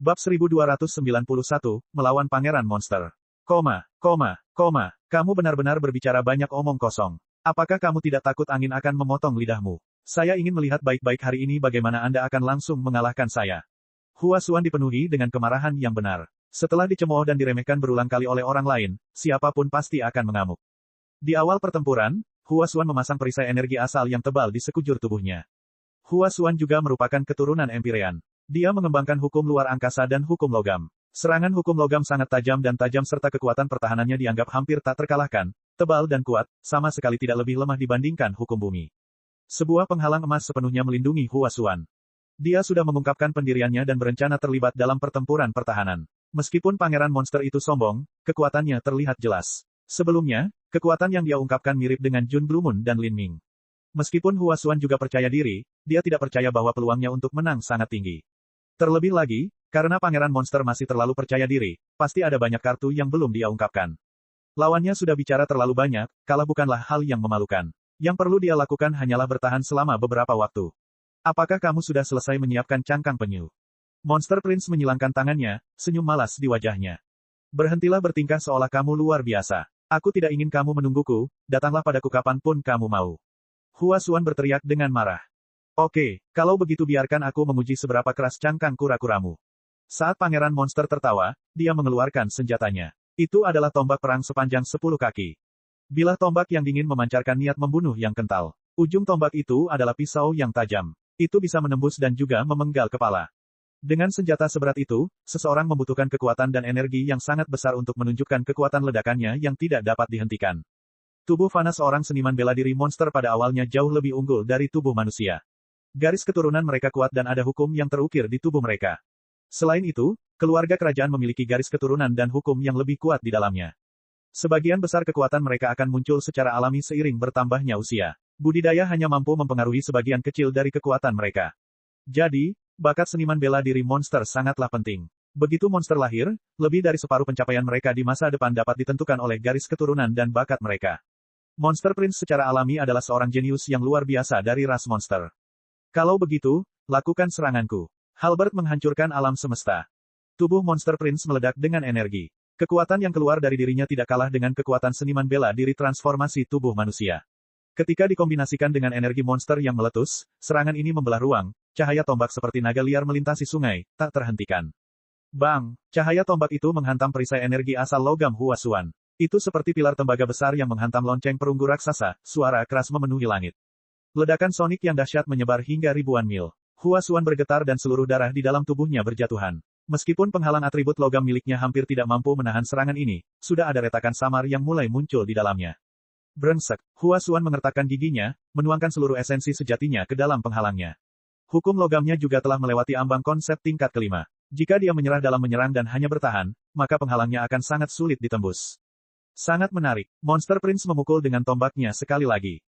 Bab 1291, melawan Pangeran Monster. Kamu benar-benar berbicara banyak omong kosong. Apakah kamu tidak takut angin akan memotong lidahmu? Saya ingin melihat baik-baik hari ini bagaimana Anda akan langsung mengalahkan saya. Hua Xuan dipenuhi dengan kemarahan yang benar. Setelah dicemooh dan diremehkan berulang kali oleh orang lain, siapapun pasti akan mengamuk. Di awal pertempuran, Hua Xuan memasang perisai energi asal yang tebal di sekujur tubuhnya. Hua Xuan juga merupakan keturunan Empyrean. Dia mengembangkan hukum luar angkasa dan hukum logam. Serangan hukum logam sangat tajam dan tajam serta kekuatan pertahanannya dianggap hampir tak terkalahkan, tebal dan kuat, sama sekali tidak lebih lemah dibandingkan hukum bumi. Sebuah penghalang emas sepenuhnya melindungi Hua Xuan. Dia sudah mengungkapkan pendiriannya dan berencana terlibat dalam pertempuran pertahanan. Meskipun Pangeran Monster itu sombong, kekuatannya terlihat jelas. Sebelumnya, kekuatan yang dia ungkapkan mirip dengan Jun Blue Moon dan Lin Ming. Meskipun Hua Xuan juga percaya diri, dia tidak percaya bahwa peluangnya untuk menang sangat tinggi. Terlebih lagi, karena Pangeran Monster masih terlalu percaya diri, pasti ada banyak kartu yang belum dia ungkapkan. Lawannya sudah bicara terlalu banyak, kalah bukanlah hal yang memalukan. Yang perlu dia lakukan hanyalah bertahan selama beberapa waktu. Apakah kamu sudah selesai menyiapkan cangkang penyu? Monster Prince menyilangkan tangannya, senyum malas di wajahnya. Berhentilah bertingkah seolah kamu luar biasa. Aku tidak ingin kamu menungguku, datanglah padaku kapanpun kamu mau. Hua Xuan berteriak dengan marah. Oke, kalau begitu biarkan aku menguji seberapa keras cangkang kura-kuramu. Saat Pangeran Monster tertawa, dia mengeluarkan senjatanya. Itu adalah tombak perang sepanjang 10 kaki. Bilah tombak yang dingin memancarkan niat membunuh yang kental. Ujung tombak itu adalah pisau yang tajam. Itu bisa menembus dan juga memenggal kepala. Dengan senjata seberat itu, seseorang membutuhkan kekuatan dan energi yang sangat besar untuk menunjukkan kekuatan ledakannya yang tidak dapat dihentikan. Tubuh fana seorang seniman bela diri monster pada awalnya jauh lebih unggul dari tubuh manusia. Garis keturunan mereka kuat dan ada hukum yang terukir di tubuh mereka. Selain itu, keluarga kerajaan memiliki garis keturunan dan hukum yang lebih kuat di dalamnya. Sebagian besar kekuatan mereka akan muncul secara alami seiring bertambahnya usia. Budidaya hanya mampu mempengaruhi sebagian kecil dari kekuatan mereka. Jadi, bakat seniman bela diri monster sangatlah penting. Begitu monster lahir, lebih dari separuh pencapaian mereka di masa depan dapat ditentukan oleh garis keturunan dan bakat mereka. Monster Prince secara alami adalah seorang jenius yang luar biasa dari ras monster. Kalau begitu, lakukan seranganku. Halberd menghancurkan alam semesta. Tubuh Monster Prince meledak dengan energi. Kekuatan yang keluar dari dirinya tidak kalah dengan kekuatan seniman bela diri transformasi tubuh manusia. Ketika dikombinasikan dengan energi monster yang meletus, serangan ini membelah ruang, cahaya tombak seperti naga liar melintasi sungai, tak terhentikan. Bang! Cahaya tombak itu menghantam perisai energi asal logam Hua Xuan. Itu seperti pilar tembaga besar yang menghantam lonceng perunggu raksasa, suara keras memenuhi langit. Ledakan sonik yang dahsyat menyebar hingga ribuan mil. Hua Xuan bergetar dan seluruh darah di dalam tubuhnya berjatuhan. Meskipun penghalang atribut logam miliknya hampir tidak mampu menahan serangan ini, sudah ada retakan samar yang mulai muncul di dalamnya. Brengsek, Hua Xuan mengertakkan giginya, menuangkan seluruh esensi sejatinya ke dalam penghalangnya. Hukum logamnya juga telah melewati ambang konsep tingkat kelima. Jika dia menyerah dalam menyerang dan hanya bertahan, maka penghalangnya akan sangat sulit ditembus. Sangat menarik, Monster Prince memukul dengan tombaknya sekali lagi.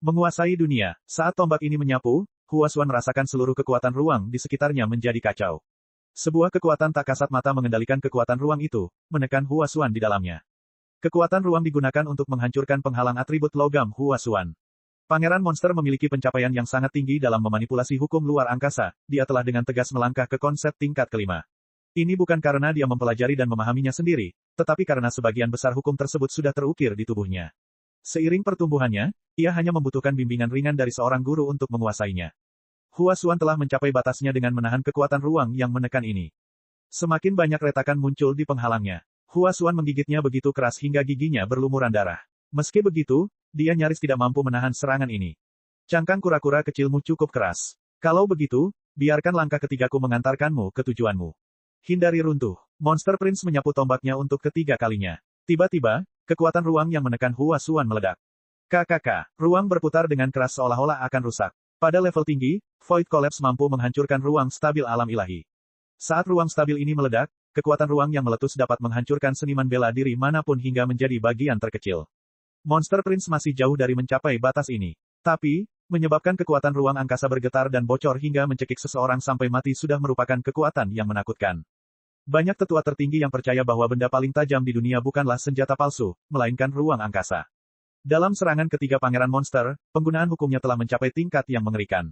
Menguasai dunia. Saat tombak ini menyapu, Hua Xuan merasakan seluruh kekuatan ruang di sekitarnya menjadi kacau. Sebuah kekuatan tak kasat mata mengendalikan kekuatan ruang itu, menekan Hua Xuan di dalamnya. Kekuatan ruang digunakan untuk menghancurkan penghalang atribut logam Hua Xuan. Pangeran Monster memiliki pencapaian yang sangat tinggi dalam memanipulasi hukum luar angkasa, dia telah dengan tegas melangkah ke konsep tingkat kelima. Ini bukan karena dia mempelajari dan memahaminya sendiri, tetapi karena sebagian besar hukum tersebut sudah terukir di tubuhnya. Seiring pertumbuhannya, ia hanya membutuhkan bimbingan ringan dari seorang guru untuk menguasainya. Hua Xuan telah mencapai batasnya dengan menahan kekuatan ruang yang menekan ini. Semakin banyak retakan muncul di penghalangnya. Hua Xuan menggigitnya begitu keras hingga giginya berlumuran darah. Meski begitu, dia nyaris tidak mampu menahan serangan ini. Cangkang kura-kura kecilmu cukup keras. Kalau begitu, biarkan langkah ketigaku mengantarkanmu ke tujuanmu. Hindari runtuh. Monster Prince menyapu tombaknya untuk ketiga kalinya. Tiba-tiba, kekuatan ruang yang menekan Hua Xuan meledak. Ruang berputar dengan keras seolah-olah akan rusak. Pada level tinggi, Void Collapse mampu menghancurkan ruang stabil alam ilahi. Saat ruang stabil ini meledak, kekuatan ruang yang meletus dapat menghancurkan seniman bela diri manapun hingga menjadi bagian terkecil. Monster Prince masih jauh dari mencapai batas ini. Tapi, menyebabkan kekuatan ruang angkasa bergetar dan bocor hingga mencekik seseorang sampai mati sudah merupakan kekuatan yang menakutkan. Banyak tetua tertinggi yang percaya bahwa benda paling tajam di dunia bukanlah senjata palsu, melainkan ruang angkasa. Dalam serangan ketiga Pangeran Monster, penggunaan hukumnya telah mencapai tingkat yang mengerikan.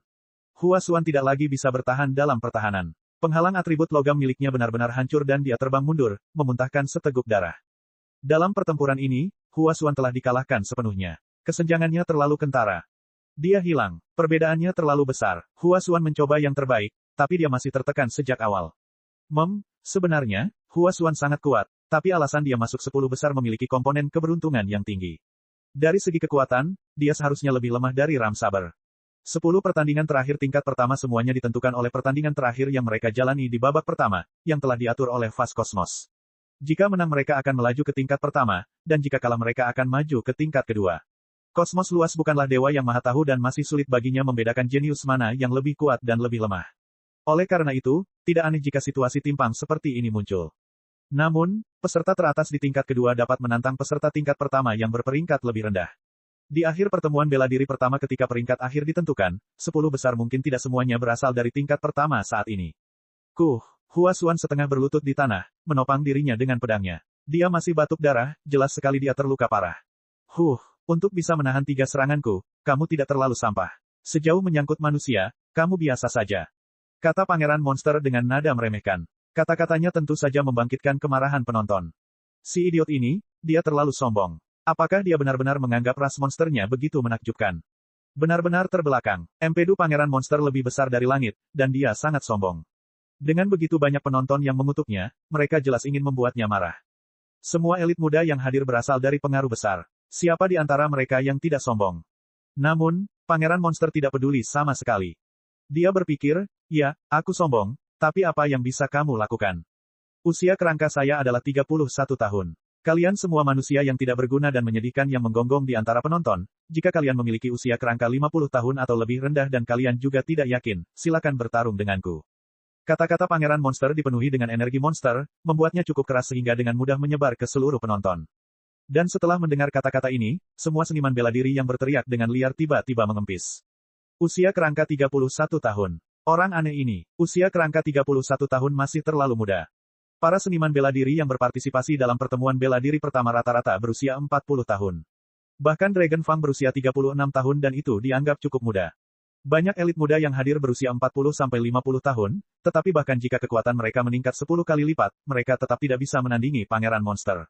Hua Xuan tidak lagi bisa bertahan dalam pertahanan. Penghalang atribut logam miliknya benar-benar hancur dan dia terbang mundur, memuntahkan seteguk darah. Dalam pertempuran ini, Hua Xuan telah dikalahkan sepenuhnya. Kesenjangannya terlalu kentara. Dia hilang. Perbedaannya terlalu besar. Hua Xuan mencoba yang terbaik, tapi dia masih tertekan sejak awal. Sebenarnya, Hua Xuan sangat kuat, tapi alasan dia masuk 10 besar memiliki komponen keberuntungan yang tinggi. Dari segi kekuatan, dia seharusnya lebih lemah dari Ram Saber. 10 pertandingan terakhir tingkat pertama semuanya ditentukan oleh pertandingan terakhir yang mereka jalani di babak pertama, yang telah diatur oleh Fast Cosmos. Jika menang mereka akan melaju ke tingkat pertama, dan jika kalah mereka akan maju ke tingkat kedua. Kosmos luas bukanlah dewa yang maha tahu dan masih sulit baginya membedakan jenius mana yang lebih kuat dan lebih lemah. Oleh karena itu, tidak aneh jika situasi timpang seperti ini muncul. Namun, peserta teratas di tingkat kedua dapat menantang peserta tingkat pertama yang berperingkat lebih rendah. Di akhir pertemuan bela diri pertama ketika peringkat akhir ditentukan, 10 besar mungkin tidak semuanya berasal dari tingkat pertama saat ini. Hua Xuan setengah berlutut di tanah, menopang dirinya dengan pedangnya. Dia masih batuk darah, jelas sekali dia terluka parah. Untuk bisa menahan 3 seranganku, kamu tidak terlalu sampah. Sejauh menyangkut manusia, kamu biasa saja. Kata Pangeran Monster dengan nada meremehkan. Kata-katanya tentu saja membangkitkan kemarahan penonton. Si idiot ini, dia terlalu sombong. Apakah dia benar-benar menganggap ras monsternya begitu menakjubkan? Benar-benar terbelakang. Empedu Pangeran Monster lebih besar dari langit, dan dia sangat sombong. Dengan begitu banyak penonton yang mengutuknya, mereka jelas ingin membuatnya marah. Semua elit muda yang hadir berasal dari pengaruh besar. Siapa di antara mereka yang tidak sombong? Namun, Pangeran Monster tidak peduli sama sekali. Dia berpikir, ya, aku sombong, tapi apa yang bisa kamu lakukan? Usia kerangka saya adalah 31 tahun. Kalian semua manusia yang tidak berguna dan menyedihkan yang menggonggong di antara penonton, jika kalian memiliki usia kerangka 50 tahun atau lebih rendah dan kalian juga tidak yakin, silakan bertarung denganku. Kata-kata Pangeran Monster dipenuhi dengan energi monster, membuatnya cukup keras sehingga dengan mudah menyebar ke seluruh penonton. Dan setelah mendengar kata-kata ini, semua seniman bela diri yang berteriak dengan liar tiba-tiba mengempis. Usia kerangka 31 tahun. Orang aneh ini, usia kerangka 31 tahun masih terlalu muda. Para seniman bela diri yang berpartisipasi dalam pertemuan bela diri pertama rata-rata berusia 40 tahun. Bahkan Dragon Fang berusia 36 tahun dan itu dianggap cukup muda. Banyak elit muda yang hadir berusia 40-50 tahun, tetapi bahkan jika kekuatan mereka meningkat 10 kali lipat, mereka tetap tidak bisa menandingi Pangeran Monster.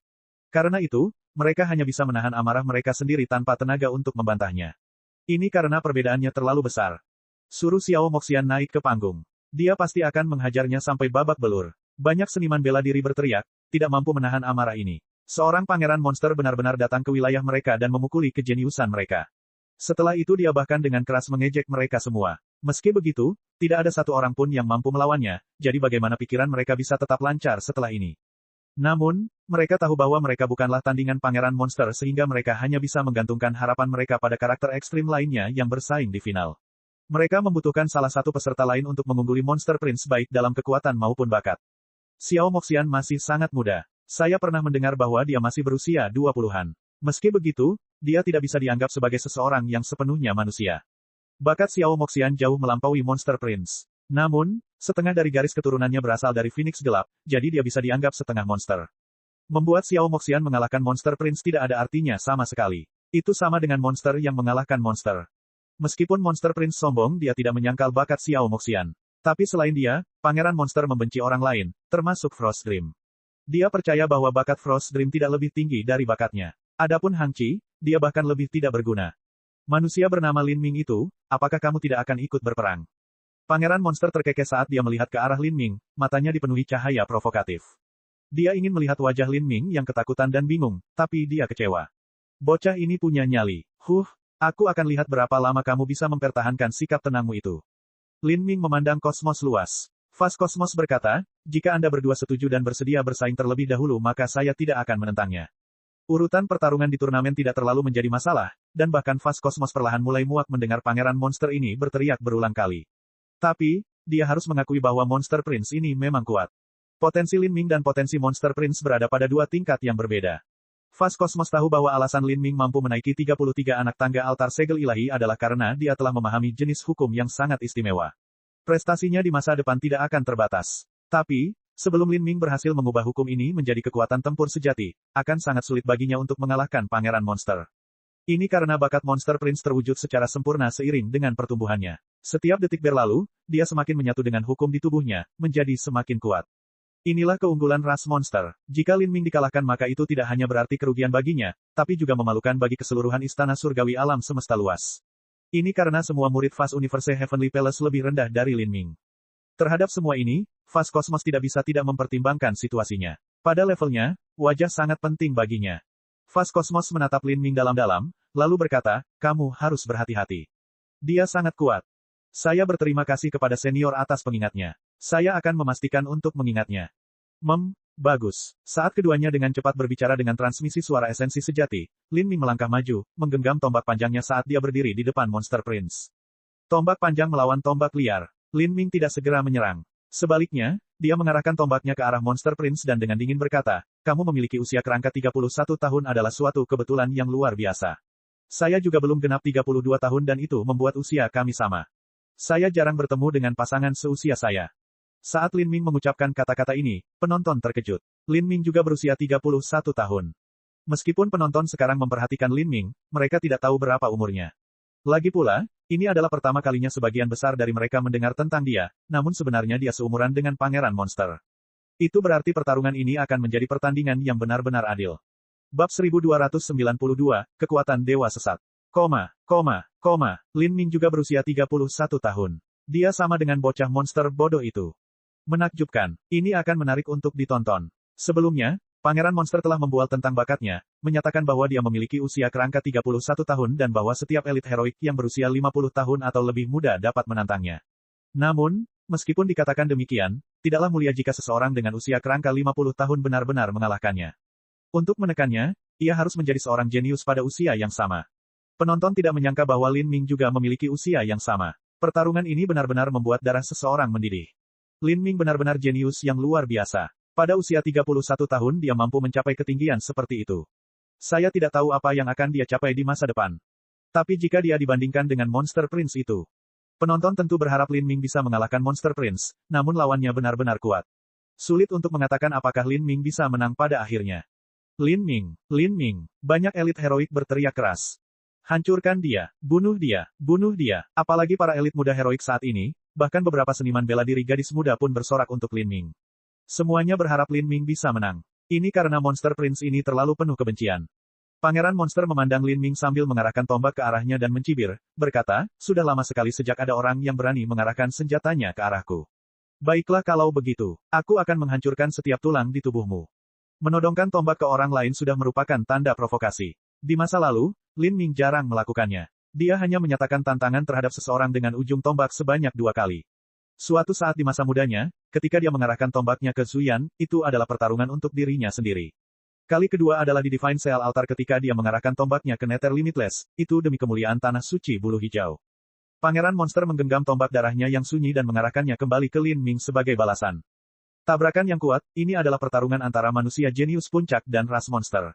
Karena itu, mereka hanya bisa menahan amarah mereka sendiri tanpa tenaga untuk membantahnya. Ini karena perbedaannya terlalu besar. Suruh Xiao Moxian naik ke panggung. Dia pasti akan menghajarnya sampai babak belur. Banyak seniman bela diri berteriak, tidak mampu menahan amarah ini. Seorang Pangeran Monster benar-benar datang ke wilayah mereka dan memukuli kejeniusan mereka. Setelah itu dia bahkan dengan keras mengejek mereka semua. Meski begitu, tidak ada satu orang pun yang mampu melawannya, jadi bagaimana pikiran mereka bisa tetap lancar setelah ini? Namun, mereka tahu bahwa mereka bukanlah tandingan Pangeran Monster sehingga mereka hanya bisa menggantungkan harapan mereka pada karakter ekstrim lainnya yang bersaing di final. Mereka membutuhkan salah satu peserta lain untuk mengungguli Monster Prince baik dalam kekuatan maupun bakat. Xiao Moxian masih sangat muda. Saya pernah mendengar bahwa dia masih berusia 20-an. Meski begitu, dia tidak bisa dianggap sebagai seseorang yang sepenuhnya manusia. Bakat Xiao Moxian jauh melampaui Monster Prince. Namun, setengah dari garis keturunannya berasal dari Phoenix Gelap, jadi dia bisa dianggap setengah monster. Membuat Xiao Moxian mengalahkan Monster Prince tidak ada artinya sama sekali. Itu sama dengan monster yang mengalahkan monster. Meskipun Monster Prince sombong, dia tidak menyangkal bakat Xiao Moxian. Tapi selain dia, Pangeran Monster membenci orang lain, termasuk Frost Dream. Dia percaya bahwa bakat Frost Dream tidak lebih tinggi dari bakatnya. Adapun Hang Qi, dia bahkan lebih tidak berguna. Manusia bernama Lin Ming itu, apakah kamu tidak akan ikut berperang? Pangeran Monster terkekeh saat dia melihat ke arah Lin Ming, matanya dipenuhi cahaya provokatif. Dia ingin melihat wajah Lin Ming yang ketakutan dan bingung, tapi dia kecewa. Bocah ini punya nyali. Aku akan lihat berapa lama kamu bisa mempertahankan sikap tenangmu itu. Lin Ming memandang kosmos luas. Fast Cosmos berkata, jika Anda berdua setuju dan bersedia bersaing terlebih dahulu maka saya tidak akan menentangnya. Urutan pertarungan di turnamen tidak terlalu menjadi masalah, dan bahkan Fast Cosmos perlahan mulai muak mendengar Pangeran Monster ini berteriak berulang kali. Tapi, dia harus mengakui bahwa Monster Prince ini memang kuat. Potensi Lin Ming dan potensi Monster Prince berada pada dua tingkat yang berbeda. Fast Cosmos tahu bahwa alasan Lin Ming mampu menaiki 33 anak tangga altar segel ilahi adalah karena dia telah memahami jenis hukum yang sangat istimewa. Prestasinya di masa depan tidak akan terbatas. Tapi, sebelum Lin Ming berhasil mengubah hukum ini menjadi kekuatan tempur sejati, akan sangat sulit baginya untuk mengalahkan Pangeran Monster. Ini karena bakat Monster Prince terwujud secara sempurna seiring dengan pertumbuhannya. Setiap detik berlalu, dia semakin menyatu dengan hukum di tubuhnya, menjadi semakin kuat. Inilah keunggulan ras monster. Jika Lin Ming dikalahkan maka itu tidak hanya berarti kerugian baginya, tapi juga memalukan bagi keseluruhan istana surgawi alam semesta luas. Ini karena semua murid Fast Universe Heavenly Palace lebih rendah dari Lin Ming. Terhadap semua ini, Fast Cosmos tidak bisa tidak mempertimbangkan situasinya. Pada levelnya, wajah sangat penting baginya. Fast Cosmos menatap Lin Ming dalam-dalam, lalu berkata, kamu harus berhati-hati. Dia sangat kuat. Saya berterima kasih kepada senior atas pengingatnya. Saya akan memastikan untuk mengingatnya. Bagus. Saat keduanya dengan cepat berbicara dengan transmisi suara esensi sejati, Lin Ming melangkah maju, menggenggam tombak panjangnya saat dia berdiri di depan Monster Prince. Tombak panjang melawan tombak liar. Lin Ming tidak segera menyerang. Sebaliknya, dia mengarahkan tombaknya ke arah Monster Prince dan dengan dingin berkata, kamu memiliki usia kerangka 31 tahun adalah suatu kebetulan yang luar biasa. Saya juga belum genap 32 tahun dan itu membuat usia kami sama. Saya jarang bertemu dengan pasangan seusia saya. Saat Lin Ming mengucapkan kata-kata ini, penonton terkejut. Lin Ming juga berusia 31 tahun. Meskipun penonton sekarang memperhatikan Lin Ming, mereka tidak tahu berapa umurnya. Lagi pula, ini adalah pertama kalinya sebagian besar dari mereka mendengar tentang dia, namun sebenarnya dia seumuran dengan Pangeran Monster. Itu berarti pertarungan ini akan menjadi pertandingan yang benar-benar adil. Bab 1292, Kekuatan Dewa Sesat. Lin Ming juga berusia 31 tahun. Dia sama dengan bocah monster bodoh itu. Menakjubkan. Ini akan menarik untuk ditonton. Sebelumnya, Pangeran Monster telah membual tentang bakatnya, menyatakan bahwa dia memiliki usia kerangka 31 tahun dan bahwa setiap elit heroik yang berusia 50 tahun atau lebih muda dapat menantangnya. Namun, meskipun dikatakan demikian, tidaklah mulia jika seseorang dengan usia kerangka 50 tahun benar-benar mengalahkannya. Untuk menekannya, ia harus menjadi seorang jenius pada usia yang sama. Penonton tidak menyangka bahwa Lin Ming juga memiliki usia yang sama. Pertarungan ini benar-benar membuat darah seseorang mendidih. Lin Ming benar-benar jenius yang luar biasa. Pada usia 31 tahun dia mampu mencapai ketinggian seperti itu. Saya tidak tahu apa yang akan dia capai di masa depan. Tapi jika dia dibandingkan dengan Monster Prince itu, penonton tentu berharap Lin Ming bisa mengalahkan Monster Prince, namun lawannya benar-benar kuat. Sulit untuk mengatakan apakah Lin Ming bisa menang pada akhirnya. Lin Ming, banyak elit heroik berteriak keras. Hancurkan dia, bunuh dia, apalagi para elit muda heroik saat ini, bahkan beberapa seniman bela diri gadis muda pun bersorak untuk Lin Ming. Semuanya berharap Lin Ming bisa menang. Ini karena Monster Prince ini terlalu penuh kebencian. Pangeran Monster memandang Lin Ming sambil mengarahkan tombak ke arahnya dan mencibir, berkata, sudah lama sekali sejak ada orang yang berani mengarahkan senjatanya ke arahku. Baiklah kalau begitu, aku akan menghancurkan setiap tulang di tubuhmu. Menodongkan tombak ke orang lain sudah merupakan tanda provokasi. Di masa lalu, Lin Ming jarang melakukannya. Dia hanya menyatakan tantangan terhadap seseorang dengan ujung tombak sebanyak 2 kali. Suatu saat di masa mudanya, ketika dia mengarahkan tombaknya ke Zuyan, itu adalah pertarungan untuk dirinya sendiri. Kali kedua adalah di Divine Cell Altar ketika dia mengarahkan tombaknya ke Nether Limitless, itu demi kemuliaan tanah suci bulu hijau. Pangeran Monster menggenggam tombak darahnya yang sunyi dan mengarahkannya kembali ke Lin Ming sebagai balasan. Tabrakan yang kuat, ini adalah pertarungan antara manusia jenius puncak dan ras monster.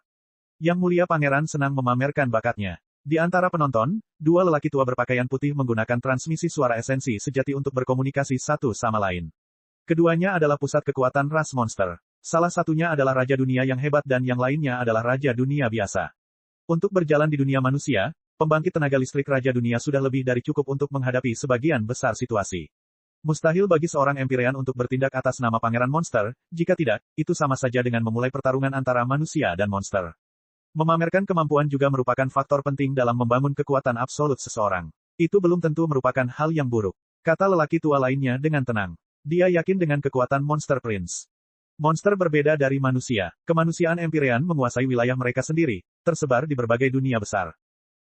Yang mulia Pangeran senang memamerkan bakatnya. Di antara penonton, 2 lelaki tua berpakaian putih menggunakan transmisi suara esensi sejati untuk berkomunikasi satu sama lain. Keduanya adalah pusat kekuatan ras monster. Salah satunya adalah Raja Dunia yang hebat dan yang lainnya adalah Raja Dunia biasa. Untuk berjalan di dunia manusia, pembangkit tenaga listrik Raja Dunia sudah lebih dari cukup untuk menghadapi sebagian besar situasi. Mustahil bagi seorang Empyrean untuk bertindak atas nama Pangeran Monster, jika tidak, itu sama saja dengan memulai pertarungan antara manusia dan monster. Memamerkan kemampuan juga merupakan faktor penting dalam membangun kekuatan absolut seseorang. Itu belum tentu merupakan hal yang buruk. Kata lelaki tua lainnya dengan tenang. Dia yakin dengan kekuatan Monster Prince. Monster berbeda dari manusia. Kemanusiaan Empyrean menguasai wilayah mereka sendiri, tersebar di berbagai dunia besar.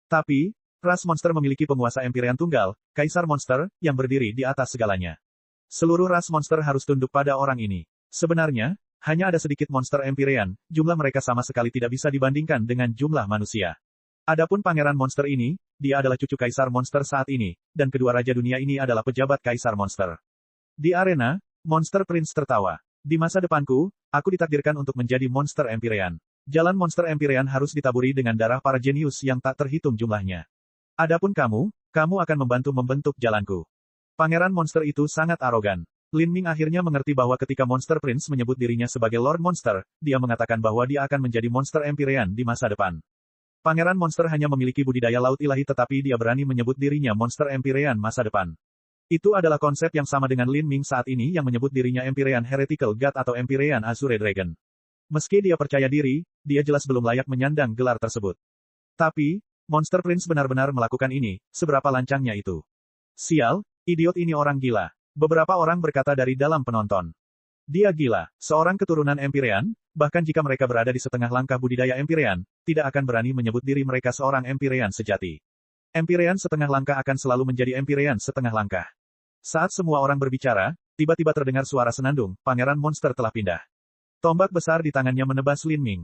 Tapi, ras monster memiliki penguasa Empyrean tunggal, Kaisar Monster, yang berdiri di atas segalanya. Seluruh ras monster harus tunduk pada orang ini. Sebenarnya, hanya ada sedikit monster Empyrean, jumlah mereka sama sekali tidak bisa dibandingkan dengan jumlah manusia. Adapun Pangeran Monster ini, dia adalah cucu Kaisar Monster saat ini, dan kedua Raja Dunia ini adalah pejabat Kaisar Monster. Di arena, Monster Prince tertawa. Di masa depanku, aku ditakdirkan untuk menjadi monster Empyrean. Jalan monster Empyrean harus ditaburi dengan darah para jenius yang tak terhitung jumlahnya. Adapun kamu akan membantu membentuk jalanku. Pangeran Monster itu sangat arogan. Lin Ming akhirnya mengerti bahwa ketika Monster Prince menyebut dirinya sebagai Lord Monster, dia mengatakan bahwa dia akan menjadi monster Empyrean di masa depan. Pangeran Monster hanya memiliki budidaya laut ilahi tetapi dia berani menyebut dirinya monster Empyrean masa depan. Itu adalah konsep yang sama dengan Lin Ming saat ini yang menyebut dirinya Empyrean Heretical God atau Empyrean Azure Dragon. Meski dia percaya diri, dia jelas belum layak menyandang gelar tersebut. Tapi, Monster Prince benar-benar melakukan ini, seberapa lancangnya itu. Sial, idiot ini orang gila. Beberapa orang berkata dari dalam penonton. Dia gila, seorang keturunan Empyrean, bahkan jika mereka berada di setengah langkah budidaya Empyrean, tidak akan berani menyebut diri mereka seorang Empyrean sejati. Empyrean setengah langkah akan selalu menjadi Empyrean setengah langkah. Saat semua orang berbicara, tiba-tiba terdengar suara senandung, Pangeran Monster telah pindah. Tombak besar di tangannya menebas Lin Ming.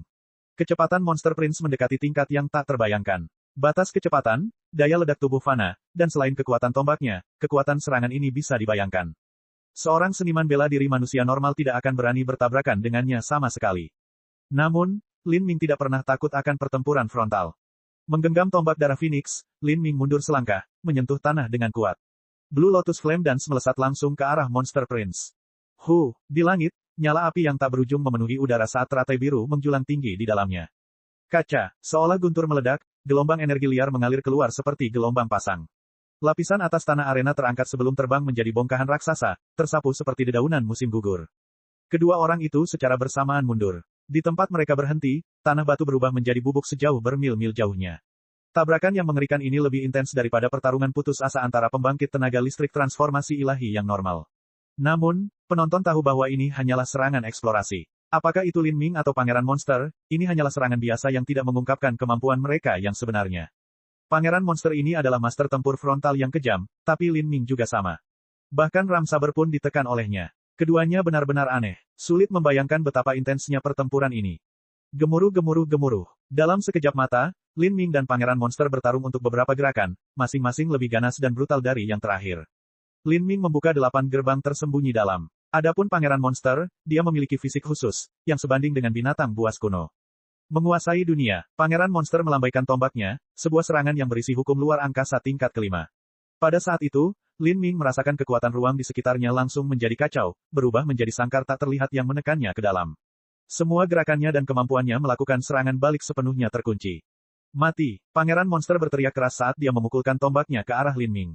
Kecepatan Monster Prince mendekati tingkat yang tak terbayangkan. Batas kecepatan, daya ledak tubuh fana, dan selain kekuatan tombaknya, kekuatan serangan ini bisa dibayangkan. Seorang seniman bela diri manusia normal tidak akan berani bertabrakan dengannya sama sekali. Namun, Lin Ming tidak pernah takut akan pertempuran frontal. Menggenggam tombak darah Phoenix, Lin Ming mundur selangkah, menyentuh tanah dengan kuat. Blue Lotus Flame Dance melesat langsung ke arah Monster Prince. Di langit, nyala api yang tak berujung memenuhi udara saat teratai biru menjulang tinggi di dalamnya. Kaca, seolah guntur meledak, gelombang energi liar mengalir keluar seperti gelombang pasang. Lapisan atas tanah arena terangkat sebelum terbang menjadi bongkahan raksasa, tersapu seperti dedaunan musim gugur. Kedua orang itu secara bersamaan mundur. Di tempat mereka berhenti, tanah batu berubah menjadi bubuk sejauh bermil-mil jauhnya. Tabrakan yang mengerikan ini lebih intens daripada pertarungan putus asa antara pembangkit tenaga listrik transformasi ilahi yang normal. Namun, penonton tahu bahwa ini hanyalah serangan eksplorasi. Apakah itu Lin Ming atau Pangeran Monster, ini hanyalah serangan biasa yang tidak mengungkapkan kemampuan mereka yang sebenarnya. Pangeran Monster ini adalah master tempur frontal yang kejam, tapi Lin Ming juga sama. Bahkan Ram Saber pun ditekan olehnya. Keduanya benar-benar aneh. Sulit membayangkan betapa intensnya pertempuran ini. Gemuruh. Dalam sekejap mata, Lin Ming dan Pangeran Monster bertarung untuk beberapa gerakan, masing-masing lebih ganas dan brutal dari yang terakhir. Lin Ming membuka 8 gerbang tersembunyi dalam. Adapun Pangeran Monster, dia memiliki fisik khusus, yang sebanding dengan binatang buas kuno. Menguasai dunia, Pangeran Monster melambaikan tombaknya, sebuah serangan yang berisi hukum luar angkasa tingkat kelima. Pada saat itu, Lin Ming merasakan kekuatan ruang di sekitarnya langsung menjadi kacau, berubah menjadi sangkar tak terlihat yang menekannya ke dalam. Semua gerakannya dan kemampuannya melakukan serangan balik sepenuhnya terkunci. Mati, Pangeran Monster berteriak keras saat dia memukulkan tombaknya ke arah Lin Ming.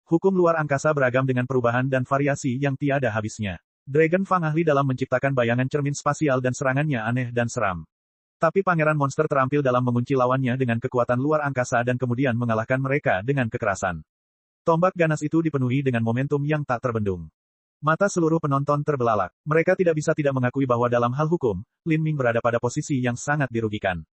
Hukum luar angkasa beragam dengan perubahan dan variasi yang tiada habisnya. Dragon Fang ahli dalam menciptakan bayangan cermin spasial dan serangannya aneh dan seram. Tapi Pangeran Monster terampil dalam mengunci lawannya dengan kekuatan luar angkasa dan kemudian mengalahkan mereka dengan kekerasan. Tombak ganas itu dipenuhi dengan momentum yang tak terbendung. Mata seluruh penonton terbelalak. Mereka tidak bisa tidak mengakui bahwa dalam hal hukum, Lin Ming berada pada posisi yang sangat dirugikan.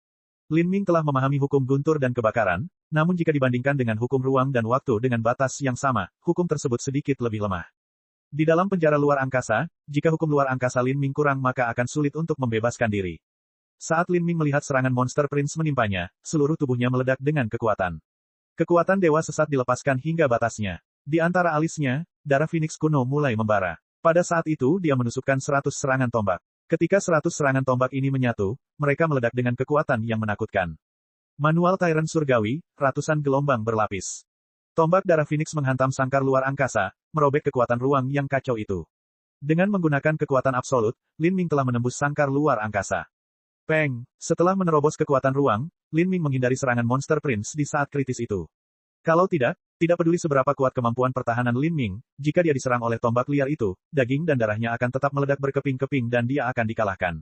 Lin Ming telah memahami hukum guntur dan kebakaran, namun jika dibandingkan dengan hukum ruang dan waktu dengan batas yang sama, hukum tersebut sedikit lebih lemah. Di dalam penjara luar angkasa, jika hukum luar angkasa Lin Ming kurang maka akan sulit untuk membebaskan diri. Saat Lin Ming melihat serangan Monster Prince menimpanya, seluruh tubuhnya meledak dengan kekuatan. Kekuatan dewa sesat dilepaskan hingga batasnya. Di antara alisnya, darah Phoenix kuno mulai membara. Pada saat itu dia menusukkan 100 serangan tombak. Ketika 100 serangan tombak ini menyatu, mereka meledak dengan kekuatan yang menakutkan. Manual Tyrant Surgawi, ratusan gelombang berlapis. Tombak darah Phoenix menghantam sangkar luar angkasa, merobek kekuatan ruang yang kacau itu. Dengan menggunakan kekuatan absolut, Lin Ming telah menembus sangkar luar angkasa. Peng! Setelah menerobos kekuatan ruang, Lin Ming menghindari serangan Monster Prince di saat kritis itu. Kalau tidak peduli seberapa kuat kemampuan pertahanan Lin Ming, jika dia diserang oleh tombak liar itu, daging dan darahnya akan tetap meledak berkeping-keping dan dia akan dikalahkan.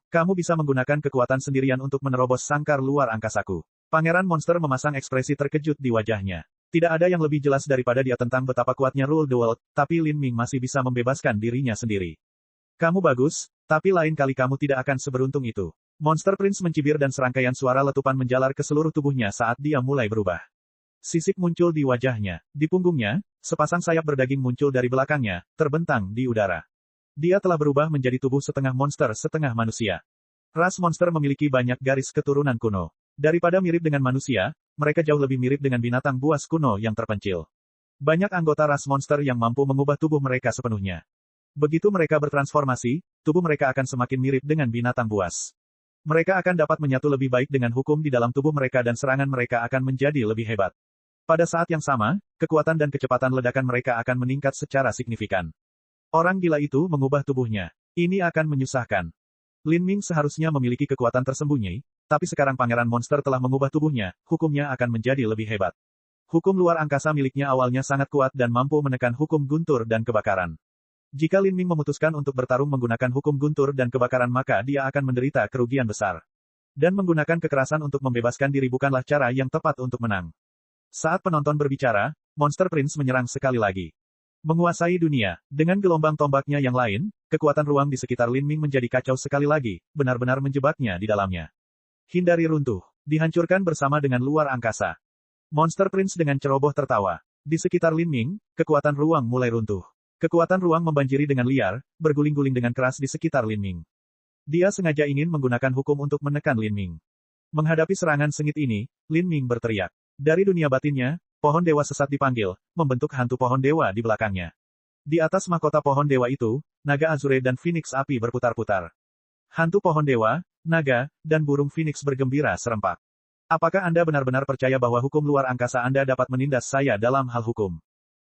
Kamu bisa menggunakan kekuatan sendirian untuk menerobos sangkar luar angkasaku. Pangeran Monster memasang ekspresi terkejut di wajahnya. Tidak ada yang lebih jelas daripada dia tentang betapa kuatnya Rule the World, tapi Lin Ming masih bisa membebaskan dirinya sendiri. Kamu bagus, tapi lain kali kamu tidak akan seberuntung itu. Monster Prince mencibir dan serangkaian suara letupan menjalar ke seluruh tubuhnya saat dia mulai berubah. Sisik muncul di wajahnya. Di punggungnya, sepasang sayap berdaging muncul dari belakangnya, terbentang di udara. Dia telah berubah menjadi tubuh setengah monster setengah manusia. Ras monster memiliki banyak garis keturunan kuno. Daripada mirip dengan manusia, mereka jauh lebih mirip dengan binatang buas kuno yang terpencil. Banyak anggota ras monster yang mampu mengubah tubuh mereka sepenuhnya. Begitu mereka bertransformasi, tubuh mereka akan semakin mirip dengan binatang buas. Mereka akan dapat menyatu lebih baik dengan hukum di dalam tubuh mereka dan serangan mereka akan menjadi lebih hebat. Pada saat yang sama, kekuatan dan kecepatan ledakan mereka akan meningkat secara signifikan. Orang gila itu mengubah tubuhnya. Ini akan menyusahkan. Lin Ming seharusnya memiliki kekuatan tersembunyi, tapi sekarang Pangeran Monster telah mengubah tubuhnya, hukumnya akan menjadi lebih hebat. Hukum luar angkasa miliknya awalnya sangat kuat dan mampu menekan hukum guntur dan kebakaran. Jika Lin Ming memutuskan untuk bertarung menggunakan hukum guntur dan kebakaran maka dia akan menderita kerugian besar. Dan menggunakan kekerasan untuk membebaskan diri bukanlah cara yang tepat untuk menang. Saat penonton berbicara, Monster Prince menyerang sekali lagi. Menguasai dunia, dengan gelombang tombaknya yang lain, kekuatan ruang di sekitar Lin Ming menjadi kacau sekali lagi, benar-benar menjebaknya di dalamnya. Hindari runtuh, dihancurkan bersama dengan luar angkasa. Monster Prince dengan ceroboh tertawa. Di sekitar Lin Ming, kekuatan ruang mulai runtuh. Kekuatan ruang membanjiri dengan liar, berguling-guling dengan keras di sekitar Lin Ming. Dia sengaja ingin menggunakan hukum untuk menekan Lin Ming. Menghadapi serangan sengit ini, Lin Ming berteriak. Dari dunia batinnya, pohon dewa sesat dipanggil, membentuk hantu pohon dewa di belakangnya. Di atas mahkota pohon dewa itu, naga azure dan phoenix api berputar-putar. Hantu pohon dewa, naga, dan burung phoenix bergembira serempak. Apakah Anda benar-benar percaya bahwa hukum luar angkasa Anda dapat menindas saya dalam hal hukum?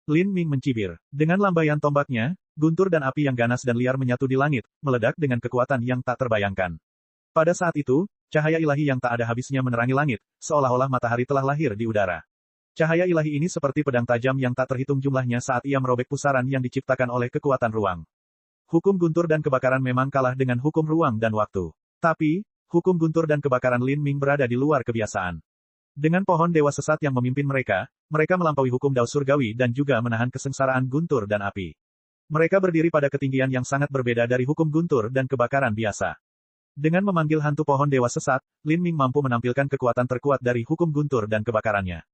Lin Ming mencibir. Dengan lambaian tombaknya, guntur dan api yang ganas dan liar menyatu di langit, meledak dengan kekuatan yang tak terbayangkan. Pada saat itu, cahaya ilahi yang tak ada habisnya menerangi langit, seolah-olah matahari telah lahir di udara. Cahaya ilahi ini seperti pedang tajam yang tak terhitung jumlahnya saat ia merobek pusaran yang diciptakan oleh kekuatan ruang. Hukum guntur dan kebakaran memang kalah dengan hukum ruang dan waktu. Tapi, hukum guntur dan kebakaran Lin Ming berada di luar kebiasaan. Dengan pohon dewa sesat yang memimpin mereka melampaui hukum Dao surgawi dan juga menahan kesengsaraan guntur dan api. Mereka berdiri pada ketinggian yang sangat berbeda dari hukum guntur dan kebakaran biasa. Dengan memanggil hantu pohon dewa sesat, Lin Ming mampu menampilkan kekuatan terkuat dari hukum guntur dan kebakarannya.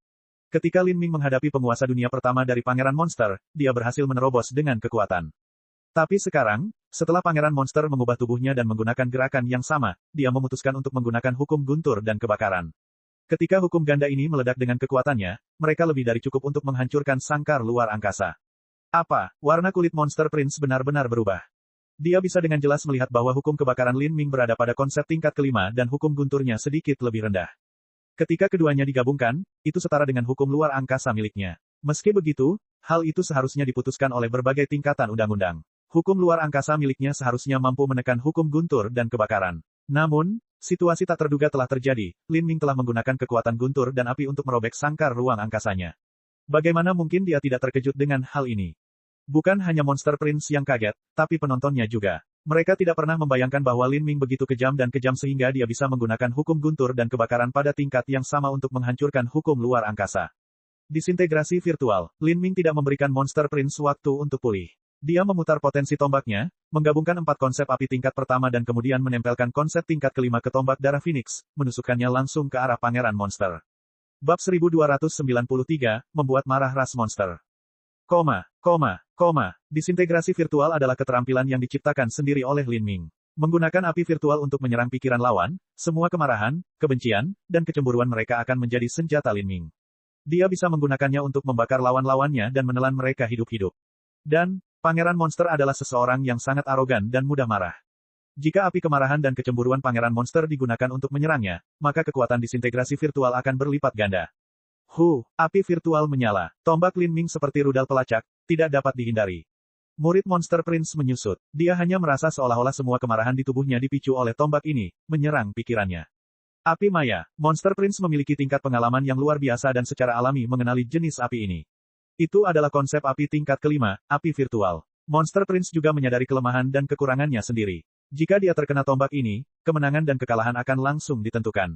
Ketika Lin Ming menghadapi penguasa dunia pertama dari Pangeran Monster, dia berhasil menerobos dengan kekuatan. Tapi sekarang, setelah Pangeran Monster mengubah tubuhnya dan menggunakan gerakan yang sama, dia memutuskan untuk menggunakan hukum guntur dan kebakaran. Ketika hukum ganda ini meledak dengan kekuatannya, mereka lebih dari cukup untuk menghancurkan sangkar luar angkasa. Apa? Warna kulit Monster Prince benar-benar berubah. Dia bisa dengan jelas melihat bahwa hukum kebakaran Lin Ming berada pada konsep tingkat kelima dan hukum gunturnya sedikit lebih rendah. Ketika keduanya digabungkan, itu setara dengan hukum luar angkasa miliknya. Meski begitu, hal itu seharusnya diputuskan oleh berbagai tingkatan undang-undang. Hukum luar angkasa miliknya seharusnya mampu menekan hukum guntur dan kebakaran. Namun, situasi tak terduga telah terjadi. Lin Ming telah menggunakan kekuatan guntur dan api untuk merobek sangkar ruang angkasanya. Bagaimana mungkin dia tidak terkejut dengan hal ini? Bukan hanya Monster Prince yang kaget, tapi penontonnya juga. Mereka tidak pernah membayangkan bahwa Lin Ming begitu kejam dan kejam sehingga dia bisa menggunakan hukum guntur dan kebakaran pada tingkat yang sama untuk menghancurkan hukum luar angkasa. Disintegrasi virtual. Lin Ming tidak memberikan Monster Prince waktu untuk pulih. Dia memutar potensi tombaknya, menggabungkan 4 konsep api tingkat pertama dan kemudian menempelkan konsep tingkat kelima ke tombak darah Phoenix, menusukkannya langsung ke arah Pangeran Monster. Bab 1293, membuat marah ras monster. Disintegrasi virtual adalah keterampilan yang diciptakan sendiri oleh Lin Ming. Menggunakan api virtual untuk menyerang pikiran lawan, semua kemarahan, kebencian, dan kecemburuan mereka akan menjadi senjata Lin Ming. Dia bisa menggunakannya untuk membakar lawan-lawannya dan menelan mereka hidup-hidup. Dan, Pangeran Monster adalah seseorang yang sangat arogan dan mudah marah. Jika api kemarahan dan kecemburuan Pangeran Monster digunakan untuk menyerangnya, maka kekuatan disintegrasi virtual akan berlipat ganda. Api virtual menyala. Tombak Lin Ming seperti rudal pelacak, tidak dapat dihindari. Murid Monster Prince menyusut. Dia hanya merasa seolah-olah semua kemarahan di tubuhnya dipicu oleh tombak ini, menyerang pikirannya. Api maya. Monster Prince memiliki tingkat pengalaman yang luar biasa dan secara alami mengenali jenis api ini. Itu adalah konsep api tingkat kelima, api virtual. Monster Prince juga menyadari kelemahan dan kekurangannya sendiri. Jika dia terkena tombak ini, kemenangan dan kekalahan akan langsung ditentukan.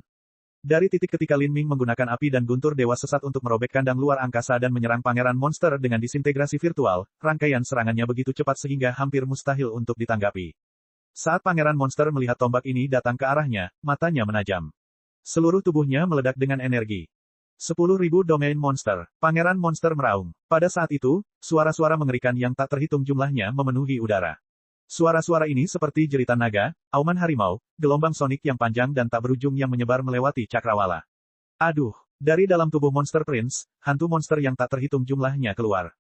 Dari titik ketika Lin Ming menggunakan api dan guntur dewa sesat untuk merobek kandang luar angkasa dan menyerang Pangeran Monster dengan disintegrasi virtual, rangkaian serangannya begitu cepat sehingga hampir mustahil untuk ditanggapi. Saat Pangeran Monster melihat tombak ini datang ke arahnya, matanya menajam. Seluruh tubuhnya meledak dengan energi. 10.000 domain monster. Pangeran Monster meraung. Pada saat itu, suara-suara mengerikan yang tak terhitung jumlahnya memenuhi udara. Suara-suara ini seperti jeritan naga, auman harimau, gelombang sonik yang panjang dan tak berujung yang menyebar melewati cakrawala. Aduh, dari dalam tubuh Monster Prince, hantu monster yang tak terhitung jumlahnya keluar.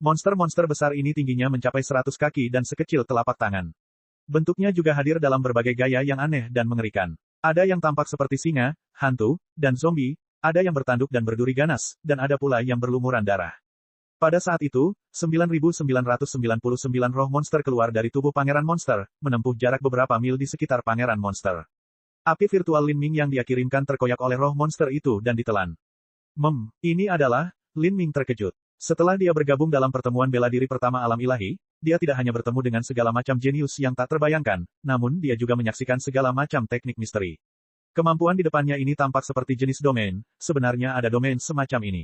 Monster-monster besar ini tingginya mencapai 100 kaki dan sekecil telapak tangan. Bentuknya juga hadir dalam berbagai gaya yang aneh dan mengerikan. Ada yang tampak seperti singa, hantu, dan zombie. Ada yang bertanduk dan berduri ganas, dan ada pula yang berlumuran darah. Pada saat itu, 9.999 roh monster keluar dari tubuh Pangeran Monster, menempuh jarak beberapa mil di sekitar Pangeran Monster. Api virtual Lin Ming yang dia kirimkan terkoyak oleh roh monster itu dan ditelan. Ini adalah, Lin Ming terkejut. Setelah dia bergabung dalam pertemuan bela diri pertama alam ilahi, dia tidak hanya bertemu dengan segala macam jenius yang tak terbayangkan, namun dia juga menyaksikan segala macam teknik misteri. Kemampuan di depannya ini tampak seperti jenis domain, sebenarnya ada domain semacam ini.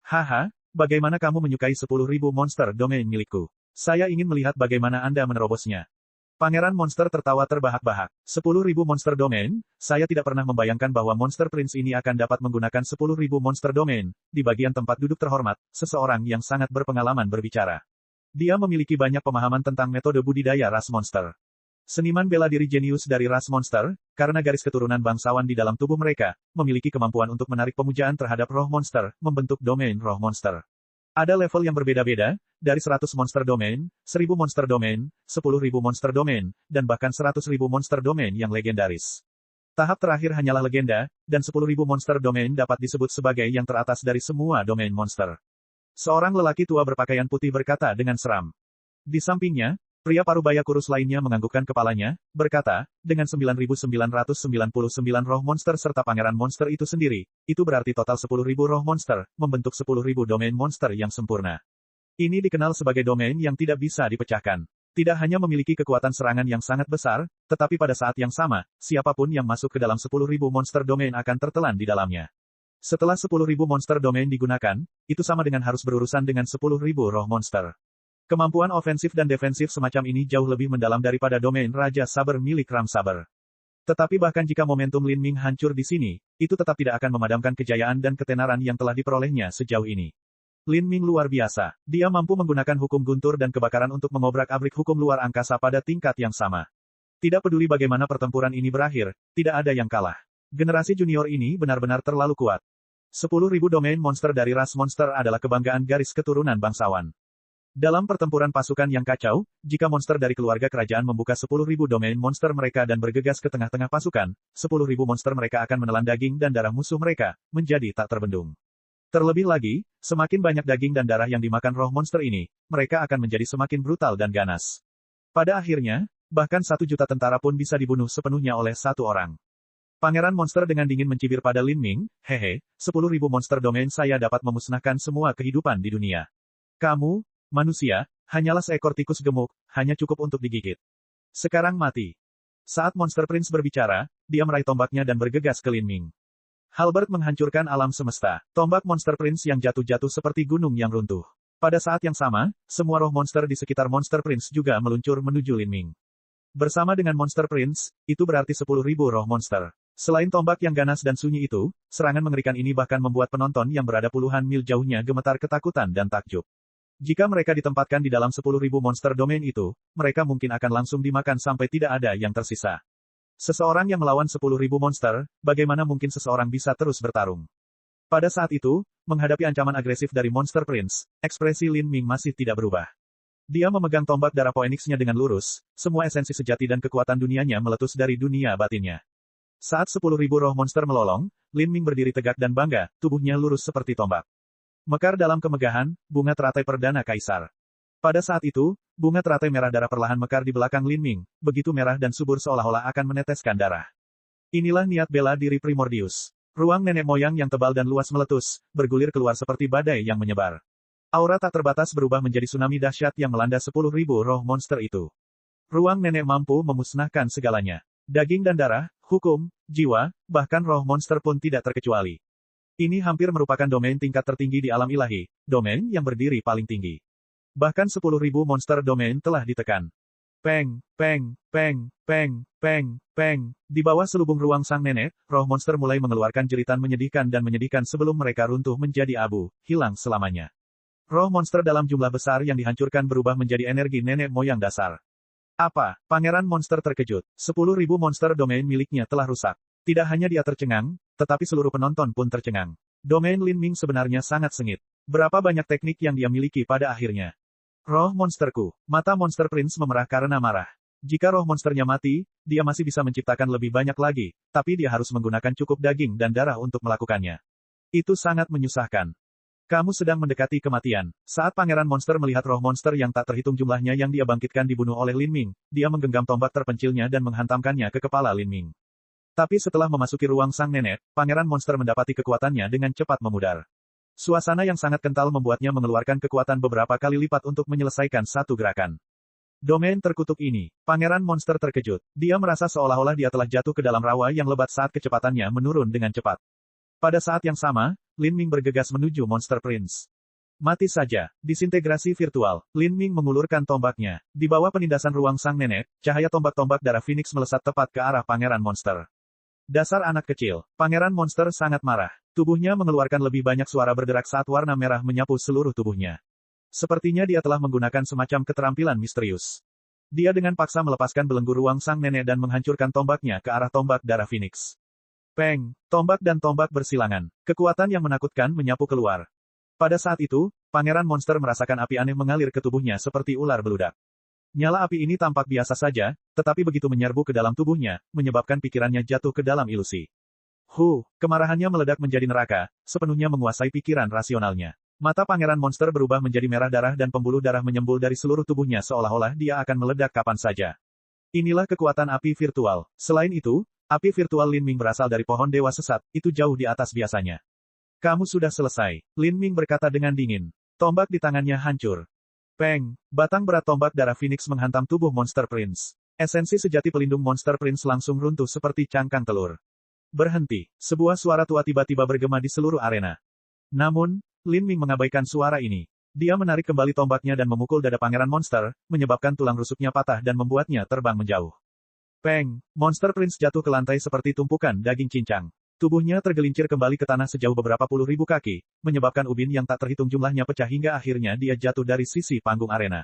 Haha, bagaimana kamu menyukai 10.000 monster domain milikku? Saya ingin melihat bagaimana Anda menerobosnya. Pangeran Monster tertawa terbahak-bahak. 10.000 monster domain, saya tidak pernah membayangkan bahwa Monster Prince ini akan dapat menggunakan 10.000 monster domain. Di bagian tempat duduk terhormat, seseorang yang sangat berpengalaman berbicara. Dia memiliki banyak pemahaman tentang metode budidaya ras monster. Seniman bela diri jenius dari ras monster, karena garis keturunan bangsawan di dalam tubuh mereka, memiliki kemampuan untuk menarik pemujaan terhadap roh monster, membentuk domain roh monster. Ada level yang berbeda-beda, dari 100 monster domain, 1000 monster domain, 10.000 monster domain, dan bahkan 100.000 monster domain yang legendaris. Tahap terakhir hanyalah legenda, dan 10.000 monster domain dapat disebut sebagai yang teratas dari semua domain monster. Seorang lelaki tua berpakaian putih berkata dengan seram. Di sampingnya, pria parubaya kurus lainnya menganggukkan kepalanya, berkata, dengan 9.999 roh monster serta pangeran monster itu sendiri, itu berarti total 10.000 roh monster, membentuk 10.000 domain monster yang sempurna. Ini dikenal sebagai domain yang tidak bisa dipecahkan. Tidak hanya memiliki kekuatan serangan yang sangat besar, tetapi pada saat yang sama, siapapun yang masuk ke dalam 10.000 monster domain akan tertelan di dalamnya. Setelah 10.000 monster domain digunakan, itu sama dengan harus berurusan dengan 10.000 roh monster. Kemampuan ofensif dan defensif semacam ini jauh lebih mendalam daripada domain Raja Saber milik Ram Saber. Tetapi bahkan jika momentum Lin Ming hancur di sini, itu tetap tidak akan memadamkan kejayaan dan ketenaran yang telah diperolehnya sejauh ini. Lin Ming luar biasa. Dia mampu menggunakan hukum guntur dan kebakaran untuk mengobrak-abrik hukum luar angkasa pada tingkat yang sama. Tidak peduli bagaimana pertempuran ini berakhir, tidak ada yang kalah. Generasi junior ini benar-benar terlalu kuat. 10.000 domain monster dari ras monster adalah kebanggaan garis keturunan bangsawan. Dalam pertempuran pasukan yang kacau, jika monster dari keluarga kerajaan membuka 10.000 domain monster mereka dan bergegas ke tengah-tengah pasukan, 10.000 monster mereka akan menelan daging dan darah musuh mereka, menjadi tak terbendung. Terlebih lagi, semakin banyak daging dan darah yang dimakan roh monster ini, mereka akan menjadi semakin brutal dan ganas. Pada akhirnya, bahkan 1 juta tentara pun bisa dibunuh sepenuhnya oleh satu orang. Pangeran monster dengan dingin mencibir pada Lin Ming, hehe, 10.000 monster domain saya dapat memusnahkan semua kehidupan di dunia. Kamu, manusia, hanyalah seekor tikus gemuk, hanya cukup untuk digigit. Sekarang mati. Saat Monster Prince berbicara, dia meraih tombaknya dan bergegas ke Lin Ming. Halberd menghancurkan alam semesta. Tombak Monster Prince yang jatuh-jatuh seperti gunung yang runtuh. Pada saat yang sama, semua roh monster di sekitar Monster Prince juga meluncur menuju Lin Ming. Bersama dengan Monster Prince, itu berarti 10.000 roh monster. Selain tombak yang ganas dan sunyi itu, serangan mengerikan ini bahkan membuat penonton yang berada puluhan mil jauhnya gemetar ketakutan dan takjub. Jika mereka ditempatkan di dalam 10.000 monster domain itu, mereka mungkin akan langsung dimakan sampai tidak ada yang tersisa. Seseorang yang melawan 10.000 monster, bagaimana mungkin seseorang bisa terus bertarung? Pada saat itu, menghadapi ancaman agresif dari Monster Prince, ekspresi Lin Ming masih tidak berubah. Dia memegang tombak darah Phoenix-nya dengan lurus, semua esensi sejati dan kekuatan dunianya meletus dari dunia batinnya. Saat 10.000 roh monster melolong, Lin Ming berdiri tegak dan bangga, tubuhnya lurus seperti tombak. Mekar dalam kemegahan, bunga teratai perdana kaisar. Pada saat itu, bunga teratai merah darah perlahan mekar di belakang Lin Ming, begitu merah dan subur seolah-olah akan meneteskan darah. Inilah niat bela diri Primordius. Ruang nenek moyang yang tebal dan luas meletus, bergulir keluar seperti badai yang menyebar. Aura tak terbatas berubah menjadi tsunami dahsyat yang melanda 10.000 roh monster itu. Ruang nenek mampu memusnahkan segalanya. Daging dan darah, hukum, jiwa, bahkan roh monster pun tidak terkecuali. Ini hampir merupakan domain tingkat tertinggi di alam ilahi, domain yang berdiri paling tinggi. Bahkan 10.000 monster domain telah ditekan. Peng, peng, peng, peng, peng, peng. Di bawah selubung ruang sang nenek, roh monster mulai mengeluarkan jeritan menyedihkan dan menyedihkan sebelum mereka runtuh menjadi abu, hilang selamanya. Roh monster dalam jumlah besar yang dihancurkan berubah menjadi energi nenek moyang dasar. Apa? Pangeran monster terkejut. 10.000 monster domain miliknya telah rusak. Tidak hanya dia tercengang, tetapi seluruh penonton pun tercengang. Domain Lin Ming sebenarnya sangat sengit. Berapa banyak teknik yang dia miliki pada akhirnya. Roh monsterku. Mata Monster Prince memerah karena marah. Jika roh monsternya mati, dia masih bisa menciptakan lebih banyak lagi, tapi dia harus menggunakan cukup daging dan darah untuk melakukannya. Itu sangat menyusahkan. Kamu sedang mendekati kematian. Saat Pangeran Monster melihat roh monster yang tak terhitung jumlahnya yang dia bangkitkan dibunuh oleh Lin Ming, dia menggenggam tombak terpencilnya dan menghantamkannya ke kepala Lin Ming. Tapi setelah memasuki ruang sang nenek, pangeran monster mendapati kekuatannya dengan cepat memudar. Suasana yang sangat kental membuatnya mengeluarkan kekuatan beberapa kali lipat untuk menyelesaikan satu gerakan. Domain terkutuk ini, pangeran monster terkejut. Dia merasa seolah-olah dia telah jatuh ke dalam rawa yang lebat saat kecepatannya menurun dengan cepat. Pada saat yang sama, Lin Ming bergegas menuju Monster Prince. Mati saja. Disintegrasi virtual. Lin Ming mengulurkan tombaknya. Di bawah penindasan ruang sang nenek, cahaya tombak-tombak darah Phoenix melesat tepat ke arah pangeran monster. Dasar anak kecil. Pangeran monster sangat marah. Tubuhnya mengeluarkan lebih banyak suara bergerak saat warna merah menyapu seluruh tubuhnya. Sepertinya dia telah menggunakan semacam keterampilan misterius. Dia dengan paksa melepaskan belenggu ruang sang nenek dan menghancurkan tombaknya ke arah tombak darah Phoenix. Peng! Tombak dan tombak bersilangan. Kekuatan yang menakutkan menyapu keluar. Pada saat itu, pangeran monster merasakan api aneh mengalir ke tubuhnya seperti ular beludak. Nyala api ini tampak biasa saja, tetapi begitu menyerbu ke dalam tubuhnya, menyebabkan pikirannya jatuh ke dalam ilusi. Kemarahannya meledak menjadi neraka, sepenuhnya menguasai pikiran rasionalnya. Mata pangeran monster berubah menjadi merah darah dan pembuluh darah menyembul dari seluruh tubuhnya seolah-olah dia akan meledak kapan saja. Inilah kekuatan api virtual. Selain itu, api virtual Lin Ming berasal dari pohon dewa sesat, itu jauh di atas biasanya. Kamu sudah selesai, Lin Ming berkata dengan dingin. Tombak di tangannya hancur. Peng! Batang berat tombak darah Phoenix menghantam tubuh Monster Prince. Esensi sejati pelindung Monster Prince langsung runtuh seperti cangkang telur. Berhenti! Sebuah suara tua tiba-tiba bergema di seluruh arena. Namun, Lin Ming mengabaikan suara ini. Dia menarik kembali tombaknya dan memukul dada pangeran monster, menyebabkan tulang rusuknya patah dan membuatnya terbang menjauh. Peng! Monster Prince jatuh ke lantai seperti tumpukan daging cincang. Tubuhnya tergelincir kembali ke tanah sejauh beberapa puluh ribu kaki, menyebabkan ubin yang tak terhitung jumlahnya pecah hingga akhirnya dia jatuh dari sisi panggung arena.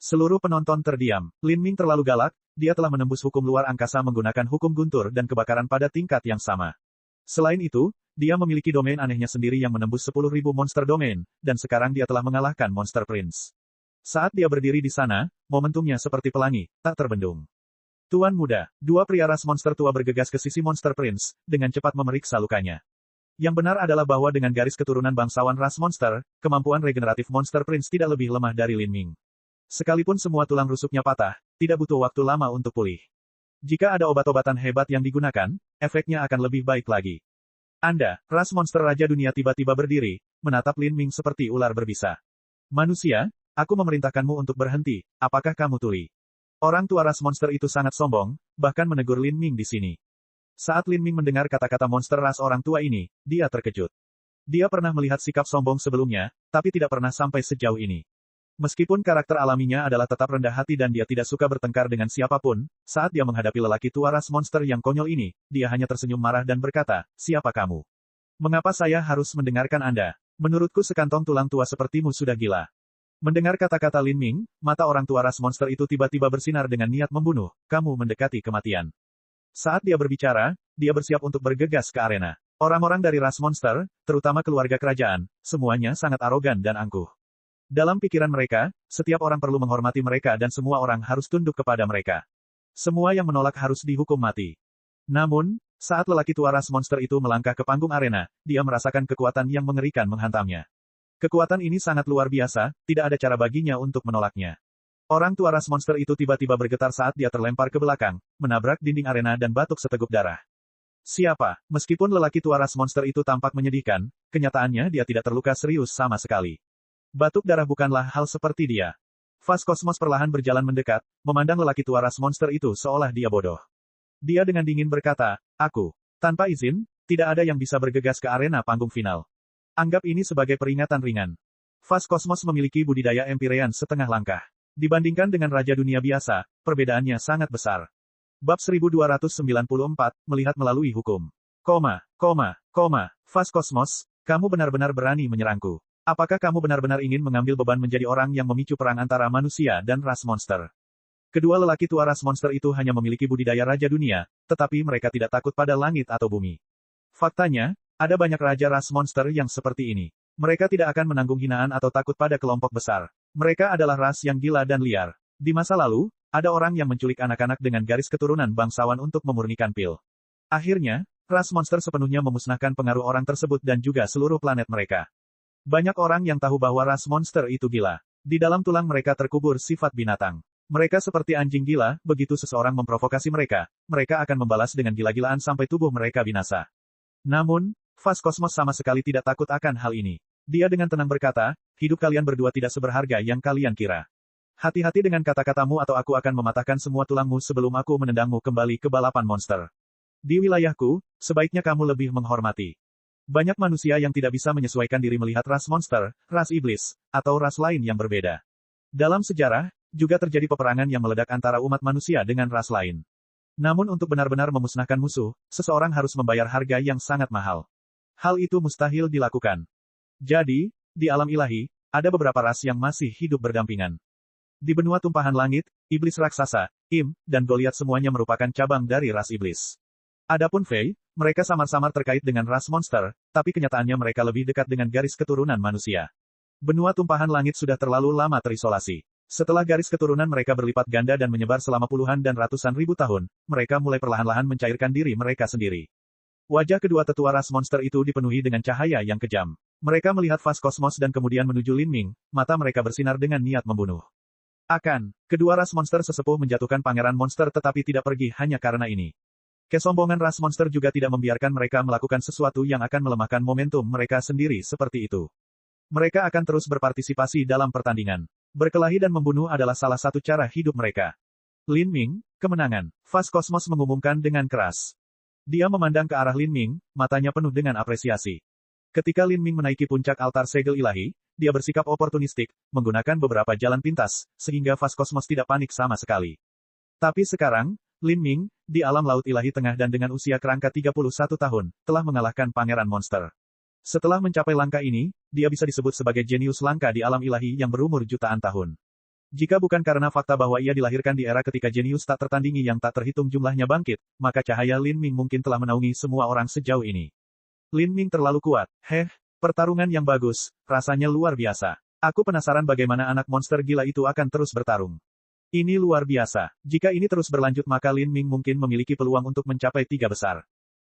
Seluruh penonton terdiam. Lin Ming terlalu galak, dia telah menembus hukum luar angkasa menggunakan hukum guntur dan kebakaran pada tingkat yang sama. Selain itu, dia memiliki domain anehnya sendiri yang menembus 10.000 monster domain, dan sekarang dia telah mengalahkan Monster Prince. Saat dia berdiri di sana, momentumnya seperti pelangi, tak terbendung. Tuan muda, dua pria ras monster tua bergegas ke sisi Monster Prince, dengan cepat memeriksa lukanya. Yang benar adalah bahwa dengan garis keturunan bangsawan ras monster, kemampuan regeneratif Monster Prince tidak lebih lemah dari Lin Ming. Sekalipun semua tulang rusuknya patah, tidak butuh waktu lama untuk pulih. Jika ada obat-obatan hebat yang digunakan, efeknya akan lebih baik lagi. Anda, ras monster Raja Dunia tiba-tiba berdiri, menatap Lin Ming seperti ular berbisa. Manusia, aku memerintahkanmu untuk berhenti, apakah kamu tuli? Orang tua ras monster itu sangat sombong, bahkan menegur Lin Ming di sini. Saat Lin Ming mendengar kata-kata monster ras orang tua ini, dia terkejut. Dia pernah melihat sikap sombong sebelumnya, tapi tidak pernah sampai sejauh ini. Meskipun karakter alaminya adalah tetap rendah hati dan dia tidak suka bertengkar dengan siapapun, saat dia menghadapi lelaki tua ras monster yang konyol ini, dia hanya tersenyum marah dan berkata, siapa kamu? Mengapa saya harus mendengarkan Anda? Menurutku sekantong tulang tua sepertimu sudah gila. Mendengar kata-kata Lin Ming, mata orang tua ras monster itu tiba-tiba bersinar dengan niat membunuh, kamu mendekati kematian. Saat dia berbicara, dia bersiap untuk bergegas ke arena. Orang-orang dari ras monster, terutama keluarga kerajaan, semuanya sangat arogan dan angkuh. Dalam pikiran mereka, setiap orang perlu menghormati mereka dan semua orang harus tunduk kepada mereka. Semua yang menolak harus dihukum mati. Namun, saat lelaki tua ras monster itu melangkah ke panggung arena, dia merasakan kekuatan yang mengerikan menghantamnya. Kekuatan ini sangat luar biasa, tidak ada cara baginya untuk menolaknya. Orang tua ras monster itu tiba-tiba bergetar saat dia terlempar ke belakang, menabrak dinding arena dan batuk seteguk darah. Siapa? Meskipun lelaki tua ras monster itu tampak menyedihkan, kenyataannya dia tidak terluka serius sama sekali. Batuk darah bukanlah hal seperti dia. Fas Kosmos perlahan berjalan mendekat, memandang lelaki tua ras monster itu seolah dia bodoh. Dia dengan dingin berkata, aku. Tanpa izin, tidak ada yang bisa bergegas ke arena panggung final. Anggap ini sebagai peringatan ringan. Fas Kosmos memiliki budidaya Empirean setengah langkah. Dibandingkan dengan Raja Dunia biasa, perbedaannya sangat besar. Bab 1294, melihat melalui hukum. Fas Kosmos, kamu benar-benar berani menyerangku. Apakah kamu benar-benar ingin mengambil beban menjadi orang yang memicu perang antara manusia dan ras monster? Kedua lelaki tua ras monster itu hanya memiliki budidaya Raja Dunia, tetapi mereka tidak takut pada langit atau bumi. Faktanya, ada banyak raja ras monster yang seperti ini. Mereka tidak akan menanggung hinaan atau takut pada kelompok besar. Mereka adalah ras yang gila dan liar. Di masa lalu, ada orang yang menculik anak-anak dengan garis keturunan bangsawan untuk memurnikan pil. Akhirnya, ras monster sepenuhnya memusnahkan pengaruh orang tersebut dan juga seluruh planet mereka. Banyak orang yang tahu bahwa ras monster itu gila. Di dalam tulang mereka terkubur sifat binatang. Mereka seperti anjing gila, begitu seseorang memprovokasi mereka, mereka akan membalas dengan gila-gilaan sampai tubuh mereka binasa. Namun, Fast Cosmos sama sekali tidak takut akan hal ini. Dia dengan tenang berkata, hidup kalian berdua tidak seberharga yang kalian kira. Hati-hati dengan kata-katamu atau aku akan mematahkan semua tulangmu sebelum aku menendangmu kembali ke balapan monster. Di wilayahku, sebaiknya kamu lebih menghormati. Banyak manusia yang tidak bisa menyesuaikan diri melihat ras monster, ras iblis, atau ras lain yang berbeda. Dalam sejarah, juga terjadi peperangan yang meledak antara umat manusia dengan ras lain. Namun untuk benar-benar memusnahkan musuh, seseorang harus membayar harga yang sangat mahal. Hal itu mustahil dilakukan. Jadi, di alam ilahi, ada beberapa ras yang masih hidup berdampingan. Di benua tumpahan langit, iblis raksasa, Im, dan Goliath semuanya merupakan cabang dari ras iblis. Adapun Fey, mereka samar-samar terkait dengan ras monster, tapi kenyataannya mereka lebih dekat dengan garis keturunan manusia. Benua tumpahan langit sudah terlalu lama terisolasi. Setelah garis keturunan mereka berlipat ganda dan menyebar selama puluhan dan ratusan ribu tahun, mereka mulai perlahan-lahan mencairkan diri mereka sendiri. Wajah kedua tetua ras monster itu dipenuhi dengan cahaya yang kejam. Mereka melihat Fast Cosmos dan kemudian menuju Lin Ming, mata mereka bersinar dengan niat membunuh. Kedua ras monster sesepuh menjatuhkan pangeran monster tetapi tidak pergi hanya karena ini. Kesombongan ras monster juga tidak membiarkan mereka melakukan sesuatu yang akan melemahkan momentum mereka sendiri seperti itu. Mereka akan terus berpartisipasi dalam pertandingan. Berkelahi dan membunuh adalah salah satu cara hidup mereka. Lin Ming, kemenangan. Fast Cosmos mengumumkan dengan keras. Dia memandang ke arah Lin Ming, matanya penuh dengan apresiasi. Ketika Lin Ming menaiki puncak altar segel ilahi, dia bersikap oportunistik, menggunakan beberapa jalan pintas, sehingga Fast Cosmos tidak panik sama sekali. Tapi sekarang, Lin Ming, di alam laut ilahi tengah dan dengan usia kerangka 31 tahun, telah mengalahkan pangeran monster. Setelah mencapai langkah ini, dia bisa disebut sebagai jenius langka di alam ilahi yang berumur jutaan tahun. Jika bukan karena fakta bahwa ia dilahirkan di era ketika jenius tak tertandingi yang tak terhitung jumlahnya bangkit, maka cahaya Lin Ming mungkin telah menaungi semua orang sejauh ini. Lin Ming terlalu kuat. Pertarungan yang bagus, rasanya luar biasa. Aku penasaran bagaimana anak monster gila itu akan terus bertarung. Ini luar biasa. Jika ini terus berlanjut maka Lin Ming mungkin memiliki peluang untuk mencapai 3 besar.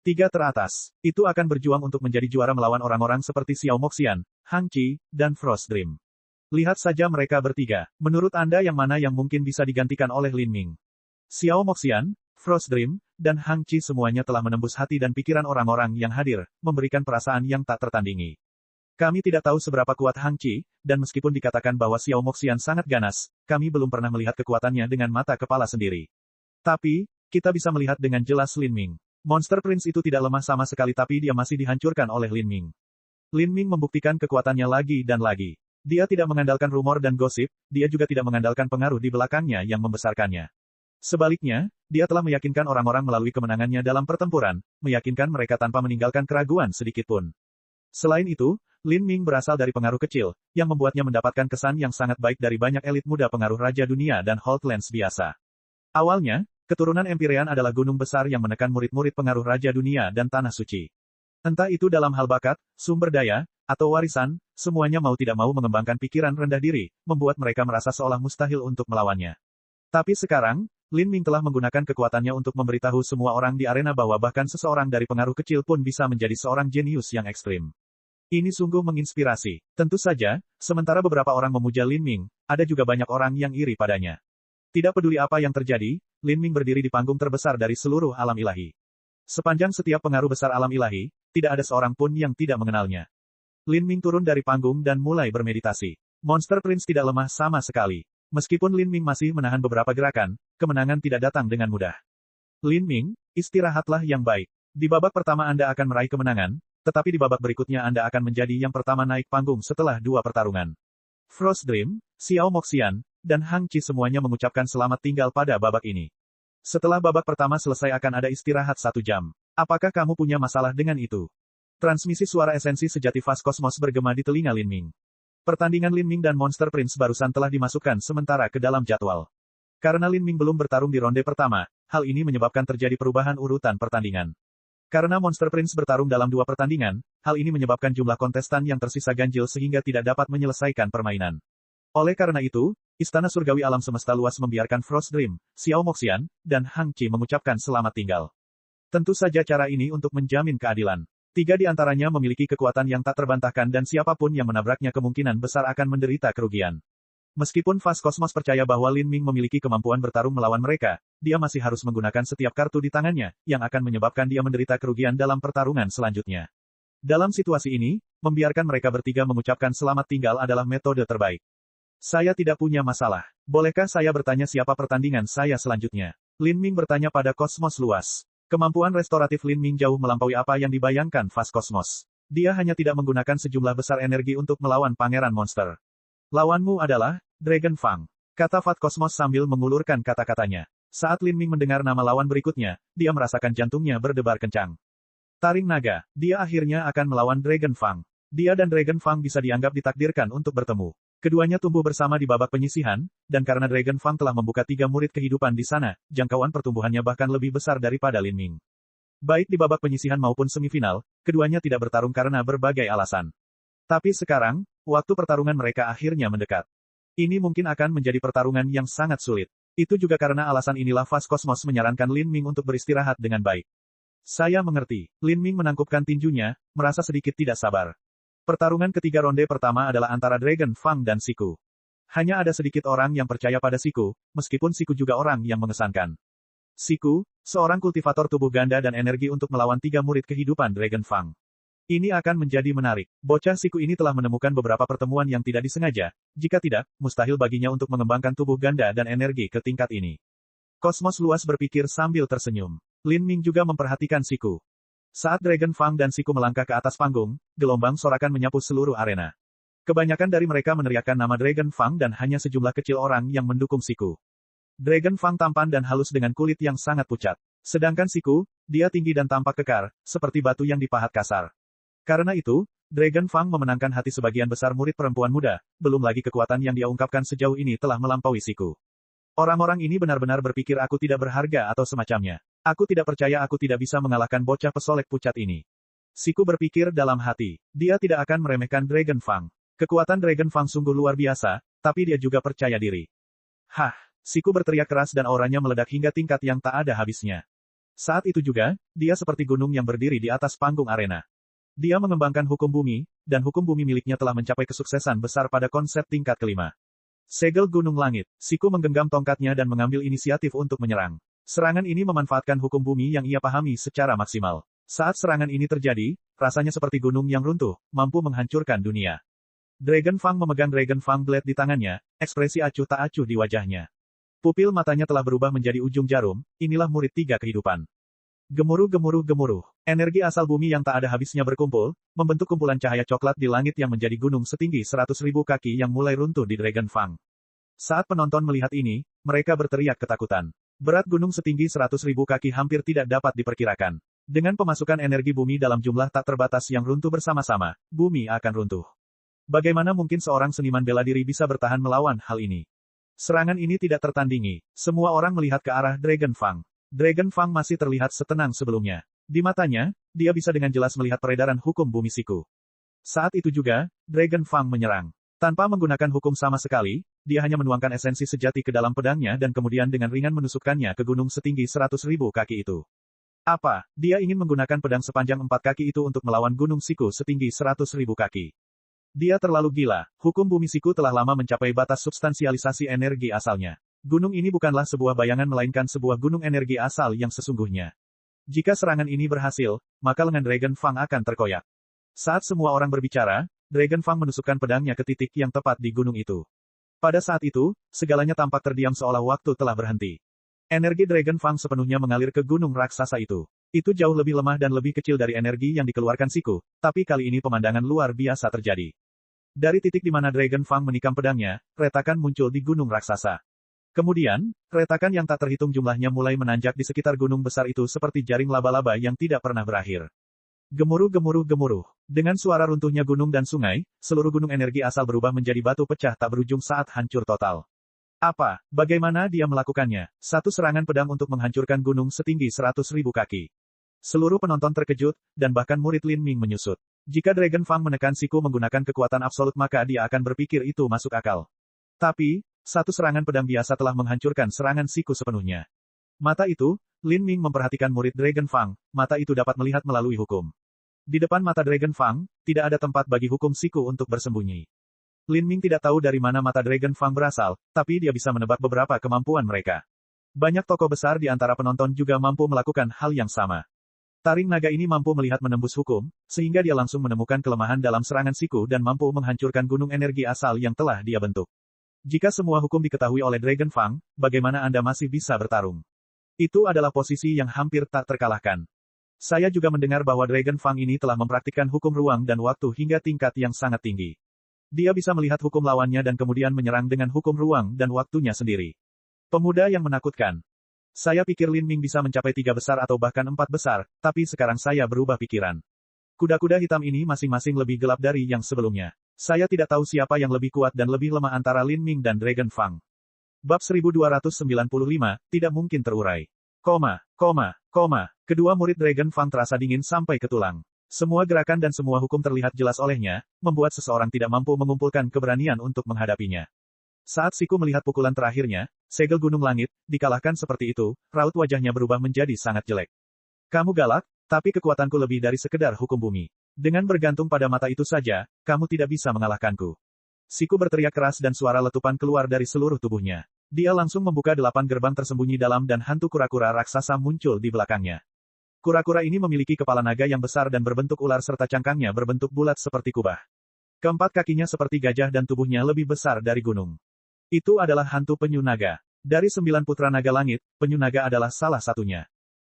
3 teratas. Itu akan berjuang untuk menjadi juara melawan orang-orang seperti Xiao Moxian, Hang Qi, dan Frost Dream. Lihat saja mereka bertiga. Menurut Anda yang mana yang mungkin bisa digantikan oleh Lin Ming? Xiao Moxian, Frost Dream, dan Hang Qi semuanya telah menembus hati dan pikiran orang-orang yang hadir, memberikan perasaan yang tak tertandingi. Kami tidak tahu seberapa kuat Hang Qi, dan meskipun dikatakan bahwa Xiao Moxian sangat ganas, kami belum pernah melihat kekuatannya dengan mata kepala sendiri. Tapi, kita bisa melihat dengan jelas Lin Ming. Monster Prince itu tidak lemah sama sekali tapi dia masih dihancurkan oleh Lin Ming. Lin Ming membuktikan kekuatannya lagi dan lagi. Dia tidak mengandalkan rumor dan gosip, dia juga tidak mengandalkan pengaruh di belakangnya yang membesarkannya. Sebaliknya, dia telah meyakinkan orang-orang melalui kemenangannya dalam pertempuran, meyakinkan mereka tanpa meninggalkan keraguan sedikitpun. Selain itu, Lin Ming berasal dari pengaruh kecil, yang membuatnya mendapatkan kesan yang sangat baik dari banyak elit muda pengaruh Raja Dunia dan Holdlands biasa. Awalnya, keturunan Empyrean adalah gunung besar yang menekan murid-murid pengaruh Raja Dunia dan Tanah Suci. Entah itu dalam hal bakat, sumber daya, atau warisan, semuanya mau tidak mau mengembangkan pikiran rendah diri, membuat mereka merasa seolah mustahil untuk melawannya. Tapi sekarang, Lin Ming telah menggunakan kekuatannya untuk memberitahu semua orang di arena bahwa bahkan seseorang dari pengaruh kecil pun bisa menjadi seorang jenius yang ekstrim. Ini sungguh menginspirasi. Tentu saja, sementara beberapa orang memuja Lin Ming, ada juga banyak orang yang iri padanya. Tidak peduli apa yang terjadi, Lin Ming berdiri di panggung terbesar dari seluruh alam ilahi. Sepanjang setiap pengaruh besar alam ilahi, tidak ada seorang pun yang tidak mengenalnya. Lin Ming turun dari panggung dan mulai bermeditasi. Monster Prince tidak lemah sama sekali. Meskipun Lin Ming masih menahan beberapa gerakan, kemenangan tidak datang dengan mudah. Lin Ming, istirahatlah yang baik. Di babak pertama Anda akan meraih kemenangan, tetapi di babak berikutnya Anda akan menjadi yang pertama naik panggung setelah 2 pertarungan. Frost Dream, Xiao Moxian, dan Hang Qi semuanya mengucapkan selamat tinggal pada babak ini. Setelah babak pertama selesai akan ada istirahat 1 jam. Apakah kamu punya masalah dengan itu? Transmisi suara esensi sejati Fast Cosmos bergema di telinga Lin Ming. Pertandingan Lin Ming dan Monster Prince barusan telah dimasukkan sementara ke dalam jadwal. Karena Lin Ming belum bertarung di ronde pertama, hal ini menyebabkan terjadi perubahan urutan pertandingan. Karena Monster Prince bertarung dalam 2 pertandingan, hal ini menyebabkan jumlah kontestan yang tersisa ganjil sehingga tidak dapat menyelesaikan permainan. Oleh karena itu, Istana Surgawi Alam Semesta Luas membiarkan Frost Dream, Xiao Moxian, dan Hang Qi mengucapkan selamat tinggal. Tentu saja cara ini untuk menjamin keadilan. 3 di antaranya memiliki kekuatan yang tak terbantahkan dan siapapun yang menabraknya kemungkinan besar akan menderita kerugian. Meskipun Fast Cosmos percaya bahwa Lin Ming memiliki kemampuan bertarung melawan mereka, dia masih harus menggunakan setiap kartu di tangannya, yang akan menyebabkan dia menderita kerugian dalam pertarungan selanjutnya. Dalam situasi ini, membiarkan mereka bertiga mengucapkan selamat tinggal adalah metode terbaik. Saya tidak punya masalah. Bolehkah saya bertanya siapa pertandingan saya selanjutnya? Lin Ming bertanya pada Kosmos luas. Kemampuan restoratif Lin Ming jauh melampaui apa yang dibayangkan Fast Cosmos. Dia hanya tidak menggunakan sejumlah besar energi untuk melawan pangeran monster. Lawanmu adalah Dragon Fang, kata Fast Cosmos sambil mengulurkan kata-katanya. Saat Lin Ming mendengar nama lawan berikutnya, dia merasakan jantungnya berdebar kencang. Taring naga, dia akhirnya akan melawan Dragon Fang. Dia dan Dragon Fang bisa dianggap ditakdirkan untuk bertemu. Keduanya tumbuh bersama di babak penyisihan, dan karena Dragon Fang telah membuka 3 murid kehidupan di sana, jangkauan pertumbuhannya bahkan lebih besar daripada Lin Ming. Baik di babak penyisihan maupun semifinal, keduanya tidak bertarung karena berbagai alasan. Tapi sekarang, waktu pertarungan mereka akhirnya mendekat. Ini mungkin akan menjadi pertarungan yang sangat sulit. Itu juga karena alasan inilah Fast Cosmos menyarankan Lin Ming untuk beristirahat dengan baik. Saya mengerti. Lin Ming menangkupkan tinjunya, merasa sedikit tidak sabar. Pertarungan ketiga ronde pertama adalah antara Dragon Fang dan Siku. Hanya ada sedikit orang yang percaya pada Siku, meskipun Siku juga orang yang mengesankan. Siku, seorang kultivator tubuh ganda dan energi untuk melawan 3 murid kehidupan Dragon Fang. Ini akan menjadi menarik. Bocah Siku ini telah menemukan beberapa pertemuan yang tidak disengaja, jika tidak, mustahil baginya untuk mengembangkan tubuh ganda dan energi ke tingkat ini. Kosmos luas berpikir sambil tersenyum. Lin Ming juga memperhatikan Siku. Saat Dragon Fang dan Siku melangkah ke atas panggung, gelombang sorakan menyapu seluruh arena. Kebanyakan dari mereka meneriakkan nama Dragon Fang dan hanya sejumlah kecil orang yang mendukung Siku. Dragon Fang tampan dan halus dengan kulit yang sangat pucat. Sedangkan Siku, dia tinggi dan tampak kekar, seperti batu yang dipahat kasar. Karena itu, Dragon Fang memenangkan hati sebagian besar murid perempuan muda, belum lagi kekuatan yang dia ungkapkan sejauh ini telah melampaui Siku. Orang-orang ini benar-benar berpikir aku tidak berharga atau semacamnya. Aku tidak percaya aku tidak bisa mengalahkan bocah pesolek pucat ini. Siku berpikir dalam hati. Dia tidak akan meremehkan Dragon Fang. Kekuatan Dragon Fang sungguh luar biasa, tapi dia juga percaya diri. Hah, Siku berteriak keras dan auranya meledak hingga tingkat yang tak ada habisnya. Saat itu juga, dia seperti gunung yang berdiri di atas panggung arena. Dia mengembangkan hukum bumi, dan hukum bumi miliknya telah mencapai kesuksesan besar pada konsep tingkat kelima. Segel gunung langit, Siku menggenggam tongkatnya dan mengambil inisiatif untuk menyerang. Serangan ini memanfaatkan hukum bumi yang ia pahami secara maksimal. Saat serangan ini terjadi, rasanya seperti gunung yang runtuh, mampu menghancurkan dunia. Dragon Fang memegang Dragon Fang Blade di tangannya, ekspresi acuh tak acuh di wajahnya. Pupil matanya telah berubah menjadi ujung jarum, inilah murid 3 kehidupan. Gemuruh-gemuruh-gemuruh. Energi asal bumi yang tak ada habisnya berkumpul, membentuk kumpulan cahaya coklat di langit yang menjadi gunung setinggi 100.000 kaki yang mulai runtuh di Dragon Fang. Saat penonton melihat ini, mereka berteriak ketakutan. Berat gunung setinggi 100.000 kaki hampir tidak dapat diperkirakan. Dengan pemasukan energi bumi dalam jumlah tak terbatas yang runtuh bersama-sama, bumi akan runtuh. Bagaimana mungkin seorang seniman bela diri bisa bertahan melawan hal ini? Serangan ini tidak tertandingi. Semua orang melihat ke arah Dragon Fang. Dragon Fang masih terlihat setenang sebelumnya. Di matanya, dia bisa dengan jelas melihat peredaran hukum bumi Siku. Saat itu juga, Dragon Fang menyerang. Tanpa menggunakan hukum sama sekali, dia hanya menuangkan esensi sejati ke dalam pedangnya dan kemudian dengan ringan menusukkannya ke gunung setinggi 100.000 kaki itu. Apa? Dia ingin menggunakan pedang sepanjang 4 kaki itu untuk melawan gunung Siku setinggi 100.000 kaki. Dia terlalu gila. Hukum bumi Siku telah lama mencapai batas substansialisasi energi asalnya. Gunung ini bukanlah sebuah bayangan melainkan sebuah gunung energi asal yang sesungguhnya. Jika serangan ini berhasil, maka lengan Dragon Fang akan terkoyak. Saat semua orang berbicara, Dragon Fang menusukkan pedangnya ke titik yang tepat di gunung itu. Pada saat itu, segalanya tampak terdiam seolah waktu telah berhenti. Energi Dragon Fang sepenuhnya mengalir ke gunung raksasa itu. Itu jauh lebih lemah dan lebih kecil dari energi yang dikeluarkan Siku, tapi kali ini pemandangan luar biasa terjadi. Dari titik di mana Dragon Fang menikam pedangnya, retakan muncul di gunung raksasa. Kemudian, retakan yang tak terhitung jumlahnya mulai menanjak di sekitar gunung besar itu seperti jaring laba-laba yang tidak pernah berakhir. Gemuruh-gemuruh-gemuruh. Dengan suara runtuhnya gunung dan sungai, seluruh gunung energi asal berubah menjadi batu pecah tak berujung saat hancur total. Apa? Bagaimana dia melakukannya? Satu serangan pedang untuk menghancurkan gunung setinggi 100.000 kaki. Seluruh penonton terkejut, dan bahkan murid Lin Ming menyusut. Jika Dragon Fang menekan Siku menggunakan kekuatan absolut maka dia akan berpikir itu masuk akal. Tapi, satu serangan pedang biasa telah menghancurkan serangan Siku sepenuhnya. Mata itu, Lin Ming memperhatikan murid Dragon Fang, mata itu dapat melihat melalui hukum. Di depan mata Dragon Fang, tidak ada tempat bagi hukum Siku untuk bersembunyi. Lin Ming tidak tahu dari mana mata Dragon Fang berasal, tapi dia bisa menebak beberapa kemampuan mereka. Banyak tokoh besar di antara penonton juga mampu melakukan hal yang sama. Taring naga ini mampu melihat menembus hukum, sehingga dia langsung menemukan kelemahan dalam serangan siku dan mampu menghancurkan gunung energi asal yang telah dia bentuk. Jika semua hukum diketahui oleh Dragon Fang, bagaimana Anda masih bisa bertarung? Itu adalah posisi yang hampir tak terkalahkan. Saya juga mendengar bahwa Dragon Fang ini telah mempraktikkan hukum ruang dan waktu hingga tingkat yang sangat tinggi. Dia bisa melihat hukum lawannya dan kemudian menyerang dengan hukum ruang dan waktunya sendiri. Pemuda yang menakutkan. Saya pikir Lin Ming bisa mencapai 3 besar atau bahkan 4 besar, tapi sekarang saya berubah pikiran. Kuda-kuda hitam ini masing-masing lebih gelap dari yang sebelumnya. Saya tidak tahu siapa yang lebih kuat dan lebih lemah antara Lin Ming dan Dragon Fang. Bab 1295, tidak mungkin terurai. Kedua murid Dragon Fang terasa dingin sampai ke tulang. Semua gerakan dan semua hukum terlihat jelas olehnya, membuat seseorang tidak mampu mengumpulkan keberanian untuk menghadapinya. Saat Siku melihat pukulan terakhirnya, segel gunung langit, dikalahkan seperti itu, raut wajahnya berubah menjadi sangat jelek. Kamu galak, tapi kekuatanku lebih dari sekedar hukum bumi. Dengan bergantung pada mata itu saja, kamu tidak bisa mengalahkanku. Siku berteriak keras dan suara letupan keluar dari seluruh tubuhnya. Dia langsung membuka 8 gerbang tersembunyi dalam dan hantu kura-kura raksasa muncul di belakangnya. Kura-kura ini memiliki kepala naga yang besar dan berbentuk ular serta cangkangnya berbentuk bulat seperti kubah. Keempat kakinya seperti gajah dan tubuhnya lebih besar dari gunung. Itu adalah hantu penyu naga. Dari 9 putra naga langit, penyu naga adalah salah satunya.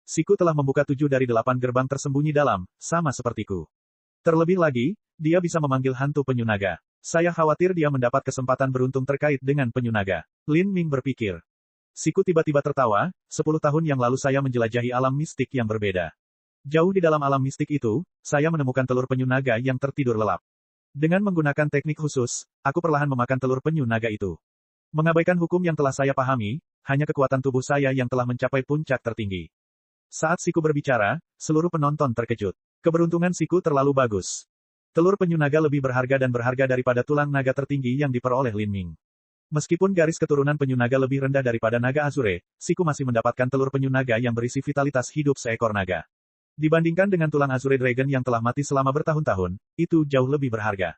Siku telah membuka 7 dari 8 gerbang tersembunyi dalam, sama sepertiku. Terlebih lagi, dia bisa memanggil hantu penyu naga. Saya khawatir dia mendapat kesempatan beruntung terkait dengan penyu naga. Lin Ming berpikir. Siku tiba-tiba tertawa, 10 tahun yang lalu saya menjelajahi alam mistik yang berbeda. Jauh di dalam alam mistik itu, saya menemukan telur penyu naga yang tertidur lelap. Dengan menggunakan teknik khusus, aku perlahan memakan telur penyu naga itu. Mengabaikan hukum yang telah saya pahami, hanya kekuatan tubuh saya yang telah mencapai puncak tertinggi. Saat Siku berbicara, seluruh penonton terkejut. Keberuntungan Siku terlalu bagus. Telur penyu naga lebih berharga dan berharga daripada tulang naga tertinggi yang diperoleh Lin Ming. Meskipun garis keturunan penyu naga lebih rendah daripada naga Azure, Siku masih mendapatkan telur penyu naga yang berisi vitalitas hidup seekor naga. Dibandingkan dengan tulang Azure Dragon yang telah mati selama bertahun-tahun, itu jauh lebih berharga.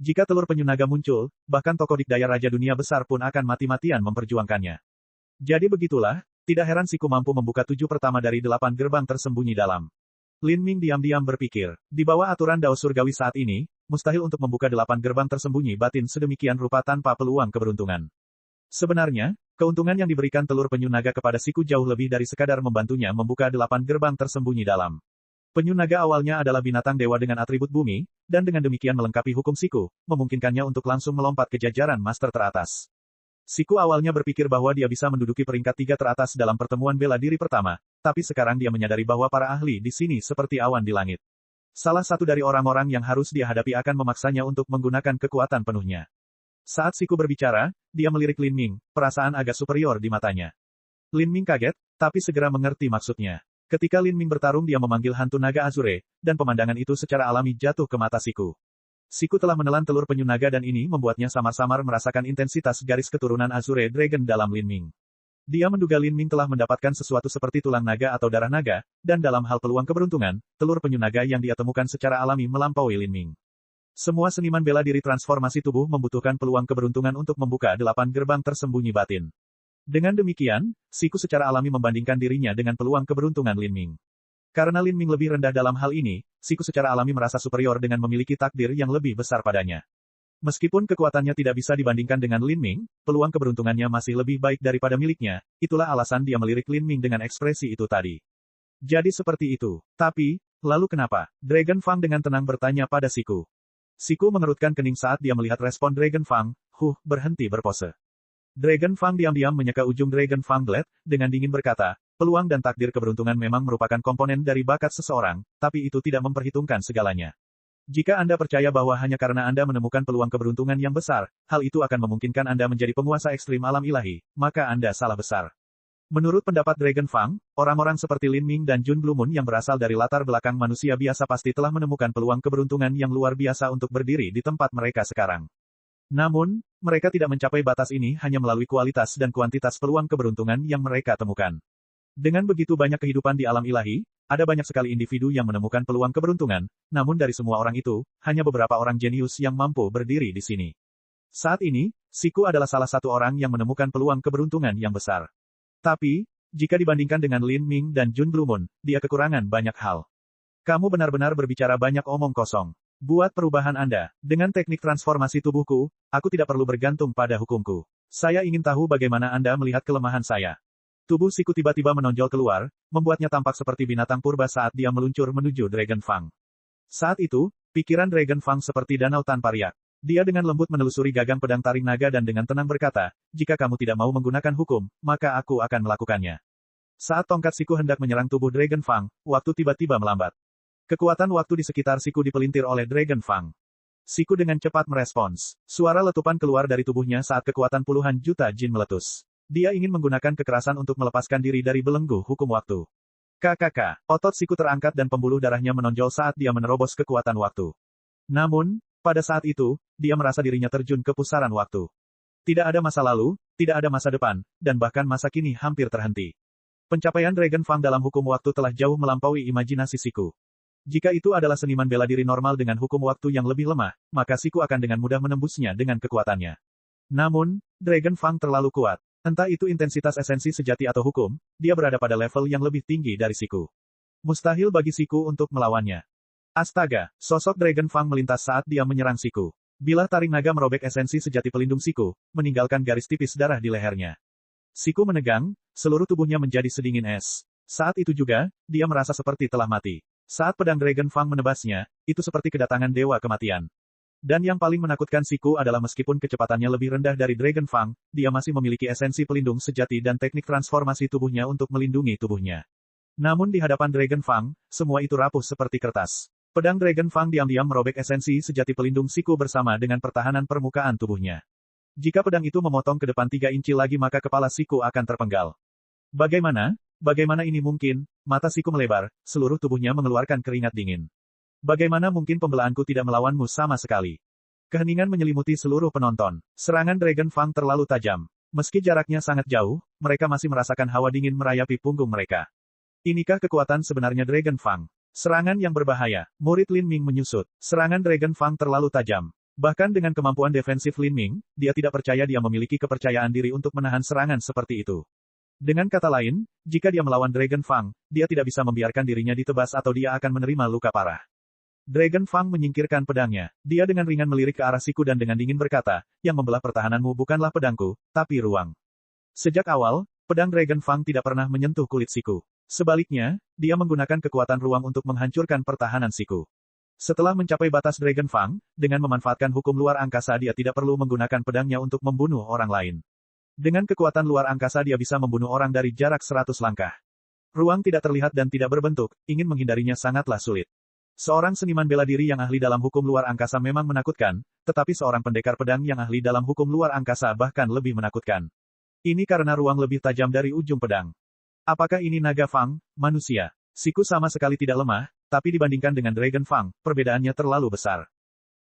Jika telur penyu naga muncul, bahkan tokoh dikdaya Raja Dunia Besar pun akan mati-matian memperjuangkannya. Jadi begitulah, tidak heran Siku mampu membuka 7 pertama dari 8 gerbang tersembunyi dalam. Lin Ming diam-diam berpikir, di bawah aturan Dao Surgawi saat ini, mustahil untuk membuka 8 gerbang tersembunyi batin sedemikian rupa tanpa peluang keberuntungan. Sebenarnya, keuntungan yang diberikan telur penyu naga kepada Siku jauh lebih dari sekadar membantunya membuka 8 gerbang tersembunyi dalam. Penyu naga awalnya adalah binatang dewa dengan atribut bumi, dan dengan demikian melengkapi hukum Siku, memungkinkannya untuk langsung melompat ke jajaran master teratas. Siku awalnya berpikir bahwa dia bisa menduduki peringkat 3 teratas dalam pertemuan bela diri pertama, tapi sekarang dia menyadari bahwa para ahli di sini seperti awan di langit. Salah satu dari orang-orang yang harus dia hadapi akan memaksanya untuk menggunakan kekuatan penuhnya. Saat Siku berbicara, dia melirik Lin Ming, perasaan agak superior di matanya. Lin Ming kaget, tapi segera mengerti maksudnya. Ketika Lin Ming bertarung dia memanggil hantu naga Azure, dan pemandangan itu secara alami jatuh ke mata Siku. Siku telah menelan telur penyu naga dan ini membuatnya samar-samar merasakan intensitas garis keturunan Azure Dragon dalam Lin Ming. Dia menduga Lin Ming telah mendapatkan sesuatu seperti tulang naga atau darah naga, dan dalam hal peluang keberuntungan, telur penyu naga yang dia temukan secara alami melampaui Lin Ming. Semua seniman bela diri transformasi tubuh membutuhkan peluang keberuntungan untuk membuka 8 gerbang tersembunyi batin. Dengan demikian, Siku secara alami membandingkan dirinya dengan peluang keberuntungan Lin Ming. Karena Lin Ming lebih rendah dalam hal ini, Siku secara alami merasa superior dengan memiliki takdir yang lebih besar padanya. Meskipun kekuatannya tidak bisa dibandingkan dengan Lin Ming, peluang keberuntungannya masih lebih baik daripada miliknya, itulah alasan dia melirik Lin Ming dengan ekspresi itu tadi. Jadi seperti itu. Tapi, lalu kenapa? Dragon Fang dengan tenang bertanya pada Siku. Siku mengerutkan kening saat dia melihat respon Dragon Fang, berhenti berpose. Dragon Fang diam-diam menyeka ujung Dragon Fang Blade, dengan dingin berkata, peluang dan takdir keberuntungan memang merupakan komponen dari bakat seseorang, tapi itu tidak memperhitungkan segalanya. Jika Anda percaya bahwa hanya karena Anda menemukan peluang keberuntungan yang besar, hal itu akan memungkinkan Anda menjadi penguasa ekstrim alam ilahi, maka Anda salah besar. Menurut pendapat Dragon Fang, orang-orang seperti Lin Ming dan Jun Blue Moon yang berasal dari latar belakang manusia biasa pasti telah menemukan peluang keberuntungan yang luar biasa untuk berdiri di tempat mereka sekarang. Namun, mereka tidak mencapai batas ini hanya melalui kualitas dan kuantitas peluang keberuntungan yang mereka temukan. Dengan begitu banyak kehidupan di alam ilahi, ada banyak sekali individu yang menemukan peluang keberuntungan, namun dari semua orang itu, hanya beberapa orang jenius yang mampu berdiri di sini. Saat ini, Siku adalah salah satu orang yang menemukan peluang keberuntungan yang besar. Tapi, jika dibandingkan dengan Lin Ming dan Jun Blue Moon, dia kekurangan banyak hal. Kamu benar-benar berbicara banyak omong kosong. Buat perubahan Anda. Dengan teknik transformasi tubuhku, aku tidak perlu bergantung pada hukumku. Saya ingin tahu bagaimana Anda melihat kelemahan saya. Tubuh Siku tiba-tiba menonjol keluar, membuatnya tampak seperti binatang purba saat dia meluncur menuju Dragon Fang. Saat itu, pikiran Dragon Fang seperti danau tanpa riak. Dia dengan lembut menelusuri gagang pedang taring naga dan dengan tenang berkata, jika kamu tidak mau menggunakan hukum, maka aku akan melakukannya. Saat tongkat Siku hendak menyerang tubuh Dragon Fang, waktu tiba-tiba melambat. Kekuatan waktu di sekitar Siku dipelintir oleh Dragon Fang. Siku dengan cepat merespons. Suara letupan keluar dari tubuhnya saat kekuatan puluhan juta jin meletus. Dia ingin menggunakan kekerasan untuk melepaskan diri dari belenggu hukum waktu. KKK, otot Siku terangkat dan pembuluh darahnya menonjol saat dia menerobos kekuatan waktu. Namun, pada saat itu, dia merasa dirinya terjun ke pusaran waktu. Tidak ada masa lalu, tidak ada masa depan, dan bahkan masa kini hampir terhenti. Pencapaian Dragon Fang dalam hukum waktu telah jauh melampaui imajinasi Siku. Jika itu adalah seniman bela diri normal dengan hukum waktu yang lebih lemah, maka Siku akan dengan mudah menembusnya dengan kekuatannya. Namun, Dragon Fang terlalu kuat. Entah itu intensitas esensi sejati atau hukum, dia berada pada level yang lebih tinggi dari Siku. Mustahil bagi Siku untuk melawannya. Astaga, sosok Dragon Fang melintas saat dia menyerang Siku. Bilah taring naga merobek esensi sejati pelindung Siku, meninggalkan garis tipis darah di lehernya. Siku menegang, seluruh tubuhnya menjadi sedingin es. Saat itu juga, dia merasa seperti telah mati. Saat pedang Dragon Fang menebasnya, itu seperti kedatangan dewa kematian. Dan yang paling menakutkan Siku adalah meskipun kecepatannya lebih rendah dari Dragon Fang, dia masih memiliki esensi pelindung sejati dan teknik transformasi tubuhnya untuk melindungi tubuhnya. Namun di hadapan Dragon Fang, semua itu rapuh seperti kertas. Pedang Dragon Fang diam-diam merobek esensi sejati pelindung Siku bersama dengan pertahanan permukaan tubuhnya. Jika pedang itu memotong ke depan 3 inci lagi maka kepala Siku akan terpenggal. Bagaimana? Bagaimana ini mungkin? Mata Siku melebar, seluruh tubuhnya mengeluarkan keringat dingin. Bagaimana mungkin pembelaanku tidak melawanmu sama sekali? Keheningan menyelimuti seluruh penonton. Serangan Dragon Fang terlalu tajam. Meski jaraknya sangat jauh, mereka masih merasakan hawa dingin merayapi punggung mereka. Inikah kekuatan sebenarnya Dragon Fang? Serangan yang berbahaya. Murid Lin Ming menyusut. Serangan Dragon Fang terlalu tajam. Bahkan dengan kemampuan defensif Lin Ming, dia tidak percaya dia memiliki kepercayaan diri untuk menahan serangan seperti itu. Dengan kata lain, jika dia melawan Dragon Fang, dia tidak bisa membiarkan dirinya ditebas atau dia akan menerima luka parah. Dragon Fang menyingkirkan pedangnya. Dia dengan ringan melirik ke arah Siku dan dengan dingin berkata, yang membelah pertahananmu bukanlah pedangku, tapi ruang. Sejak awal, pedang Dragon Fang tidak pernah menyentuh kulit Siku. Sebaliknya, dia menggunakan kekuatan ruang untuk menghancurkan pertahanan Siku. Setelah mencapai batas Dragon Fang, dengan memanfaatkan hukum luar angkasa dia tidak perlu menggunakan pedangnya untuk membunuh orang lain. Dengan kekuatan luar angkasa dia bisa membunuh orang dari jarak 100 langkah. Ruang tidak terlihat dan tidak berbentuk, ingin menghindarinya sangatlah sulit. Seorang seniman bela diri yang ahli dalam hukum luar angkasa memang menakutkan, tetapi seorang pendekar pedang yang ahli dalam hukum luar angkasa bahkan lebih menakutkan. Ini karena ruang lebih tajam dari ujung pedang. Apakah ini naga Fang, manusia? Siku sama sekali tidak lemah, tapi dibandingkan dengan Dragon Fang, perbedaannya terlalu besar.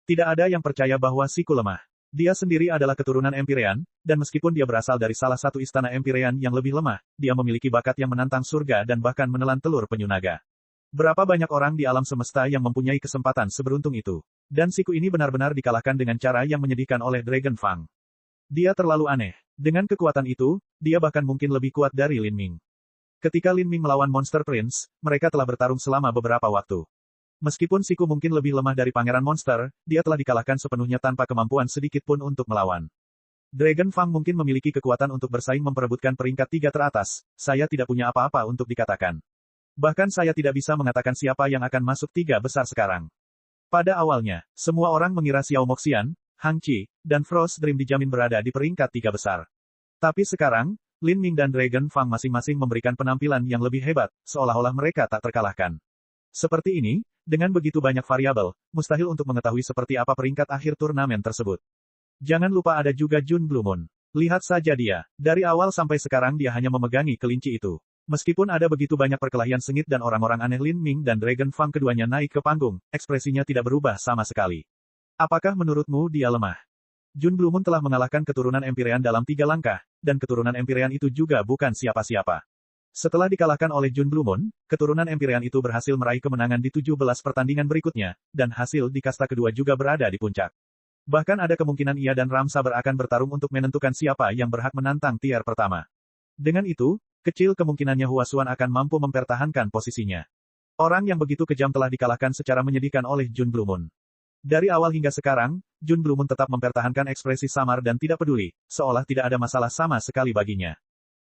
Tidak ada yang percaya bahwa Siku lemah. Dia sendiri adalah keturunan Empyrean, dan meskipun dia berasal dari salah satu istana Empyrean yang lebih lemah, dia memiliki bakat yang menantang surga dan bahkan menelan telur penyu naga. Berapa banyak orang di alam semesta yang mempunyai kesempatan seberuntung itu? Dan Siku ini benar-benar dikalahkan dengan cara yang menyedihkan oleh Dragon Fang. Dia terlalu aneh. Dengan kekuatan itu, dia bahkan mungkin lebih kuat dari Lin Ming. Ketika Lin Ming melawan Monster Prince, mereka telah bertarung selama beberapa waktu. Meskipun Siku mungkin lebih lemah dari Pangeran Monster, dia telah dikalahkan sepenuhnya tanpa kemampuan sedikit pun untuk melawan. Dragon Fang mungkin memiliki kekuatan untuk bersaing memperebutkan peringkat 3 teratas, saya tidak punya apa-apa untuk dikatakan. Bahkan saya tidak bisa mengatakan siapa yang akan masuk 3 besar sekarang. Pada awalnya, semua orang mengira Xiao Moxian, Hang Qi, dan Frost Dream dijamin berada di peringkat 3 besar. Tapi sekarang, Lin Ming dan Dragon Fang masing-masing memberikan penampilan yang lebih hebat, seolah-olah mereka tak terkalahkan. Seperti ini, dengan begitu banyak variabel, mustahil untuk mengetahui seperti apa peringkat akhir turnamen tersebut. Jangan lupa ada juga Jun Blue Moon. Lihat saja dia, dari awal sampai sekarang dia hanya memegangi kelinci itu. Meskipun ada begitu banyak perkelahian sengit dan orang-orang aneh Lin Ming dan Dragon Fang keduanya naik ke panggung, ekspresinya tidak berubah sama sekali. Apakah menurutmu dia lemah? Jun Blue Moon telah mengalahkan keturunan Empyrean dalam 3 langkah, dan keturunan Empyrean itu juga bukan siapa-siapa. Setelah dikalahkan oleh Jun Blue Moon, keturunan Empyrean itu berhasil meraih kemenangan di 17 pertandingan berikutnya, dan hasil di kasta kedua juga berada di puncak. Bahkan ada kemungkinan ia dan Ram Saber akan bertarung untuk menentukan siapa yang berhak menantang tier pertama. Dengan itu, kecil kemungkinannya Huasuan akan mampu mempertahankan posisinya. Orang yang begitu kejam telah dikalahkan secara menyedihkan oleh Jun Blue Moon. Dari awal hingga sekarang, Jun Blue Moon tetap mempertahankan ekspresi samar dan tidak peduli, seolah tidak ada masalah sama sekali baginya.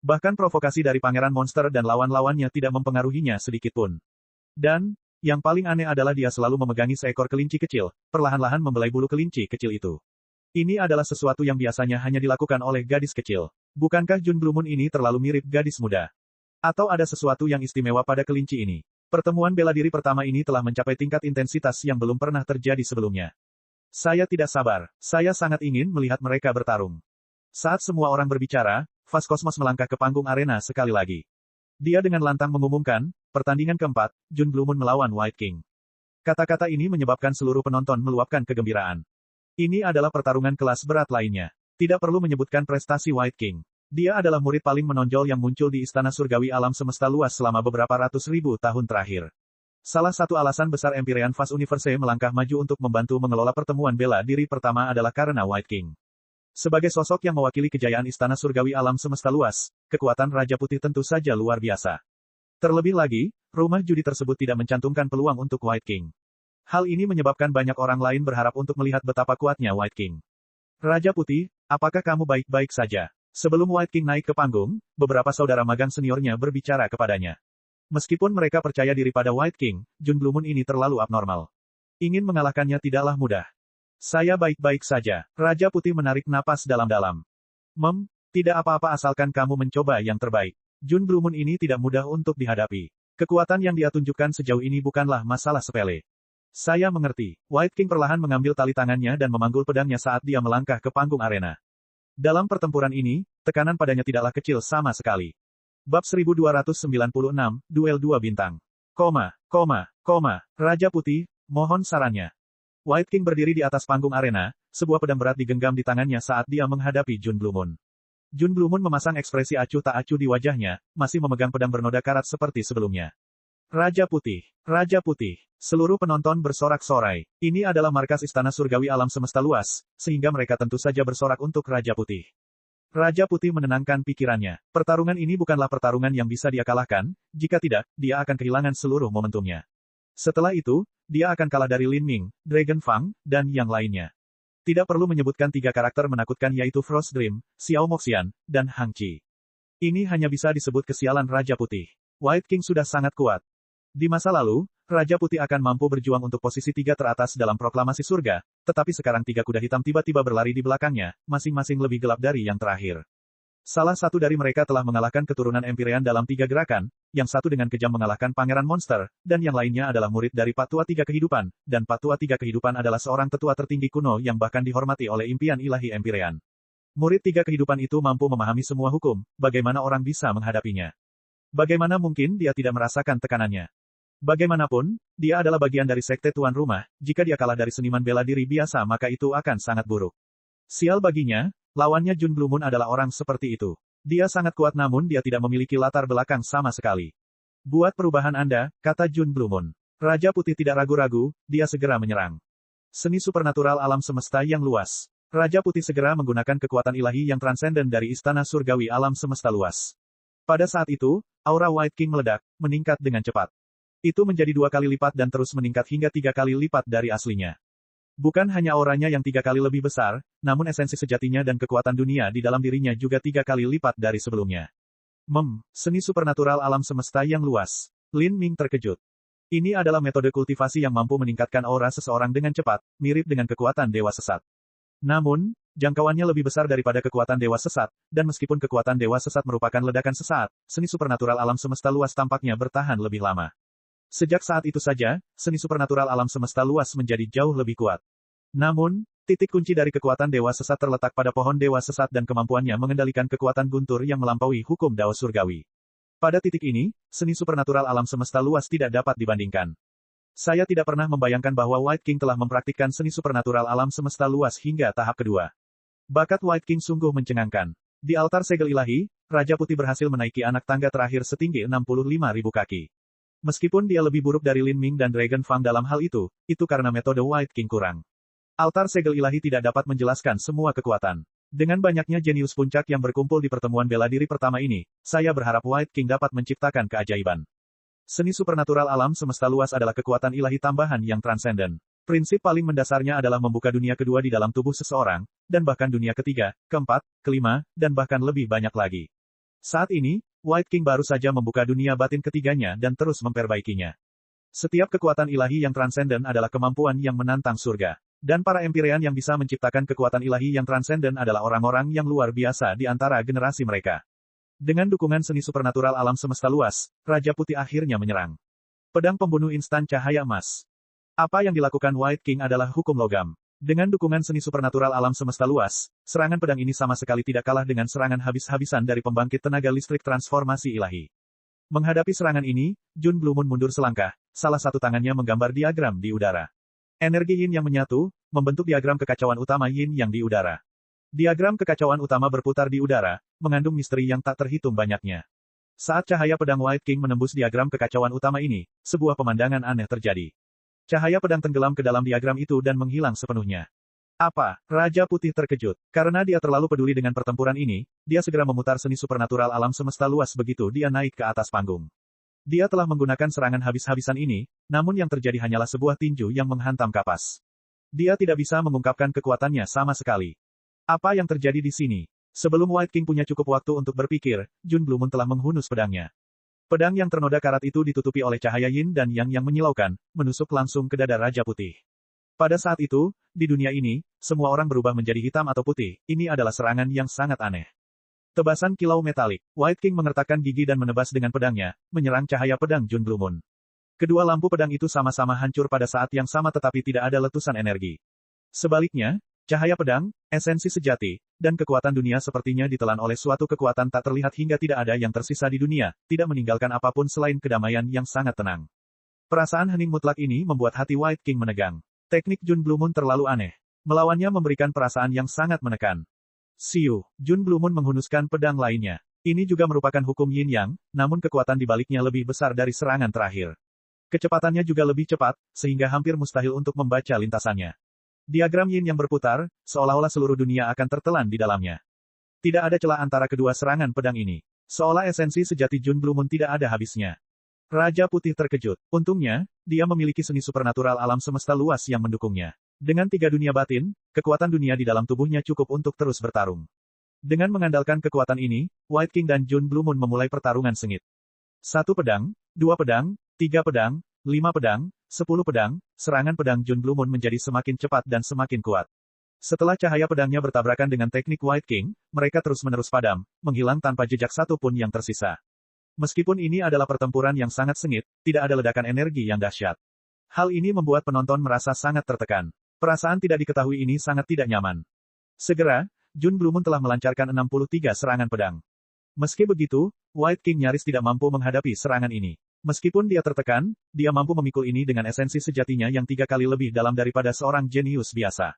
Bahkan provokasi dari Pangeran Monster dan lawan-lawannya tidak mempengaruhinya sedikitpun. Dan, yang paling aneh adalah dia selalu memegangi seekor kelinci kecil, perlahan-lahan membelai bulu kelinci kecil itu. Ini adalah sesuatu yang biasanya hanya dilakukan oleh gadis kecil. Bukankah Jun Blue Moon ini terlalu mirip gadis muda? Atau ada sesuatu yang istimewa pada kelinci ini? Pertemuan bela diri pertama ini telah mencapai tingkat intensitas yang belum pernah terjadi sebelumnya. Saya tidak sabar. Saya sangat ingin melihat mereka bertarung. Saat semua orang berbicara, Fast Cosmos melangkah ke panggung arena sekali lagi. Dia dengan lantang mengumumkan, pertandingan keempat, Jun Blue Moon melawan White King. Kata-kata ini menyebabkan seluruh penonton meluapkan kegembiraan. Ini adalah pertarungan kelas berat lainnya. Tidak perlu menyebutkan prestasi White King. Dia adalah murid paling menonjol yang muncul di Istana Surgawi Alam Semesta Luas selama beberapa ratus ribu tahun terakhir. Salah satu alasan besar Empyrean Fast Universe melangkah maju untuk membantu mengelola pertemuan bela diri pertama adalah karena White King. Sebagai sosok yang mewakili kejayaan Istana Surgawi Alam Semesta Luas, kekuatan Raja Putih tentu saja luar biasa. Terlebih lagi, rumah judi tersebut tidak mencantumkan peluang untuk White King. Hal ini menyebabkan banyak orang lain berharap untuk melihat betapa kuatnya White King. Raja Putih, apakah kamu baik-baik saja? Sebelum White King naik ke panggung, beberapa saudara magang seniornya berbicara kepadanya. Meskipun mereka percaya diri pada White King, Jun Blue Moon ini terlalu abnormal. Ingin mengalahkannya tidaklah mudah. Saya baik-baik saja. Raja Putih menarik napas dalam-dalam. Tidak apa-apa asalkan kamu mencoba yang terbaik. Jun Blue Moon ini tidak mudah untuk dihadapi. Kekuatan yang dia tunjukkan sejauh ini bukanlah masalah sepele. Saya mengerti. White King perlahan mengambil tali tangannya dan memanggul pedangnya saat dia melangkah ke panggung arena. Dalam pertempuran ini, tekanan padanya tidaklah kecil sama sekali. Bab 1296, Duel 2 Bintang. Raja Putih, mohon sarannya. White King berdiri di atas panggung arena, sebuah pedang berat digenggam di tangannya saat dia menghadapi Jun Blue Moon. Jun Blue Moon memasang ekspresi acuh tak acuh di wajahnya, masih memegang pedang bernoda karat seperti sebelumnya. Raja Putih. Seluruh penonton bersorak-sorai. Ini adalah markas Istana Surgawi Alam Semesta Luas, sehingga mereka tentu saja bersorak untuk Raja Putih. Raja Putih menenangkan pikirannya. Pertarungan ini bukanlah pertarungan yang bisa dia kalahkan, jika tidak, dia akan kehilangan seluruh momentumnya. Setelah itu, dia akan kalah dari Lin Ming, Dragon Fang, dan yang lainnya. Tidak perlu menyebutkan tiga karakter menakutkan yaitu Frost Dream, Xiao Moxian, dan Hang Qi. Ini hanya bisa disebut kesialan Raja Putih. White King sudah sangat kuat. Di masa lalu, Raja Putih akan mampu berjuang untuk posisi tiga teratas dalam proklamasi surga, tetapi sekarang tiga kuda hitam tiba-tiba berlari di belakangnya, masing-masing lebih gelap dari yang terakhir. Salah satu dari mereka telah mengalahkan keturunan Empyrean dalam tiga gerakan, yang satu dengan kejam mengalahkan Pangeran Monster, dan yang lainnya adalah murid dari Patua Tiga Kehidupan, dan Patua Tiga Kehidupan adalah seorang tetua tertinggi kuno yang bahkan dihormati oleh impian ilahi Empyrean. Murid Tiga Kehidupan itu mampu memahami semua hukum, bagaimana orang bisa menghadapinya. Bagaimana mungkin dia tidak merasakan tekanannya? Bagaimanapun, dia adalah bagian dari sekte tuan rumah, jika dia kalah dari seniman bela diri biasa maka itu akan sangat buruk. Sial baginya, lawannya Jun Blue Moon adalah orang seperti itu. Dia sangat kuat namun dia tidak memiliki latar belakang sama sekali. Buat perubahan Anda, kata Jun Blue Moon. Raja Putih tidak ragu-ragu, dia segera menyerang. Seni supernatural alam semesta yang luas. Raja Putih segera menggunakan kekuatan ilahi yang transenden dari Istana Surgawi Alam Semesta Luas. Pada saat itu, aura White King meledak, meningkat dengan cepat. Itu menjadi 2 kali lipat dan terus meningkat hingga 3 kali lipat dari aslinya. Bukan hanya auranya yang 3 kali lebih besar, namun esensi sejatinya dan kekuatan dunia di dalam dirinya juga 3 kali lipat dari sebelumnya. Seni supernatural alam semesta yang luas. Lin Ming terkejut. Ini adalah metode kultivasi yang mampu meningkatkan aura seseorang dengan cepat, mirip dengan kekuatan dewa sesat. Namun, jangkauannya lebih besar daripada kekuatan dewa sesat, dan meskipun kekuatan dewa sesat merupakan ledakan sesaat, seni supernatural alam semesta luas tampaknya bertahan lebih lama. Sejak saat itu saja, seni supernatural alam semesta luas menjadi jauh lebih kuat. Namun, titik kunci dari kekuatan dewa sesat terletak pada pohon dewa sesat dan kemampuannya mengendalikan kekuatan guntur yang melampaui hukum Dao Surgawi. Pada titik ini, seni supernatural alam semesta luas tidak dapat dibandingkan. Saya tidak pernah membayangkan bahwa White King telah mempraktikkan seni supernatural alam semesta luas hingga tahap kedua. Bakat White King sungguh mencengangkan. Di altar segel ilahi, Raja Putih berhasil menaiki anak tangga terakhir setinggi 65.000 kaki. Meskipun dia lebih buruk dari Lin Ming dan Dragon Fang dalam hal itu karena metode White King kurang. Altar segel ilahi tidak dapat menjelaskan semua kekuatan. Dengan banyaknya jenius puncak yang berkumpul di pertemuan bela diri pertama ini, saya berharap White King dapat menciptakan keajaiban. Seni supernatural alam semesta luas adalah kekuatan ilahi tambahan yang transenden. Prinsip paling mendasarnya adalah membuka dunia kedua di dalam tubuh seseorang, dan bahkan dunia ketiga, keempat, kelima, dan bahkan lebih banyak lagi. Saat ini, White King baru saja membuka dunia batin ketiganya dan terus memperbaikinya. Setiap kekuatan ilahi yang transenden adalah kemampuan yang menantang surga. Dan para Empyrean yang bisa menciptakan kekuatan ilahi yang transenden adalah orang-orang yang luar biasa di antara generasi mereka. Dengan dukungan seni supernatural alam semesta luas, Raja Putih akhirnya menyerang. Pedang pembunuh instan cahaya emas. Apa yang dilakukan White King adalah hukum logam. Dengan dukungan seni supernatural alam semesta luas, serangan pedang ini sama sekali tidak kalah dengan serangan habis-habisan dari pembangkit tenaga listrik transformasi ilahi. Menghadapi serangan ini, Jun Blue Moon mundur selangkah, salah satu tangannya menggambar diagram di udara. Energi yin yang menyatu, membentuk diagram kekacauan utama yin yang di udara. Diagram kekacauan utama berputar di udara, mengandung misteri yang tak terhitung banyaknya. Saat cahaya pedang White King menembus diagram kekacauan utama ini, sebuah pemandangan aneh terjadi. Cahaya pedang tenggelam ke dalam diagram itu dan menghilang sepenuhnya. Apa? Raja Putih terkejut. Karena dia terlalu peduli dengan pertempuran ini, dia segera memutar seni supernatural alam semesta luas begitu dia naik ke atas panggung. Dia telah menggunakan serangan habis-habisan ini, namun yang terjadi hanyalah sebuah tinju yang menghantam kapas. Dia tidak bisa mengungkapkan kekuatannya sama sekali. Apa yang terjadi di sini? Sebelum White King punya cukup waktu untuk berpikir, Jun Blue Moon telah menghunus pedangnya. Pedang yang ternoda karat itu ditutupi oleh cahaya yin dan yang menyilaukan, menusuk langsung ke dada Raja Putih. Pada saat itu, di dunia ini, semua orang berubah menjadi hitam atau putih. Ini adalah serangan yang sangat aneh. Tebasan kilau metalik. White King mengertakkan gigi dan menebas dengan pedangnya, menyerang cahaya pedang Jun Blue Moon. Kedua lampu pedang itu sama-sama hancur pada saat yang sama tetapi tidak ada letusan energi. Sebaliknya, cahaya pedang, esensi sejati, dan kekuatan dunia sepertinya ditelan oleh suatu kekuatan tak terlihat hingga tidak ada yang tersisa di dunia, tidak meninggalkan apapun selain kedamaian yang sangat tenang. Perasaan hening mutlak ini membuat hati White King menegang. Teknik Jun Blue Moon terlalu aneh. Melawannya memberikan perasaan yang sangat menekan. Siu, Jun Blue Moon menghunuskan pedang lainnya. Ini juga merupakan hukum yin yang, namun kekuatan di baliknya lebih besar dari serangan terakhir. Kecepatannya juga lebih cepat, sehingga hampir mustahil untuk membaca lintasannya. Diagram yin yang berputar, seolah-olah seluruh dunia akan tertelan di dalamnya. Tidak ada celah antara kedua serangan pedang ini. Seolah esensi sejati Jun Blue Moon tidak ada habisnya. Raja Putih terkejut. Untungnya, dia memiliki seni supernatural alam semesta luas yang mendukungnya. Dengan 3 dunia batin, kekuatan dunia di dalam tubuhnya cukup untuk terus bertarung. Dengan mengandalkan kekuatan ini, White King dan Jun Blue Moon memulai pertarungan sengit. 1 pedang, 2 pedang, 3 pedang, 5 pedang, 10 pedang, serangan pedang Jun Blue Moon menjadi semakin cepat dan semakin kuat. Setelah cahaya pedangnya bertabrakan dengan teknik White King, mereka terus-menerus padam, menghilang tanpa jejak satu pun yang tersisa. Meskipun ini adalah pertempuran yang sangat sengit, tidak ada ledakan energi yang dahsyat. Hal ini membuat penonton merasa sangat tertekan. Perasaan tidak diketahui ini sangat tidak nyaman. Segera, Jun Blue Moon telah melancarkan 63 serangan pedang. Meski begitu, White King nyaris tidak mampu menghadapi serangan ini. Meskipun dia tertekan, dia mampu memikul ini dengan esensi sejatinya yang 3 kali lebih dalam daripada seorang jenius biasa.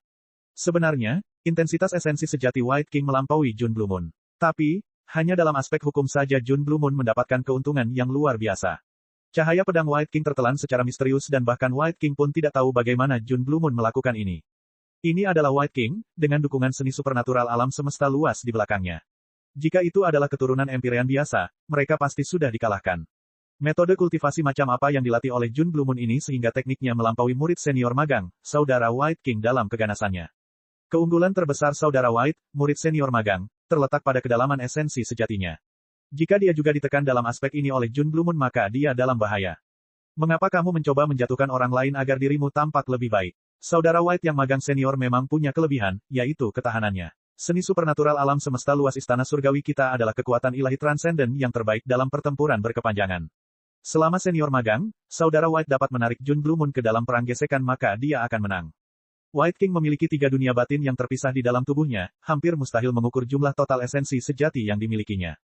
Sebenarnya, intensitas esensi sejati White King melampaui Jun Blue Moon. Tapi, hanya dalam aspek hukum saja Jun Blue Moon mendapatkan keuntungan yang luar biasa. Cahaya pedang White King tertelan secara misterius dan bahkan White King pun tidak tahu bagaimana Jun Blue Moon melakukan ini. Ini adalah White King, dengan dukungan seni supernatural alam semesta luas di belakangnya. Jika itu adalah keturunan Empyrean biasa, mereka pasti sudah dikalahkan. Metode kultivasi macam apa yang dilatih oleh Jun Blue Moon ini sehingga tekniknya melampaui murid senior magang, saudara White King dalam keganasannya. Keunggulan terbesar saudara White, murid senior magang, terletak pada kedalaman esensi sejatinya. Jika dia juga ditekan dalam aspek ini oleh Jun Blue Moon maka dia dalam bahaya. Mengapa kamu mencoba menjatuhkan orang lain agar dirimu tampak lebih baik? Saudara White yang magang senior memang punya kelebihan, yaitu ketahanannya. Seni supernatural alam semesta luas istana surgawi kita adalah kekuatan ilahi transenden yang terbaik dalam pertempuran berkepanjangan. Selama senior magang, saudara White dapat menarik Jun Blue Moon ke dalam perang gesekan maka dia akan menang. White King memiliki 3 dunia batin yang terpisah di dalam tubuhnya, hampir mustahil mengukur jumlah total esensi sejati yang dimilikinya.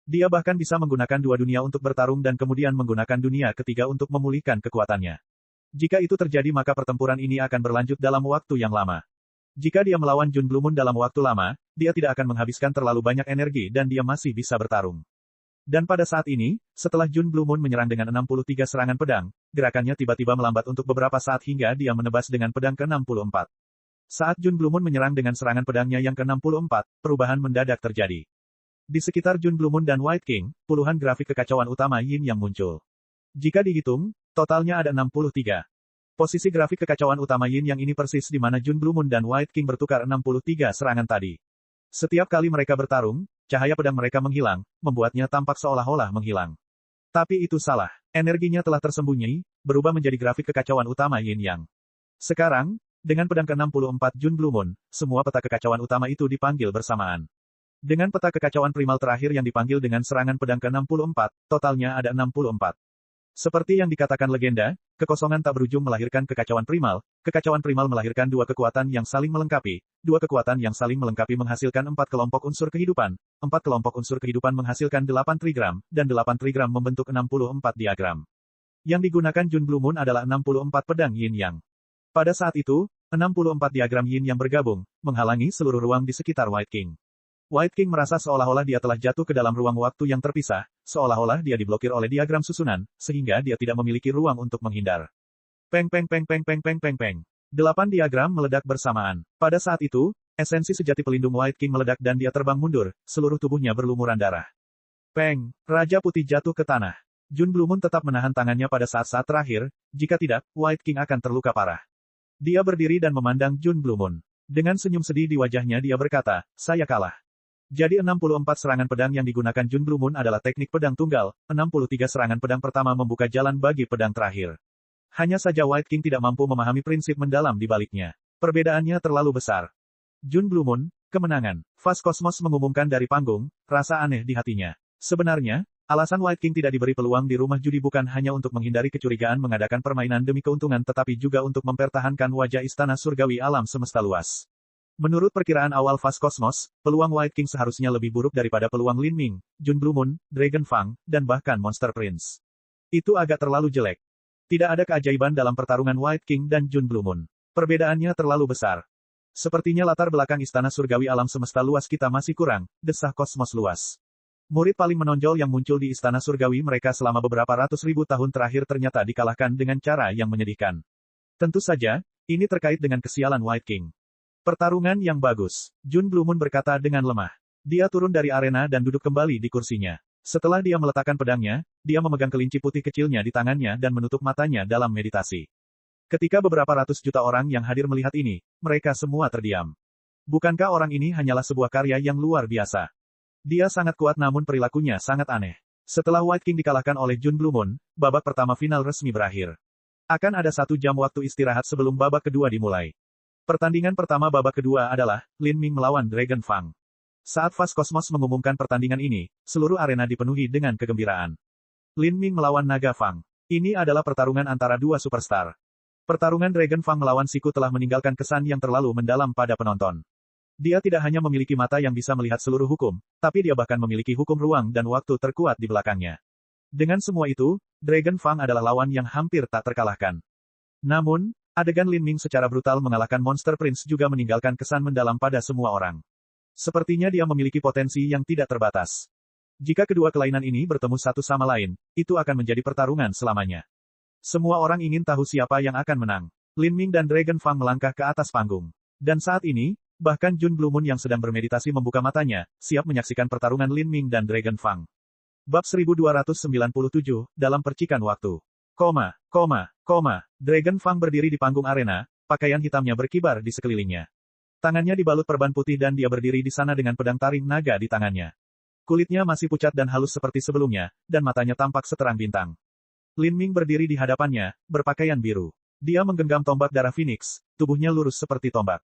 Dia bahkan bisa menggunakan 2 dunia untuk bertarung dan kemudian menggunakan dunia ketiga untuk memulihkan kekuatannya. Jika itu terjadi maka pertempuran ini akan berlanjut dalam waktu yang lama. Jika dia melawan Jun Blue Moon dalam waktu lama, dia tidak akan menghabiskan terlalu banyak energi dan dia masih bisa bertarung. Dan pada saat ini, setelah Jun Blue Moon menyerang dengan 63 serangan pedang, gerakannya tiba-tiba melambat untuk beberapa saat hingga dia menebas dengan pedang ke-64. Saat Jun Blue Moon menyerang dengan serangan pedangnya yang ke-64, perubahan mendadak terjadi. Di sekitar Jun Blue Moon dan White King, puluhan grafik kekacauan utama Yin yang muncul. Jika dihitung, totalnya ada 63. Posisi grafik kekacauan utama Yin yang ini persis di mana Jun Blue Moon dan White King bertukar 63 serangan tadi. Setiap kali mereka bertarung, cahaya pedang mereka menghilang, membuatnya tampak seolah-olah menghilang. Tapi itu salah. Energinya telah tersembunyi, berubah menjadi grafik kekacauan utama Yin Yang. Sekarang, dengan pedang ke-64 Jun Blue Moon, semua peta kekacauan utama itu dipanggil bersamaan. Dengan peta kekacauan primal terakhir yang dipanggil dengan serangan pedang ke-64, totalnya ada 64. Seperti yang dikatakan legenda, kekosongan tak berujung melahirkan kekacauan primal melahirkan dua kekuatan yang saling melengkapi, dua kekuatan yang saling melengkapi menghasilkan 4 kelompok unsur kehidupan, 4 kelompok unsur kehidupan menghasilkan 8 trigram, dan 8 trigram membentuk 64 diagram. Yang digunakan Jun Blue Moon adalah 64 pedang Yin Yang. Pada saat itu, 64 diagram Yin yang bergabung, menghalangi seluruh ruang di sekitar White King. White King merasa seolah-olah dia telah jatuh ke dalam ruang waktu yang terpisah, seolah-olah dia diblokir oleh diagram susunan, sehingga dia tidak memiliki ruang untuk menghindar. Peng peng peng peng peng peng peng peng. 8 diagram meledak bersamaan. Pada saat itu, esensi sejati pelindung White King meledak dan dia terbang mundur, seluruh tubuhnya berlumuran darah. Peng, Raja Putih jatuh ke tanah. Jun Blue Moon tetap menahan tangannya pada saat-saat terakhir, jika tidak, White King akan terluka parah. Dia berdiri dan memandang Jun Blue Moon. Dengan senyum sedih di wajahnya dia berkata, saya kalah. Jadi 64 serangan pedang yang digunakan Jun Blue Moon adalah teknik pedang tunggal, 63 serangan pedang pertama membuka jalan bagi pedang terakhir. Hanya saja White King tidak mampu memahami prinsip mendalam di baliknya. Perbedaannya terlalu besar. Jun Blue Moon, kemenangan. Fast Cosmos mengumumkan dari panggung, rasa aneh di hatinya. Sebenarnya, alasan White King tidak diberi peluang di rumah judi bukan hanya untuk menghindari kecurigaan mengadakan permainan demi keuntungan tetapi juga untuk mempertahankan wajah istana surgawi alam semesta luas. Menurut perkiraan awal Fast Cosmos, peluang White King seharusnya lebih buruk daripada peluang Lin Ming, Jun Blue Moon, Dragon Fang, dan bahkan Monster Prince. Itu agak terlalu jelek. Tidak ada keajaiban dalam pertarungan White King dan Jun Blue Moon. Perbedaannya terlalu besar. Sepertinya latar belakang istana surgawi alam semesta luas kita masih kurang, desah kosmos luas. Murid paling menonjol yang muncul di istana surgawi mereka selama beberapa ratus ribu tahun terakhir ternyata dikalahkan dengan cara yang menyedihkan. Tentu saja, ini terkait dengan kesialan White King. Pertarungan yang bagus. Jun Blue Moon berkata dengan lemah. Dia turun dari arena dan duduk kembali di kursinya. Setelah dia meletakkan pedangnya, dia memegang kelinci putih kecilnya di tangannya dan menutup matanya dalam meditasi. Ketika beberapa ratus juta orang yang hadir melihat ini, mereka semua terdiam. Bukankah orang ini hanyalah sebuah karya yang luar biasa? Dia sangat kuat namun perilakunya sangat aneh. Setelah White King dikalahkan oleh Jun Blue Moon, babak pertama final resmi berakhir. Akan ada 1 jam waktu istirahat sebelum babak kedua dimulai. Pertandingan pertama babak kedua adalah, Lin Ming melawan Dragon Fang. Saat Fast Cosmos mengumumkan pertandingan ini, seluruh arena dipenuhi dengan kegembiraan. Lin Ming melawan Naga Fang. Ini adalah pertarungan antara dua superstar. Pertarungan Dragon Fang melawan Siku telah meninggalkan kesan yang terlalu mendalam pada penonton. Dia tidak hanya memiliki mata yang bisa melihat seluruh hukum, tapi dia bahkan memiliki hukum ruang dan waktu terkuat di belakangnya. Dengan semua itu, Dragon Fang adalah lawan yang hampir tak terkalahkan. Namun, adegan Lin Ming secara brutal mengalahkan Monster Prince juga meninggalkan kesan mendalam pada semua orang. Sepertinya dia memiliki potensi yang tidak terbatas. Jika kedua kelainan ini bertemu satu sama lain, itu akan menjadi pertarungan selamanya. Semua orang ingin tahu siapa yang akan menang. Lin Ming dan Dragon Fang melangkah ke atas panggung. Dan saat ini, bahkan Jun Blue Moon yang sedang bermeditasi membuka matanya, siap menyaksikan pertarungan Lin Ming dan Dragon Fang. Bab 1297, dalam percikan waktu. Dragon Fang berdiri di panggung arena, pakaian hitamnya berkibar di sekelilingnya. Tangannya dibalut perban putih dan dia berdiri di sana dengan pedang taring naga di tangannya. Kulitnya masih pucat dan halus seperti sebelumnya, dan matanya tampak seterang bintang. Lin Ming berdiri di hadapannya, berpakaian biru. Dia menggenggam tombak darah Phoenix, tubuhnya lurus seperti tombak.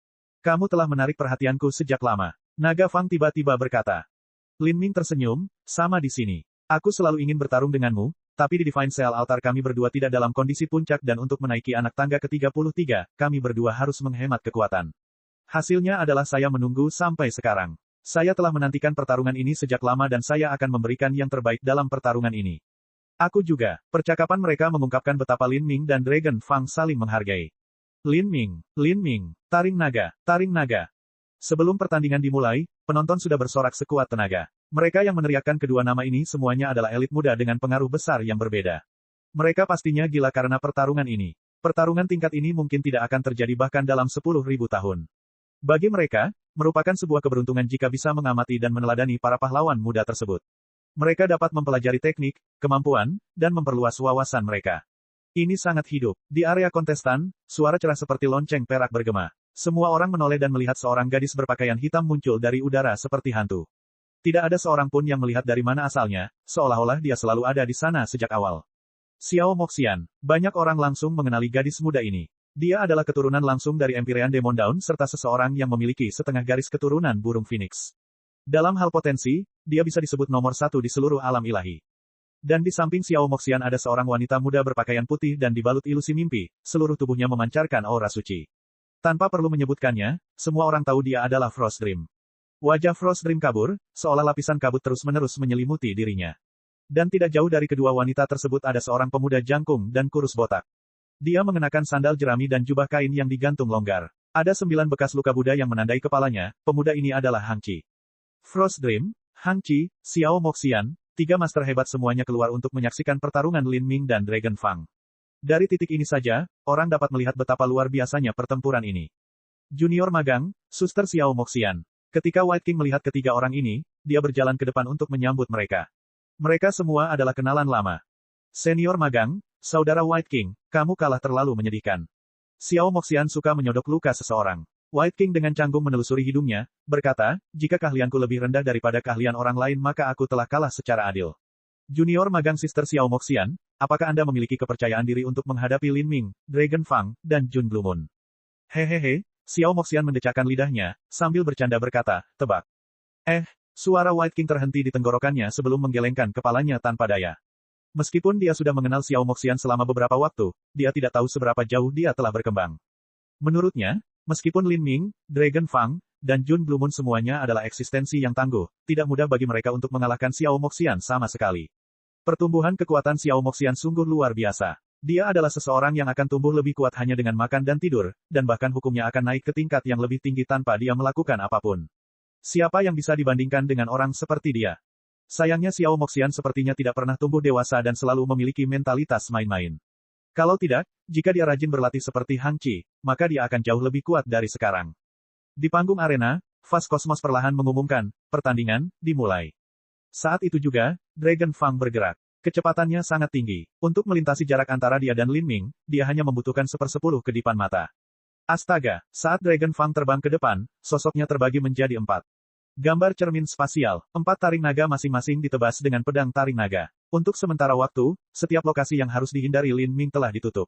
Kamu telah menarik perhatianku sejak lama. Naga Fang tiba-tiba berkata. Lin Ming tersenyum, sama di sini. Aku selalu ingin bertarung denganmu, tapi di Divine Cell Altar kami berdua tidak dalam kondisi puncak dan untuk menaiki anak tangga ke-33, kami berdua harus menghemat kekuatan. Hasilnya adalah saya menunggu sampai sekarang. Saya telah menantikan pertarungan ini sejak lama dan saya akan memberikan yang terbaik dalam pertarungan ini. Aku juga. Percakapan mereka mengungkapkan betapa Lin Ming dan Dragon Fang saling menghargai. Lin Ming, taring naga. Sebelum pertandingan dimulai, penonton sudah bersorak sekuat tenaga. Mereka yang meneriakkan kedua nama ini semuanya adalah elit muda dengan pengaruh besar yang berbeda. Mereka pastinya gila karena pertarungan ini. Pertarungan tingkat ini mungkin tidak akan terjadi bahkan dalam 10.000 tahun. Bagi mereka, merupakan sebuah keberuntungan jika bisa mengamati dan meneladani para pahlawan muda tersebut. Mereka dapat mempelajari teknik, kemampuan, dan memperluas wawasan mereka. Ini sangat hidup. Di area kontestan, suara cerah seperti lonceng perak bergema. Semua orang menoleh dan melihat seorang gadis berpakaian hitam muncul dari udara seperti hantu. Tidak ada seorang pun yang melihat dari mana asalnya, seolah-olah dia selalu ada di sana sejak awal. Xiao Moxian. Banyak orang langsung mengenali gadis muda ini. Dia adalah keturunan langsung dari Empyrean Demon Dawn serta seseorang yang memiliki setengah garis keturunan burung Phoenix. Dalam hal potensi, dia bisa disebut nomor satu di seluruh alam ilahi. Dan di samping Xiao Moxian ada seorang wanita muda berpakaian putih dan dibalut ilusi mimpi, seluruh tubuhnya memancarkan aura suci. Tanpa perlu menyebutkannya, semua orang tahu dia adalah Frost Dream. Wajah Frost Dream kabur, seolah lapisan kabut terus-menerus menyelimuti dirinya. Dan tidak jauh dari kedua wanita tersebut ada seorang pemuda jangkung dan kurus botak. Dia mengenakan sandal jerami dan jubah kain yang digantung longgar. Ada 9 bekas luka Buddha yang menandai kepalanya, pemuda ini adalah Hang Qi. Frost Dream, Hang Qi, Xiao Moxian, 3 master hebat semuanya keluar untuk menyaksikan pertarungan Lin Ming dan Dragon Fang. Dari titik ini saja, orang dapat melihat betapa luar biasanya pertempuran ini. Junior magang, Suster Xiao Moxian. Ketika White King melihat ketiga orang ini, dia berjalan ke depan untuk menyambut mereka. Mereka semua adalah kenalan lama. Senior magang, Saudara White King, kamu kalah terlalu menyedihkan. Xiao Moxian suka menyodok luka seseorang. White King dengan canggung menelusuri hidungnya, berkata, jika keahlianku lebih rendah daripada keahlian orang lain maka aku telah kalah secara adil. Junior magang Sister Xiao Moxian, apakah Anda memiliki kepercayaan diri untuk menghadapi Lin Ming, Dragon Fang, dan Jun Blue Moon? Hehehe, Xiao Moxian mendecakkan lidahnya, sambil bercanda berkata, tebak. Suara White King terhenti di tenggorokannya sebelum menggelengkan kepalanya tanpa daya. Meskipun dia sudah mengenal Xiao Moxian selama beberapa waktu, dia tidak tahu seberapa jauh dia telah berkembang. Menurutnya, meskipun Lin Ming, Dragon Fang, dan Jun Blue Moon semuanya adalah eksistensi yang tangguh, tidak mudah bagi mereka untuk mengalahkan Xiao Moxian sama sekali. Pertumbuhan kekuatan Xiao Moxian sungguh luar biasa. Dia adalah seseorang yang akan tumbuh lebih kuat hanya dengan makan dan tidur, dan bahkan hukumnya akan naik ke tingkat yang lebih tinggi tanpa dia melakukan apapun. Siapa yang bisa dibandingkan dengan orang seperti dia? Sayangnya Xiao Moxian sepertinya tidak pernah tumbuh dewasa dan selalu memiliki mentalitas main-main. Kalau tidak, jika dia rajin berlatih seperti Hang Qi, maka dia akan jauh lebih kuat dari sekarang. Di panggung arena, Fast Cosmos perlahan mengumumkan, pertandingan, dimulai. Saat itu juga, Dragon Fang bergerak. Kecepatannya sangat tinggi. Untuk melintasi jarak antara dia dan Lin Ming, dia hanya membutuhkan 1/10 kedipan mata. Astaga, saat Dragon Fang terbang ke depan, sosoknya terbagi menjadi 4. Gambar cermin spasial, 4 taring naga masing-masing ditebas dengan pedang taring naga. Untuk sementara waktu, setiap lokasi yang harus dihindari Lin Ming telah ditutup.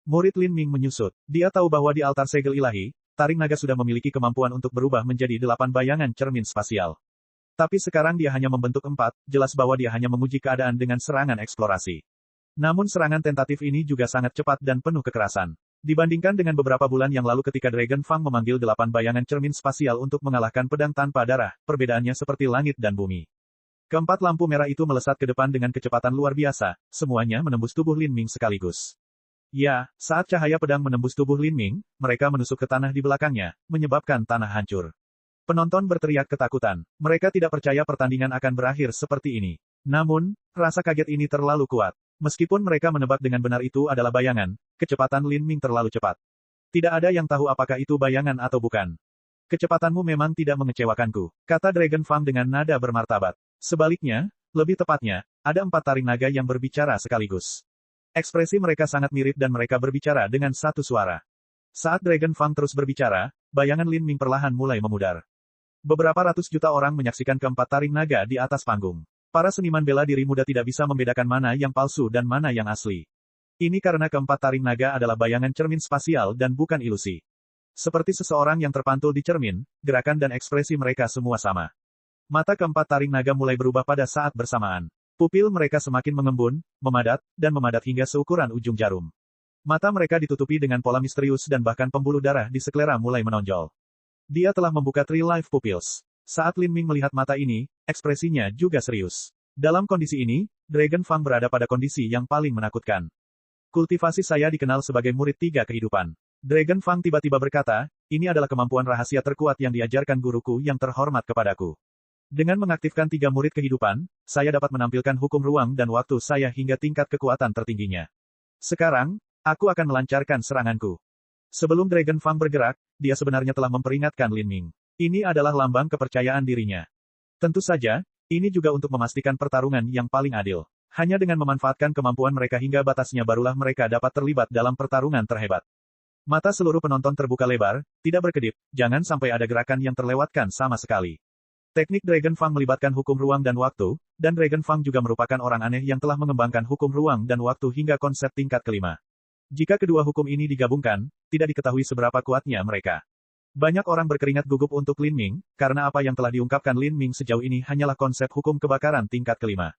Murid Lin Ming menyusut. Dia tahu bahwa di altar segel ilahi, taring naga sudah memiliki kemampuan untuk berubah menjadi 8 bayangan cermin spasial. Tapi sekarang dia hanya membentuk 4, jelas bahwa dia hanya menguji keadaan dengan serangan eksplorasi. Namun serangan tentatif ini juga sangat cepat dan penuh kekerasan. Dibandingkan dengan beberapa bulan yang lalu ketika Dragon Fang memanggil 8 bayangan cermin spasial untuk mengalahkan pedang tanpa darah, perbedaannya seperti langit dan bumi. Keempat lampu merah itu melesat ke depan dengan kecepatan luar biasa, semuanya menembus tubuh Lin Ming sekaligus. Ya, saat cahaya pedang menembus tubuh Lin Ming, mereka menusuk ke tanah di belakangnya, menyebabkan tanah hancur. Penonton berteriak ketakutan. Mereka tidak percaya pertandingan akan berakhir seperti ini. Namun, rasa kaget ini terlalu kuat. Meskipun mereka menebak dengan benar itu adalah bayangan, kecepatan Lin Ming terlalu cepat. Tidak ada yang tahu apakah itu bayangan atau bukan. Kecepatanmu memang tidak mengecewakanku, kata Dragon Fang dengan nada bermartabat. Sebaliknya, lebih tepatnya, ada 4 taring naga yang berbicara sekaligus. Ekspresi mereka sangat mirip dan mereka berbicara dengan satu suara. Saat Dragon Fang terus berbicara, bayangan Lin Ming perlahan mulai memudar. Beberapa ratus juta orang menyaksikan keempat taring naga di atas panggung. Para seniman bela diri muda tidak bisa membedakan mana yang palsu dan mana yang asli. Ini karena keempat taring naga adalah bayangan cermin spasial dan bukan ilusi. Seperti seseorang yang terpantul di cermin, gerakan dan ekspresi mereka semua sama. Mata keempat taring naga mulai berubah pada saat bersamaan. Pupil mereka semakin mengembun, memadat, dan memadat hingga seukuran ujung jarum. Mata mereka ditutupi dengan pola misterius dan bahkan pembuluh darah di sklera mulai menonjol. Dia telah membuka Three Life Pupils. Saat Lin Ming melihat mata ini, ekspresinya juga serius. Dalam kondisi ini, Dragon Fang berada pada kondisi yang paling menakutkan. Kultivasi saya dikenal sebagai murid 3 kehidupan. Dragon Fang tiba-tiba berkata, ini adalah kemampuan rahasia terkuat yang diajarkan guruku yang terhormat kepadaku. Dengan mengaktifkan 3 murid kehidupan, saya dapat menampilkan hukum ruang dan waktu saya hingga tingkat kekuatan tertingginya. Sekarang, Aku akan melancarkan seranganku. Sebelum Dragon Fang bergerak, dia sebenarnya telah memperingatkan Lin Ming. Ini adalah lambang kepercayaan dirinya. Tentu saja, ini juga untuk memastikan pertarungan yang paling adil. Hanya dengan memanfaatkan kemampuan mereka hingga batasnya barulah mereka dapat terlibat dalam pertarungan terhebat. Mata seluruh penonton terbuka lebar, tidak berkedip, jangan sampai ada gerakan yang terlewatkan sama sekali. Teknik Dragon Fang melibatkan hukum ruang dan waktu, dan Dragon Fang juga merupakan orang aneh yang telah mengembangkan hukum ruang dan waktu hingga konsep tingkat kelima. Jika kedua hukum ini digabungkan, tidak diketahui seberapa kuatnya mereka. Banyak orang berkeringat gugup untuk Lin Ming, karena apa yang telah diungkapkan Lin Ming sejauh ini hanyalah konsep hukum kebakaran tingkat kelima.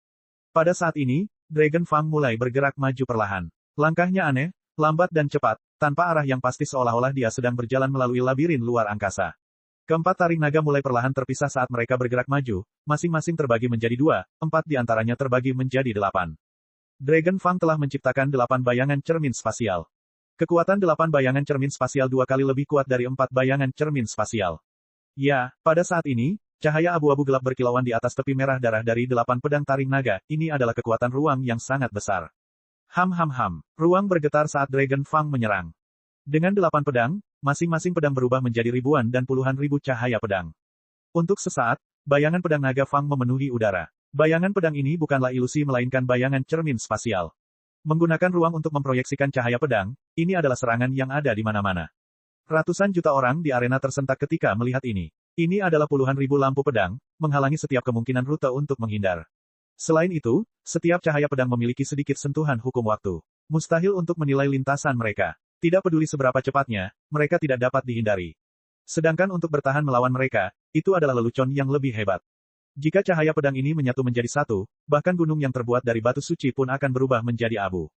Pada saat ini, Dragon Fang mulai bergerak maju perlahan. Langkahnya aneh, lambat dan cepat, tanpa arah yang pasti seolah-olah dia sedang berjalan melalui labirin luar angkasa. Keempat taring naga mulai perlahan terpisah saat mereka bergerak maju, masing-masing terbagi menjadi 2, 4 di antaranya terbagi menjadi 8. Dragon Fang telah menciptakan 8 bayangan cermin spasial. Kekuatan 8 bayangan cermin spasial 2 kali lebih kuat dari 4 bayangan cermin spasial. Ya, pada saat ini, cahaya abu-abu gelap berkilauan di atas tepi merah darah dari 8 pedang taring naga, ini adalah kekuatan ruang yang sangat besar. Ruang bergetar saat Dragon Fang menyerang. Dengan 8 pedang, masing-masing pedang berubah menjadi ribuan dan puluhan ribu cahaya pedang. Untuk sesaat, bayangan pedang naga Fang memenuhi udara. Bayangan pedang ini bukanlah ilusi melainkan bayangan cermin spasial. Menggunakan ruang untuk memproyeksikan cahaya pedang, ini adalah serangan yang ada di mana-mana. Ratusan juta orang di arena tersentak ketika melihat ini. Ini adalah puluhan ribu lampu pedang, menghalangi setiap kemungkinan rute untuk menghindar. Selain itu, setiap cahaya pedang memiliki sedikit sentuhan hukum waktu. Mustahil untuk menilai lintasan mereka. Tidak peduli seberapa cepatnya, mereka tidak dapat dihindari. Sedangkan untuk bertahan melawan mereka, itu adalah lelucon yang lebih hebat. Jika cahaya pedang ini menyatu menjadi satu, bahkan gunung yang terbuat dari batu suci pun akan berubah menjadi abu.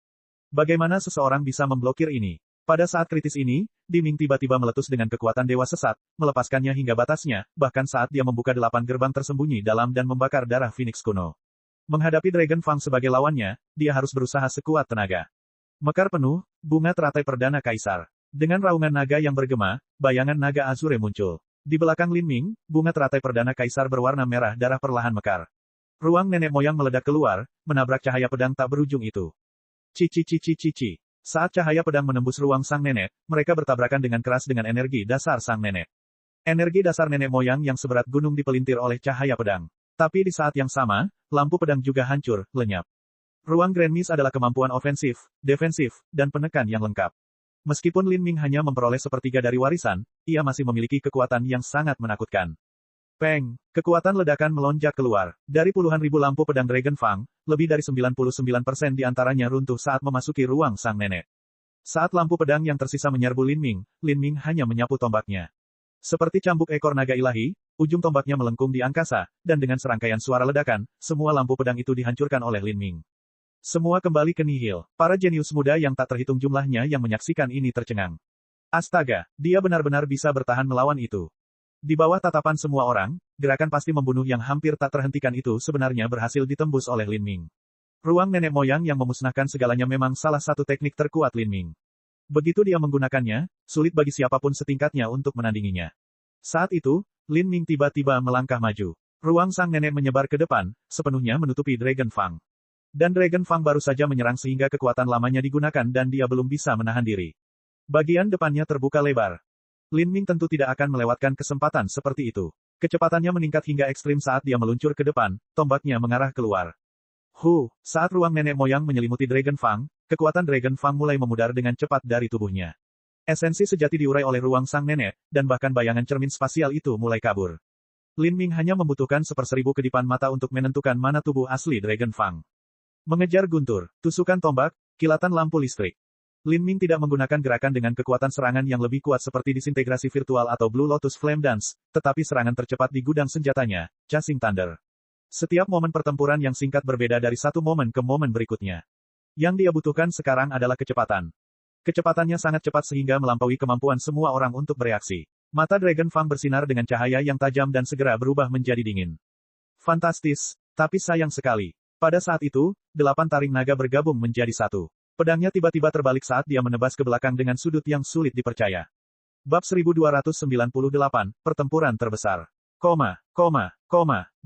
Bagaimana seseorang bisa memblokir ini? Pada saat kritis ini, Diming tiba-tiba meletus dengan kekuatan dewa sesat, melepaskannya hingga batasnya, bahkan saat dia membuka 8 gerbang tersembunyi dalam dan membakar darah Phoenix kuno. Menghadapi Dragon Fang sebagai lawannya, dia harus berusaha sekuat tenaga. Mekar penuh, bunga teratai perdana kaisar. Dengan raungan naga yang bergema, bayangan naga Azure muncul. Di belakang Lin Ming, bunga teratai perdana kaisar berwarna merah darah perlahan mekar. Ruang nenek moyang meledak keluar, menabrak cahaya pedang tak berujung itu. Cici. Saat cahaya pedang menembus ruang sang nenek, mereka bertabrakan dengan keras dengan energi dasar sang nenek. Energi dasar nenek moyang yang seberat gunung dipelintir oleh cahaya pedang. Tapi di saat yang sama, lampu pedang juga hancur, lenyap. Ruang Grand Mist adalah kemampuan ofensif, defensif, dan penekan yang lengkap. Meskipun Lin Ming hanya memperoleh sepertiga dari warisan, ia masih memiliki kekuatan yang sangat menakutkan. Peng! Kekuatan ledakan melonjak keluar. Dari puluhan ribu lampu pedang Dragon Fang, lebih dari 99% di antaranya runtuh saat memasuki ruang sang nenek. Saat lampu pedang yang tersisa menyerbu Lin Ming hanya menyapu tombaknya. Seperti cambuk ekor naga ilahi, ujung tombaknya melengkung di angkasa, dan dengan serangkaian suara ledakan, semua lampu pedang itu dihancurkan oleh Lin Ming. Semua kembali ke nihil. Para jenius muda yang tak terhitung jumlahnya yang menyaksikan ini tercengang. Astaga, dia benar-benar bisa bertahan melawan itu. Di bawah tatapan semua orang, gerakan pasti membunuh yang hampir tak terhentikan itu sebenarnya berhasil ditembus oleh Lin Ming. Ruang nenek moyang yang memusnahkan segalanya memang salah satu teknik terkuat Lin Ming. Begitu dia menggunakannya, sulit bagi siapapun setingkatnya untuk menandinginya. Saat itu, Lin Ming tiba-tiba melangkah maju. Ruang sang nenek menyebar ke depan, sepenuhnya menutupi Dragon Fang. Dan Dragon Fang baru saja menyerang sehingga kekuatan lamanya digunakan dan dia belum bisa menahan diri. Bagian depannya terbuka lebar. Lin Ming tentu tidak akan melewatkan kesempatan seperti itu. Kecepatannya meningkat hingga ekstrim saat dia meluncur ke depan, tombaknya mengarah keluar. Saat ruang nenek moyang menyelimuti Dragon Fang, kekuatan Dragon Fang mulai memudar dengan cepat dari tubuhnya. Esensi sejati diurai oleh ruang sang nenek, dan bahkan bayangan cermin spasial itu mulai kabur. Lin Ming hanya membutuhkan 1/1000 kedipan mata untuk menentukan mana tubuh asli Dragon Fang. Mengejar guntur, tusukan tombak, kilatan lampu listrik. Lin Ming tidak menggunakan gerakan dengan kekuatan serangan yang lebih kuat seperti disintegrasi virtual atau Blue Lotus Flame Dance, tetapi serangan tercepat di gudang senjatanya, Chasing Thunder. Setiap momen pertempuran yang singkat berbeda dari satu momen ke momen berikutnya. Yang dia butuhkan sekarang adalah kecepatan. Kecepatannya sangat cepat sehingga melampaui kemampuan semua orang untuk bereaksi. Mata Dragon Fang bersinar dengan cahaya yang tajam dan segera berubah menjadi dingin. Fantastis, tapi sayang sekali. Pada saat itu, 8 taring naga bergabung menjadi satu. Pedangnya tiba-tiba terbalik saat dia menebas ke belakang dengan sudut yang sulit dipercaya. Bab 1298, Pertempuran Terbesar.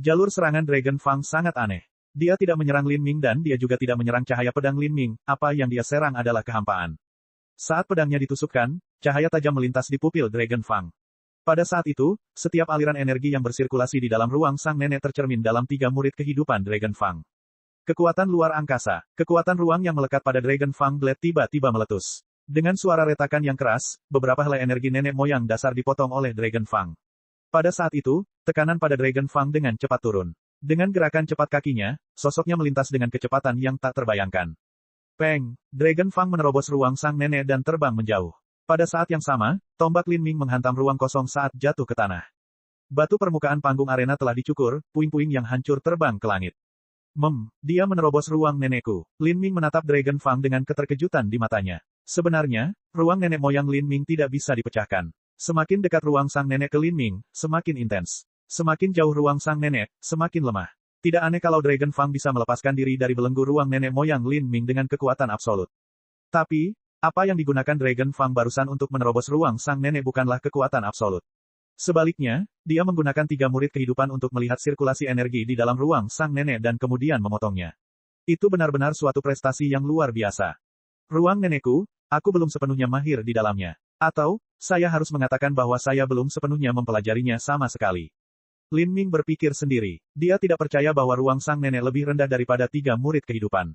Jalur serangan Dragon Fang sangat aneh. Dia tidak menyerang Lin Ming dan dia juga tidak menyerang cahaya pedang Lin Ming, apa yang dia serang adalah kehampaan. Saat pedangnya ditusukkan, cahaya tajam melintas di pupil Dragon Fang. Pada saat itu, setiap aliran energi yang bersirkulasi di dalam ruang sang nenek tercermin dalam 3 murid kehidupan Dragon Fang. Kekuatan luar angkasa, kekuatan ruang yang melekat pada Dragon Fang Blade tiba-tiba meletus. Dengan suara retakan yang keras, beberapa helai energi nenek moyang dasar dipotong oleh Dragon Fang. Pada saat itu, tekanan pada Dragon Fang dengan cepat turun. Dengan gerakan cepat kakinya, sosoknya melintas dengan kecepatan yang tak terbayangkan. Peng! Dragon Fang menerobos ruang sang nenek dan terbang menjauh. Pada saat yang sama, tombak Lin Ming menghantam ruang kosong saat jatuh ke tanah. Batu permukaan panggung arena telah dicukur, puing-puing yang hancur terbang ke langit. Dia menerobos ruang nenekku. Lin Ming menatap Dragon Fang dengan keterkejutan di matanya. Sebenarnya, ruang nenek moyang Lin Ming tidak bisa dipecahkan. Semakin dekat ruang sang nenek ke Lin Ming, semakin intens. Semakin jauh ruang sang nenek, semakin lemah. Tidak aneh kalau Dragon Fang bisa melepaskan diri dari belenggu ruang nenek moyang Lin Ming dengan kekuatan absolut. Tapi, apa yang digunakan Dragon Fang barusan untuk menerobos ruang sang nenek bukanlah kekuatan absolut. Sebaliknya, dia menggunakan 3 murid kehidupan untuk melihat sirkulasi energi di dalam ruang sang nenek dan kemudian memotongnya. Itu benar-benar suatu prestasi yang luar biasa. Ruang nenekku, aku belum sepenuhnya mahir di dalamnya. Atau, saya harus mengatakan bahwa saya belum sepenuhnya mempelajarinya sama sekali. Lin Ming berpikir sendiri. Dia tidak percaya bahwa ruang sang nenek lebih rendah daripada 3 murid kehidupan.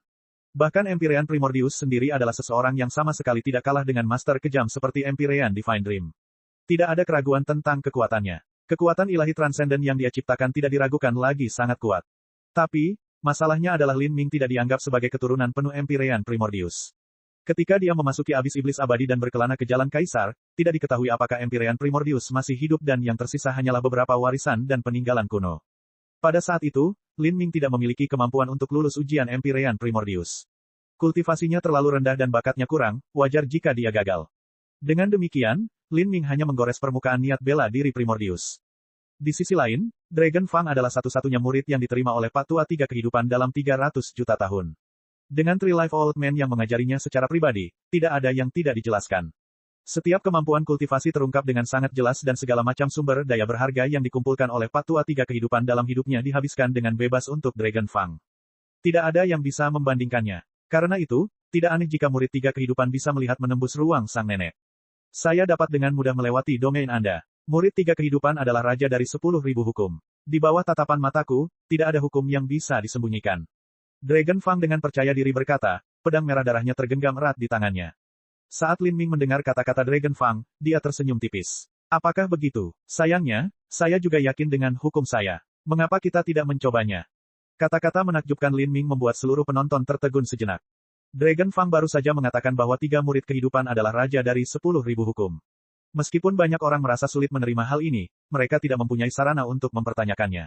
Bahkan Empyrean Primordius sendiri adalah seseorang yang sama sekali tidak kalah dengan master kejam seperti Empyrean Divine Dream. Tidak ada keraguan tentang kekuatannya. Kekuatan ilahi transenden yang dia ciptakan tidak diragukan lagi sangat kuat. Tapi, masalahnya adalah Lin Ming tidak dianggap sebagai keturunan penuh Empyrean Primordius. Ketika dia memasuki abis iblis abadi dan berkelana ke jalan kaisar, tidak diketahui apakah Empyrean Primordius masih hidup dan yang tersisa hanyalah beberapa warisan dan peninggalan kuno. Pada saat itu, Lin Ming tidak memiliki kemampuan untuk lulus ujian Empyrean Primordius. Kultivasinya terlalu rendah dan bakatnya kurang, wajar jika dia gagal. Dengan demikian, Lin Ming hanya menggores permukaan niat bela diri Primordius. Di sisi lain, Dragon Fang adalah satu-satunya murid yang diterima oleh Patua 3 kehidupan dalam 300 juta tahun. Dengan Three Life Old Man yang mengajarinya secara pribadi, tidak ada yang tidak dijelaskan. Setiap kemampuan kultivasi terungkap dengan sangat jelas dan segala macam sumber daya berharga yang dikumpulkan oleh Patua 3 kehidupan dalam hidupnya dihabiskan dengan bebas untuk Dragon Fang. Tidak ada yang bisa membandingkannya. Karena itu, tidak aneh jika murid 3 kehidupan bisa melihat menembus ruang sang nenek. Saya dapat dengan mudah melewati domain Anda. Murid 3 kehidupan adalah raja dari 10.000 hukum. Di bawah tatapan mataku, tidak ada hukum yang bisa disembunyikan. Dragon Fang dengan percaya diri berkata, pedang merah darahnya tergenggam erat di tangannya. Saat Lin Ming mendengar kata-kata Dragon Fang, dia tersenyum tipis. Apakah begitu? Sayangnya, saya juga yakin dengan hukum saya. Mengapa kita tidak mencobanya? Kata-kata menakjubkan Lin Ming membuat seluruh penonton tertegun sejenak. Dragon Fang baru saja mengatakan bahwa 3 murid kehidupan adalah raja dari 10.000 hukum. Meskipun banyak orang merasa sulit menerima hal ini, mereka tidak mempunyai sarana untuk mempertanyakannya.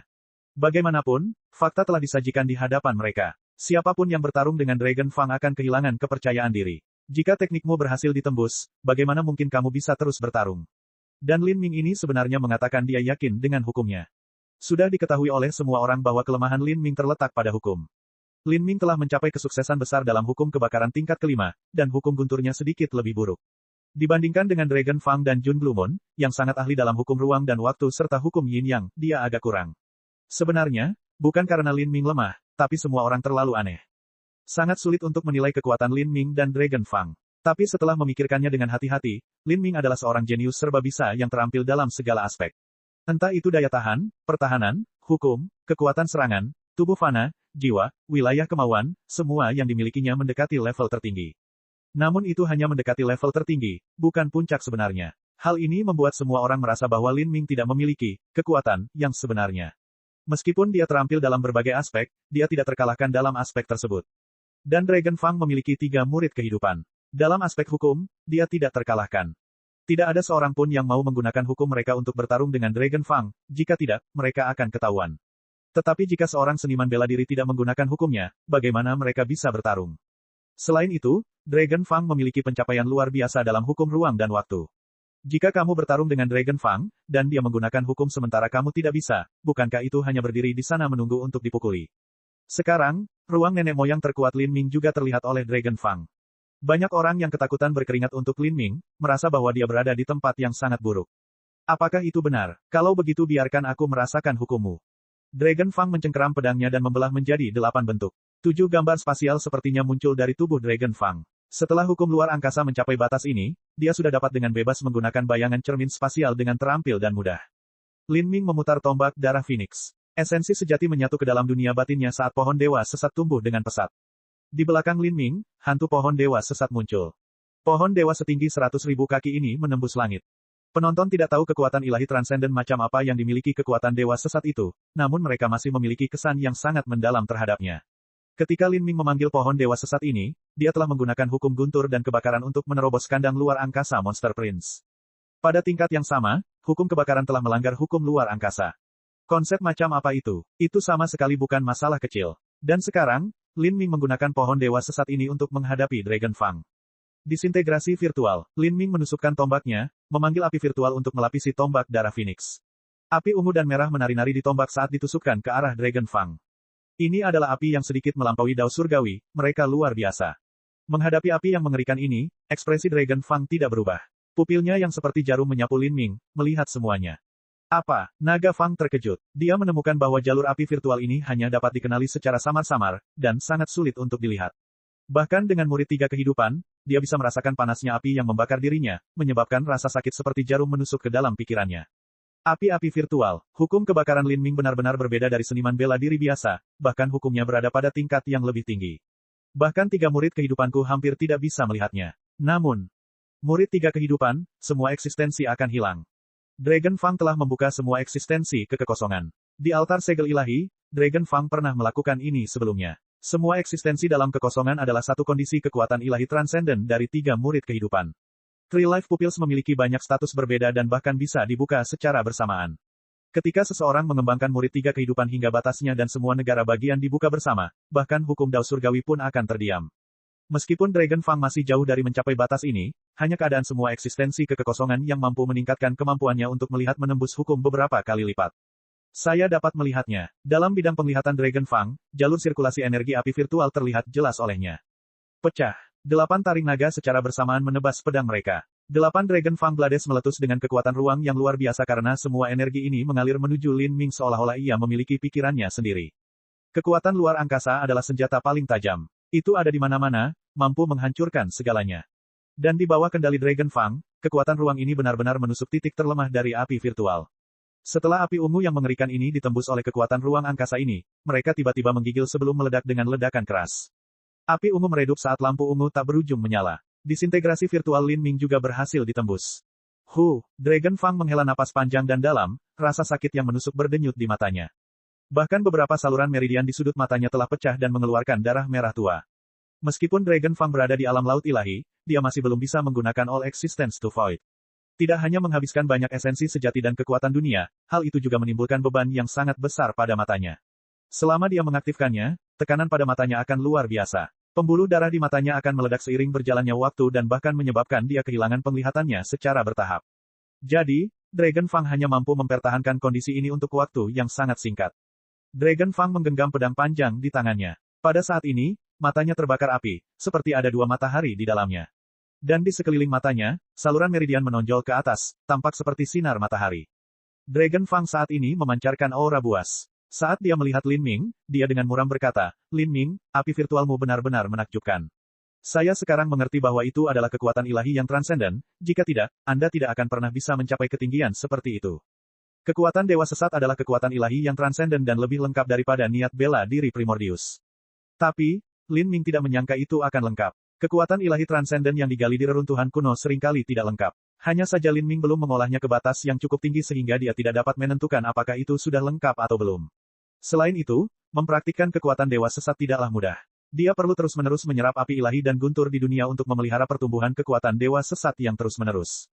Bagaimanapun, fakta telah disajikan di hadapan mereka. Siapapun yang bertarung dengan Dragon Fang akan kehilangan kepercayaan diri. Jika teknikmu berhasil ditembus, bagaimana mungkin kamu bisa terus bertarung? Dan Lin Ming ini sebenarnya mengatakan dia yakin dengan hukumnya. Sudah diketahui oleh semua orang bahwa kelemahan Lin Ming terletak pada hukum. Lin Ming telah mencapai kesuksesan besar dalam hukum kebakaran tingkat kelima, dan hukum gunturnya sedikit lebih buruk. Dibandingkan dengan Dragon Fang dan Jun Blue Moon, yang sangat ahli dalam hukum ruang dan waktu serta hukum Yin Yang, dia agak kurang. Sebenarnya, bukan karena Lin Ming lemah, tapi semua orang terlalu aneh. Sangat sulit untuk menilai kekuatan Lin Ming dan Dragon Fang. Tapi setelah memikirkannya dengan hati-hati, Lin Ming adalah seorang jenius serba bisa yang terampil dalam segala aspek. Entah itu daya tahan, pertahanan, hukum, kekuatan serangan, tubuh fana, jiwa, wilayah kemauan, semua yang dimilikinya mendekati level tertinggi. Namun itu hanya mendekati level tertinggi, bukan puncak sebenarnya. Hal ini membuat semua orang merasa bahwa Lin Ming tidak memiliki kekuatan yang sebenarnya. Meskipun dia terampil dalam berbagai aspek, dia tidak terkalahkan dalam aspek tersebut. Dan Dragon Fang memiliki 3 murid kehidupan. Dalam aspek hukum, dia tidak terkalahkan. Tidak ada seorang pun yang mau menggunakan hukum mereka untuk bertarung dengan Dragon Fang, jika tidak, mereka akan ketahuan. Tetapi jika seorang seniman bela diri tidak menggunakan hukumnya, bagaimana mereka bisa bertarung? Selain itu, Dragon Fang memiliki pencapaian luar biasa dalam hukum ruang dan waktu. Jika kamu bertarung dengan Dragon Fang, dan dia menggunakan hukum sementara kamu tidak bisa, bukankah itu hanya berdiri di sana menunggu untuk dipukuli? Sekarang, ruang nenek moyang terkuat Lin Ming juga terlihat oleh Dragon Fang. Banyak orang yang ketakutan berkeringat untuk Lin Ming, merasa bahwa dia berada di tempat yang sangat buruk. Apakah itu benar? Kalau begitu biarkan aku merasakan hukummu. Dragon Fang mencengkeram pedangnya dan membelah menjadi 8 bentuk. 7 gambar spasial sepertinya muncul dari tubuh Dragon Fang. Setelah hukum luar angkasa mencapai batas ini, dia sudah dapat dengan bebas menggunakan bayangan cermin spasial dengan terampil dan mudah. Lin Ming memutar tombak darah Phoenix. Esensi sejati menyatu ke dalam dunia batinnya saat pohon dewa sesat tumbuh dengan pesat. Di belakang Lin Ming, hantu pohon dewa sesat muncul. Pohon dewa setinggi 100.000 kaki ini menembus langit. Penonton tidak tahu kekuatan ilahi transenden macam apa yang dimiliki kekuatan dewa sesat itu, namun mereka masih memiliki kesan yang sangat mendalam terhadapnya. Ketika Lin Ming memanggil pohon dewa sesat ini, dia telah menggunakan hukum guntur dan kebakaran untuk menerobos kandang luar angkasa Monster Prince. Pada tingkat yang sama, hukum kebakaran telah melanggar hukum luar angkasa. Konsep macam apa itu? Itu sama sekali bukan masalah kecil. Dan sekarang, Lin Ming menggunakan pohon dewa sesat ini untuk menghadapi Dragon Fang. Disintegrasi virtual, Lin Ming menusukkan tombaknya, memanggil api virtual untuk melapisi tombak darah Phoenix. Api ungu dan merah menari-nari di tombak saat ditusukkan ke arah Dragon Fang. Ini adalah api yang sedikit melampaui dao surgawi, mereka luar biasa. Menghadapi api yang mengerikan ini, ekspresi Dragon Fang tidak berubah. Pupilnya yang seperti jarum menyapu Lin Ming, melihat semuanya. Apa? Naga Fang terkejut. Dia menemukan bahwa jalur api virtual ini hanya dapat dikenali secara samar-samar, dan sangat sulit untuk dilihat. Bahkan dengan murid 3 kehidupan, dia bisa merasakan panasnya api yang membakar dirinya, menyebabkan rasa sakit seperti jarum menusuk ke dalam pikirannya. Api-api virtual, hukum kebakaran Lin Ming benar-benar berbeda dari seniman bela diri biasa, bahkan hukumnya berada pada tingkat yang lebih tinggi. Bahkan 3 murid kehidupanku hampir tidak bisa melihatnya. Namun, murid 3 kehidupan, semua eksistensi akan hilang. Dragon Fang telah membuka semua eksistensi ke kekosongan. Di altar segel ilahi, Dragon Fang pernah melakukan ini sebelumnya. Semua eksistensi dalam kekosongan adalah satu kondisi kekuatan ilahi transenden dari 3 murid kehidupan. Three Life Pupils memiliki banyak status berbeda dan bahkan bisa dibuka secara bersamaan. Ketika seseorang mengembangkan murid 3 kehidupan hingga batasnya dan semua negara bagian dibuka bersama, bahkan hukum dao surgawi pun akan terdiam. Meskipun Dragon Fang masih jauh dari mencapai batas ini, hanya keadaan semua eksistensi kekosongan yang mampu meningkatkan kemampuannya untuk melihat menembus hukum beberapa kali lipat. Saya dapat melihatnya. Dalam bidang penglihatan Dragon Fang, jalur sirkulasi energi api virtual terlihat jelas olehnya. Pecah. 8 taring naga secara bersamaan menebas pedang mereka. 8 Dragon Fang Blades meletus dengan kekuatan ruang yang luar biasa karena semua energi ini mengalir menuju Lin Ming seolah-olah ia memiliki pikirannya sendiri. Kekuatan luar angkasa adalah senjata paling tajam. Itu ada di mana-mana, mampu menghancurkan segalanya. Dan di bawah kendali Dragon Fang, kekuatan ruang ini benar-benar menusuk titik terlemah dari api virtual. Setelah api ungu yang mengerikan ini ditembus oleh kekuatan ruang angkasa ini, mereka tiba-tiba menggigil sebelum meledak dengan ledakan keras. Api ungu meredup saat lampu ungu tak berujung menyala. Disintegrasi virtual Lin Ming juga berhasil ditembus. Dragon Fang menghela napas panjang dan dalam, rasa sakit yang menusuk berdenyut di matanya. Bahkan beberapa saluran meridian di sudut matanya telah pecah dan mengeluarkan darah merah tua. Meskipun Dragon Fang berada di alam laut ilahi, dia masih belum bisa menggunakan All Existence to Void. Tidak hanya menghabiskan banyak esensi sejati dan kekuatan dunia, hal itu juga menimbulkan beban yang sangat besar pada matanya. Selama dia mengaktifkannya, tekanan pada matanya akan luar biasa. Pembuluh darah di matanya akan meledak seiring berjalannya waktu dan bahkan menyebabkan dia kehilangan penglihatannya secara bertahap. Jadi, Dragon Fang hanya mampu mempertahankan kondisi ini untuk waktu yang sangat singkat. Dragon Fang menggenggam pedang panjang di tangannya. Pada saat ini, matanya terbakar api, seperti ada 2 matahari di dalamnya. Dan di sekeliling matanya, saluran meridian menonjol ke atas, tampak seperti sinar matahari. Dragon Fang saat ini memancarkan aura buas. Saat dia melihat Lin Ming, dia dengan muram berkata, "Lin Ming, api virtualmu benar-benar menakjubkan. Saya sekarang mengerti bahwa itu adalah kekuatan ilahi yang transenden, jika tidak, Anda tidak akan pernah bisa mencapai ketinggian seperti itu." Kekuatan dewa sesat adalah kekuatan ilahi yang transenden dan lebih lengkap daripada niat bela diri Primordius. Tapi, Lin Ming tidak menyangka itu akan lengkap. Kekuatan ilahi transenden yang digali di reruntuhan kuno seringkali tidak lengkap. Hanya saja Lin Ming belum mengolahnya ke batas yang cukup tinggi sehingga dia tidak dapat menentukan apakah itu sudah lengkap atau belum. Selain itu, mempraktikkan kekuatan dewa sesat tidaklah mudah. Dia perlu terus-menerus menyerap api ilahi dan guntur di dunia untuk memelihara pertumbuhan kekuatan dewa sesat yang terus-menerus.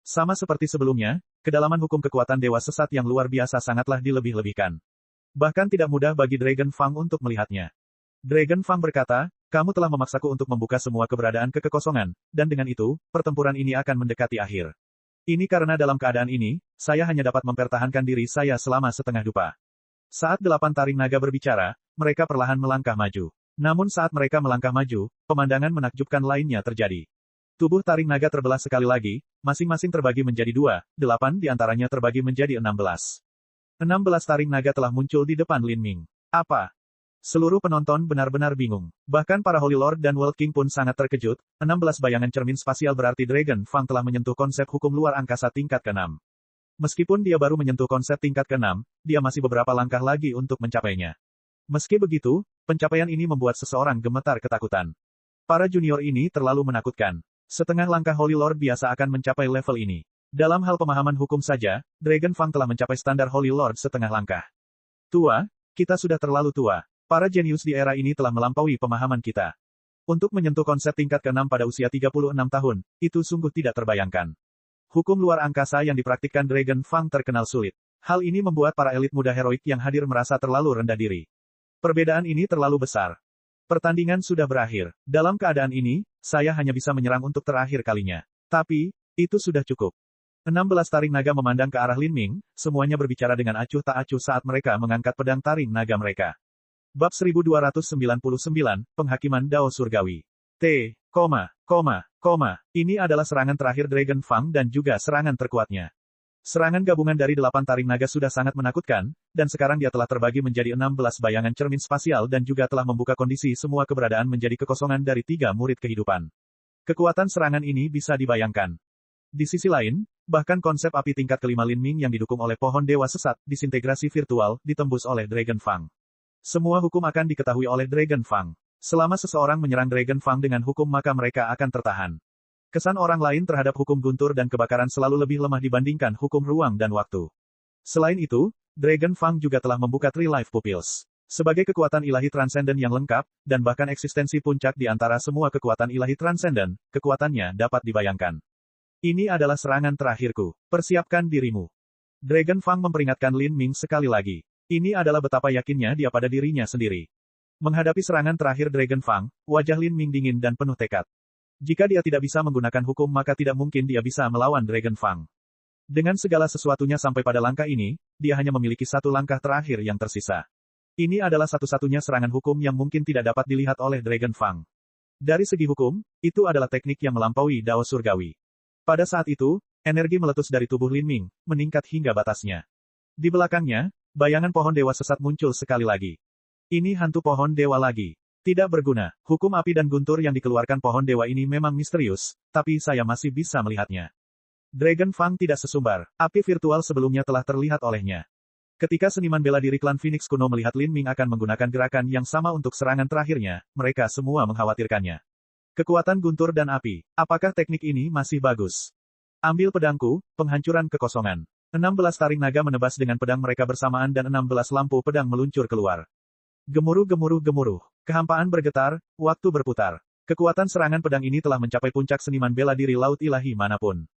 Sama seperti sebelumnya, kedalaman hukum kekuatan dewa sesat yang luar biasa sangatlah dilebih-lebihkan. Bahkan tidak mudah bagi Dragon Fang untuk melihatnya. Dragon Fang berkata, "Kamu telah memaksaku untuk membuka semua keberadaan ke kekosongan, dan dengan itu, pertempuran ini akan mendekati akhir. Ini karena dalam keadaan ini, saya hanya dapat mempertahankan diri saya selama setengah dupa." Saat 8 taring naga berbicara, mereka perlahan melangkah maju. Namun saat mereka melangkah maju, pemandangan menakjubkan lainnya terjadi. Tubuh taring naga terbelah sekali lagi, masing-masing terbagi menjadi 2, 8 di antaranya terbagi menjadi 16. 16 taring naga telah muncul di depan Lin Ming. Apa? Seluruh penonton benar-benar bingung. Bahkan para Holy Lord dan World King pun sangat terkejut. 16 bayangan cermin spasial berarti Dragon Fang telah menyentuh konsep hukum luar angkasa tingkat ke-6. Meskipun dia baru menyentuh konsep tingkat ke-6, dia masih beberapa langkah lagi untuk mencapainya. Meski begitu, pencapaian ini membuat seseorang gemetar ketakutan. Para junior ini terlalu menakutkan. Setengah langkah Holy Lord biasa akan mencapai level ini. Dalam hal pemahaman hukum saja, Dragon Fang telah mencapai standar Holy Lord setengah langkah. Tua, kita sudah terlalu tua. Para jenius di era ini telah melampaui pemahaman kita. Untuk menyentuh konsep tingkat ke-6 pada usia 36 tahun, itu sungguh tidak terbayangkan. Hukum luar angkasa yang dipraktikkan Dragon Fang terkenal sulit. Hal ini membuat para elit muda heroik yang hadir merasa terlalu rendah diri. Perbedaan ini terlalu besar. Pertandingan sudah berakhir. Dalam keadaan ini, saya hanya bisa menyerang untuk terakhir kalinya. Tapi, itu sudah cukup. 16 taring naga memandang ke arah Lin Ming, semuanya berbicara dengan acuh tak acuh saat mereka mengangkat pedang taring naga mereka. Bab 1299, Penghakiman Dao Surgawi. Ini adalah serangan terakhir Dragon Fang dan juga serangan terkuatnya. Serangan gabungan dari 8 taring naga sudah sangat menakutkan, dan sekarang dia telah terbagi menjadi 16 bayangan cermin spasial dan juga telah membuka kondisi semua keberadaan menjadi kekosongan dari 3 murid kehidupan. Kekuatan serangan ini bisa dibayangkan. Di sisi lain, bahkan konsep api tingkat kelima Lin Ming yang didukung oleh pohon dewa sesat, disintegrasi virtual, ditembus oleh Dragon Fang. Semua hukum akan diketahui oleh Dragon Fang. Selama seseorang menyerang Dragon Fang dengan hukum maka mereka akan tertahan. Kesan orang lain terhadap hukum guntur dan kebakaran selalu lebih lemah dibandingkan hukum ruang dan waktu. Selain itu, Dragon Fang juga telah membuka Three Life Pupils. Sebagai kekuatan ilahi transenden yang lengkap, dan bahkan eksistensi puncak di antara semua kekuatan ilahi transenden, kekuatannya dapat dibayangkan. Ini adalah serangan terakhirku. Persiapkan dirimu. Dragon Fang memperingatkan Lin Ming sekali lagi. Ini adalah betapa yakinnya dia pada dirinya sendiri. Menghadapi serangan terakhir Dragon Fang, wajah Lin Ming dingin dan penuh tekad. Jika dia tidak bisa menggunakan hukum maka tidak mungkin dia bisa melawan Dragon Fang. Dengan segala sesuatunya sampai pada langkah ini, dia hanya memiliki satu langkah terakhir yang tersisa. Ini adalah satu-satunya serangan hukum yang mungkin tidak dapat dilihat oleh Dragon Fang. Dari segi hukum, itu adalah teknik yang melampaui Dao Surgawi. Pada saat itu, energi meletus dari tubuh Lin Ming, meningkat hingga batasnya. Di belakangnya, bayangan pohon dewa sesat muncul sekali lagi. Ini hantu pohon dewa lagi. Tidak berguna. Hukum api dan guntur yang dikeluarkan pohon dewa ini memang misterius, tapi saya masih bisa melihatnya. Dragon Fang tidak sesumbar. Api virtual sebelumnya telah terlihat olehnya. Ketika seniman bela diri klan Phoenix kuno melihat Lin Ming akan menggunakan gerakan yang sama untuk serangan terakhirnya, mereka semua mengkhawatirkannya. Kekuatan guntur dan api. Apakah teknik ini masih bagus? Ambil pedangku, penghancuran kekosongan. 16 taring naga menebas dengan pedang mereka bersamaan dan 16 lampu pedang meluncur keluar. Gemuruh. Kehampaan bergetar, waktu berputar. Kekuatan serangan pedang ini telah mencapai puncak seniman bela diri laut ilahi manapun.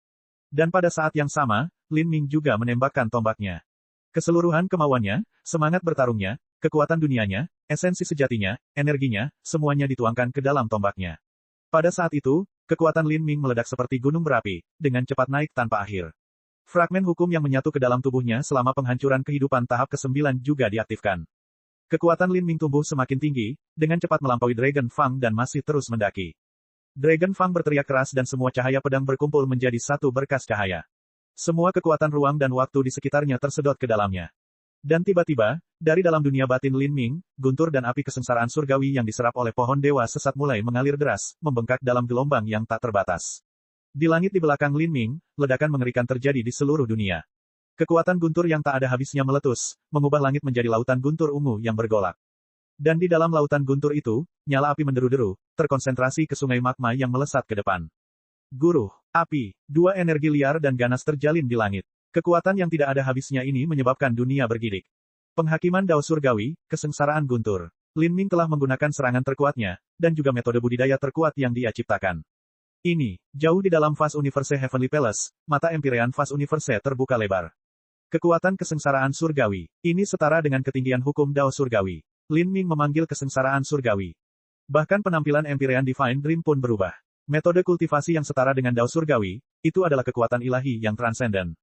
Dan pada saat yang sama, Lin Ming juga menembakkan tombaknya. Keseluruhan kemauannya, semangat bertarungnya, kekuatan dunianya, esensi sejatinya, energinya, semuanya dituangkan ke dalam tombaknya. Pada saat itu, kekuatan Lin Ming meledak seperti gunung berapi, dengan cepat naik tanpa akhir. Fragmen hukum yang menyatu ke dalam tubuhnya selama penghancuran kehidupan tahap ke-9 juga diaktifkan. Kekuatan Lin Ming tumbuh semakin tinggi, dengan cepat melampaui Dragon Fang dan masih terus mendaki. Dragon Fang berteriak keras dan semua cahaya pedang berkumpul menjadi satu berkas cahaya. Semua kekuatan ruang dan waktu di sekitarnya tersedot ke dalamnya. Dan tiba-tiba, dari dalam dunia batin Lin Ming, guntur dan api kesengsaraan surgawi yang diserap oleh pohon dewa sesat mulai mengalir deras, membengkak dalam gelombang yang tak terbatas. Di langit di belakang Lin Ming, ledakan mengerikan terjadi di seluruh dunia. Kekuatan guntur yang tak ada habisnya meletus, mengubah langit menjadi lautan guntur ungu yang bergolak. Dan di dalam lautan guntur itu, nyala api menderu-deru, terkonsentrasi ke sungai magma yang melesat ke depan. Guruh, api, dua energi liar dan ganas terjalin di langit. Kekuatan yang tidak ada habisnya ini menyebabkan dunia bergidik. Penghakiman Dao Surgawi, kesengsaraan guntur. Lin Ming telah menggunakan serangan terkuatnya, dan juga metode budidaya terkuat yang dia ciptakan. Ini, jauh di dalam Fast Universe Heavenly Palace, mata Empyrean Fast Universe terbuka lebar. Kekuatan kesengsaraan surgawi. Ini setara dengan ketinggian hukum Dao Surgawi. Lin Ming memanggil kesengsaraan surgawi. Bahkan penampilan Empyrean Divine Dream pun berubah. Metode kultivasi yang setara dengan Dao Surgawi, itu adalah kekuatan ilahi yang transenden.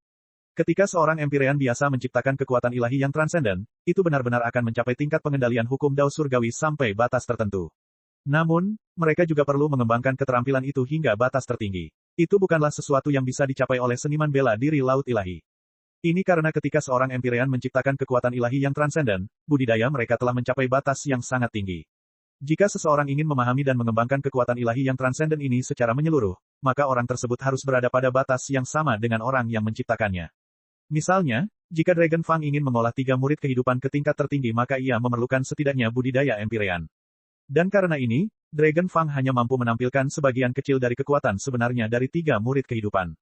Ketika seorang Empyrean biasa menciptakan kekuatan ilahi yang transenden, itu benar-benar akan mencapai tingkat pengendalian hukum Dao Surgawi sampai batas tertentu. Namun, mereka juga perlu mengembangkan keterampilan itu hingga batas tertinggi. Itu bukanlah sesuatu yang bisa dicapai oleh seniman bela diri laut ilahi. Ini karena ketika seorang Empyrean menciptakan kekuatan ilahi yang transenden, budidaya mereka telah mencapai batas yang sangat tinggi. Jika seseorang ingin memahami dan mengembangkan kekuatan ilahi yang transenden ini secara menyeluruh, maka orang tersebut harus berada pada batas yang sama dengan orang yang menciptakannya. Misalnya, jika Dragon Fang ingin mengolah 3 murid kehidupan ke tingkat tertinggi maka ia memerlukan setidaknya budidaya Empyrean. Dan karena ini, Dragon Fang hanya mampu menampilkan sebagian kecil dari kekuatan sebenarnya dari 3 murid kehidupan.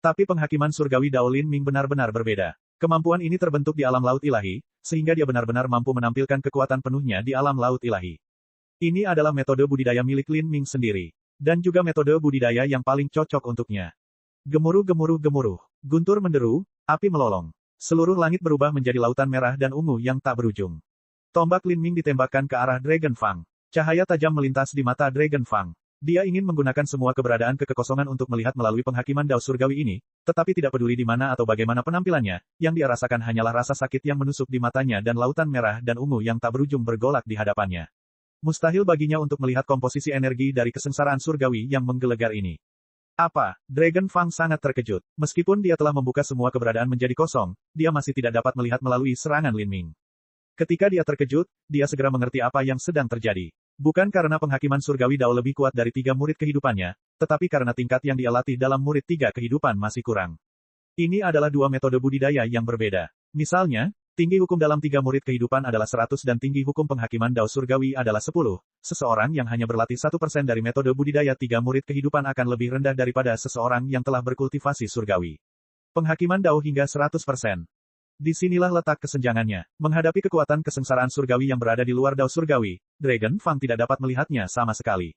Tapi penghakiman surgawi Dao Lin Ming benar-benar berbeda. Kemampuan ini terbentuk di alam laut ilahi, sehingga dia benar-benar mampu menampilkan kekuatan penuhnya di alam laut ilahi. Ini adalah metode budidaya milik Lin Ming sendiri. Dan juga metode budidaya yang paling cocok untuknya. Gemuruh-gemuruh-gemuruh. Guntur menderu, api melolong. Seluruh langit berubah menjadi lautan merah dan ungu yang tak berujung. Tombak Lin Ming ditembakkan ke arah Dragon Fang. Cahaya tajam melintas di mata Dragon Fang. Dia ingin menggunakan semua keberadaan kekosongan untuk melihat melalui penghakiman Dao surgawi ini, tetapi tidak peduli di mana atau bagaimana penampilannya, yang dia rasakan hanyalah rasa sakit yang menusuk di matanya dan lautan merah dan ungu yang tak berujung bergolak di hadapannya. Mustahil baginya untuk melihat komposisi energi dari kesengsaraan surgawi yang menggelegar ini. Apa? Dragon Fang sangat terkejut. Meskipun dia telah membuka semua keberadaan menjadi kosong, dia masih tidak dapat melihat melalui serangan Lin Ming. Ketika dia terkejut, dia segera mengerti apa yang sedang terjadi. Bukan karena penghakiman surgawi Dao lebih kuat dari 3 murid kehidupannya, tetapi karena tingkat yang dia latih dalam murid 3 kehidupan masih kurang. Ini adalah 2 metode budidaya yang berbeda. Misalnya, tinggi hukum dalam 3 murid kehidupan adalah 100 dan tinggi hukum penghakiman Dao surgawi adalah 10. Seseorang yang hanya berlatih 1% dari metode budidaya 3 murid kehidupan akan lebih rendah daripada seseorang yang telah berkultivasi surgawi. Penghakiman Dao hingga 100%. Disinilah letak kesenjangannya. Menghadapi kekuatan kesengsaraan surgawi yang berada di luar Dao surgawi, Dragon Fang tidak dapat melihatnya sama sekali.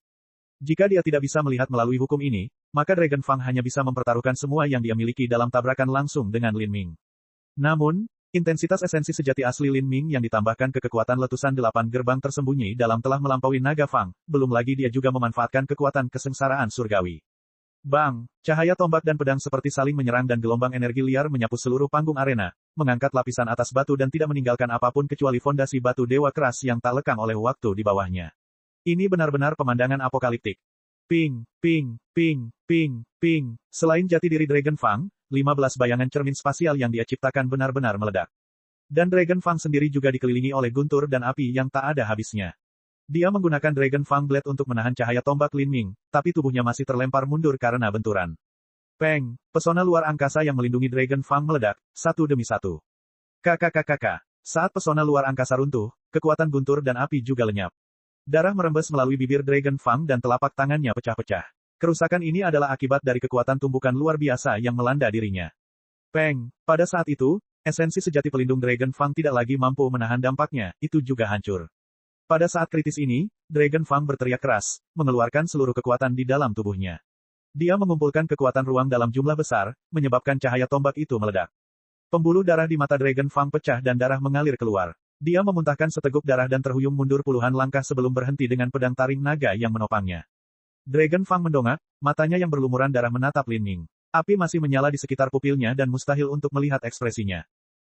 Jika dia tidak bisa melihat melalui hukum ini, maka Dragon Fang hanya bisa mempertaruhkan semua yang dia miliki dalam tabrakan langsung dengan Lin Ming. Namun, intensitas esensi sejati asli Lin Ming yang ditambahkan ke kekuatan letusan 8 gerbang tersembunyi dalam telah melampaui naga Fang, belum lagi dia juga memanfaatkan kekuatan kesengsaraan surgawi. Bang! Cahaya tombak dan pedang seperti saling menyerang dan gelombang energi liar menyapu seluruh panggung arena, mengangkat lapisan atas batu dan tidak meninggalkan apapun kecuali fondasi batu dewa keras yang tak lekang oleh waktu di bawahnya. Ini benar-benar pemandangan apokaliptik. Ping, ping, ping, ping, ping. Selain jati diri Dragon Fang, 15 bayangan cermin spasial yang dia ciptakan benar-benar meledak. Dan Dragon Fang sendiri juga dikelilingi oleh guntur dan api yang tak ada habisnya. Dia menggunakan Dragon Fang Blade untuk menahan cahaya tombak Lin Ming, tapi tubuhnya masih terlempar mundur karena benturan. Peng, pesona luar angkasa yang melindungi Dragon Fang meledak, satu demi satu. Kakak. Saat pesona luar angkasa runtuh, kekuatan guntur dan api juga lenyap. Darah merembes melalui bibir Dragon Fang dan telapak tangannya pecah-pecah. Kerusakan ini adalah akibat dari kekuatan tumbukan luar biasa yang melanda dirinya. Peng, pada saat itu, esensi sejati pelindung Dragon Fang tidak lagi mampu menahan dampaknya, itu juga hancur. Pada saat kritis ini, Dragon Fang berteriak keras, mengeluarkan seluruh kekuatan di dalam tubuhnya. Dia mengumpulkan kekuatan ruang dalam jumlah besar, menyebabkan cahaya tombak itu meledak. Pembuluh darah di mata Dragon Fang pecah dan darah mengalir keluar. Dia memuntahkan seteguk darah dan terhuyung mundur puluhan langkah sebelum berhenti dengan pedang taring naga yang menopangnya. Dragon Fang mendongak, matanya yang berlumuran darah menatap Lin Ming. Api masih menyala di sekitar pupilnya dan mustahil untuk melihat ekspresinya.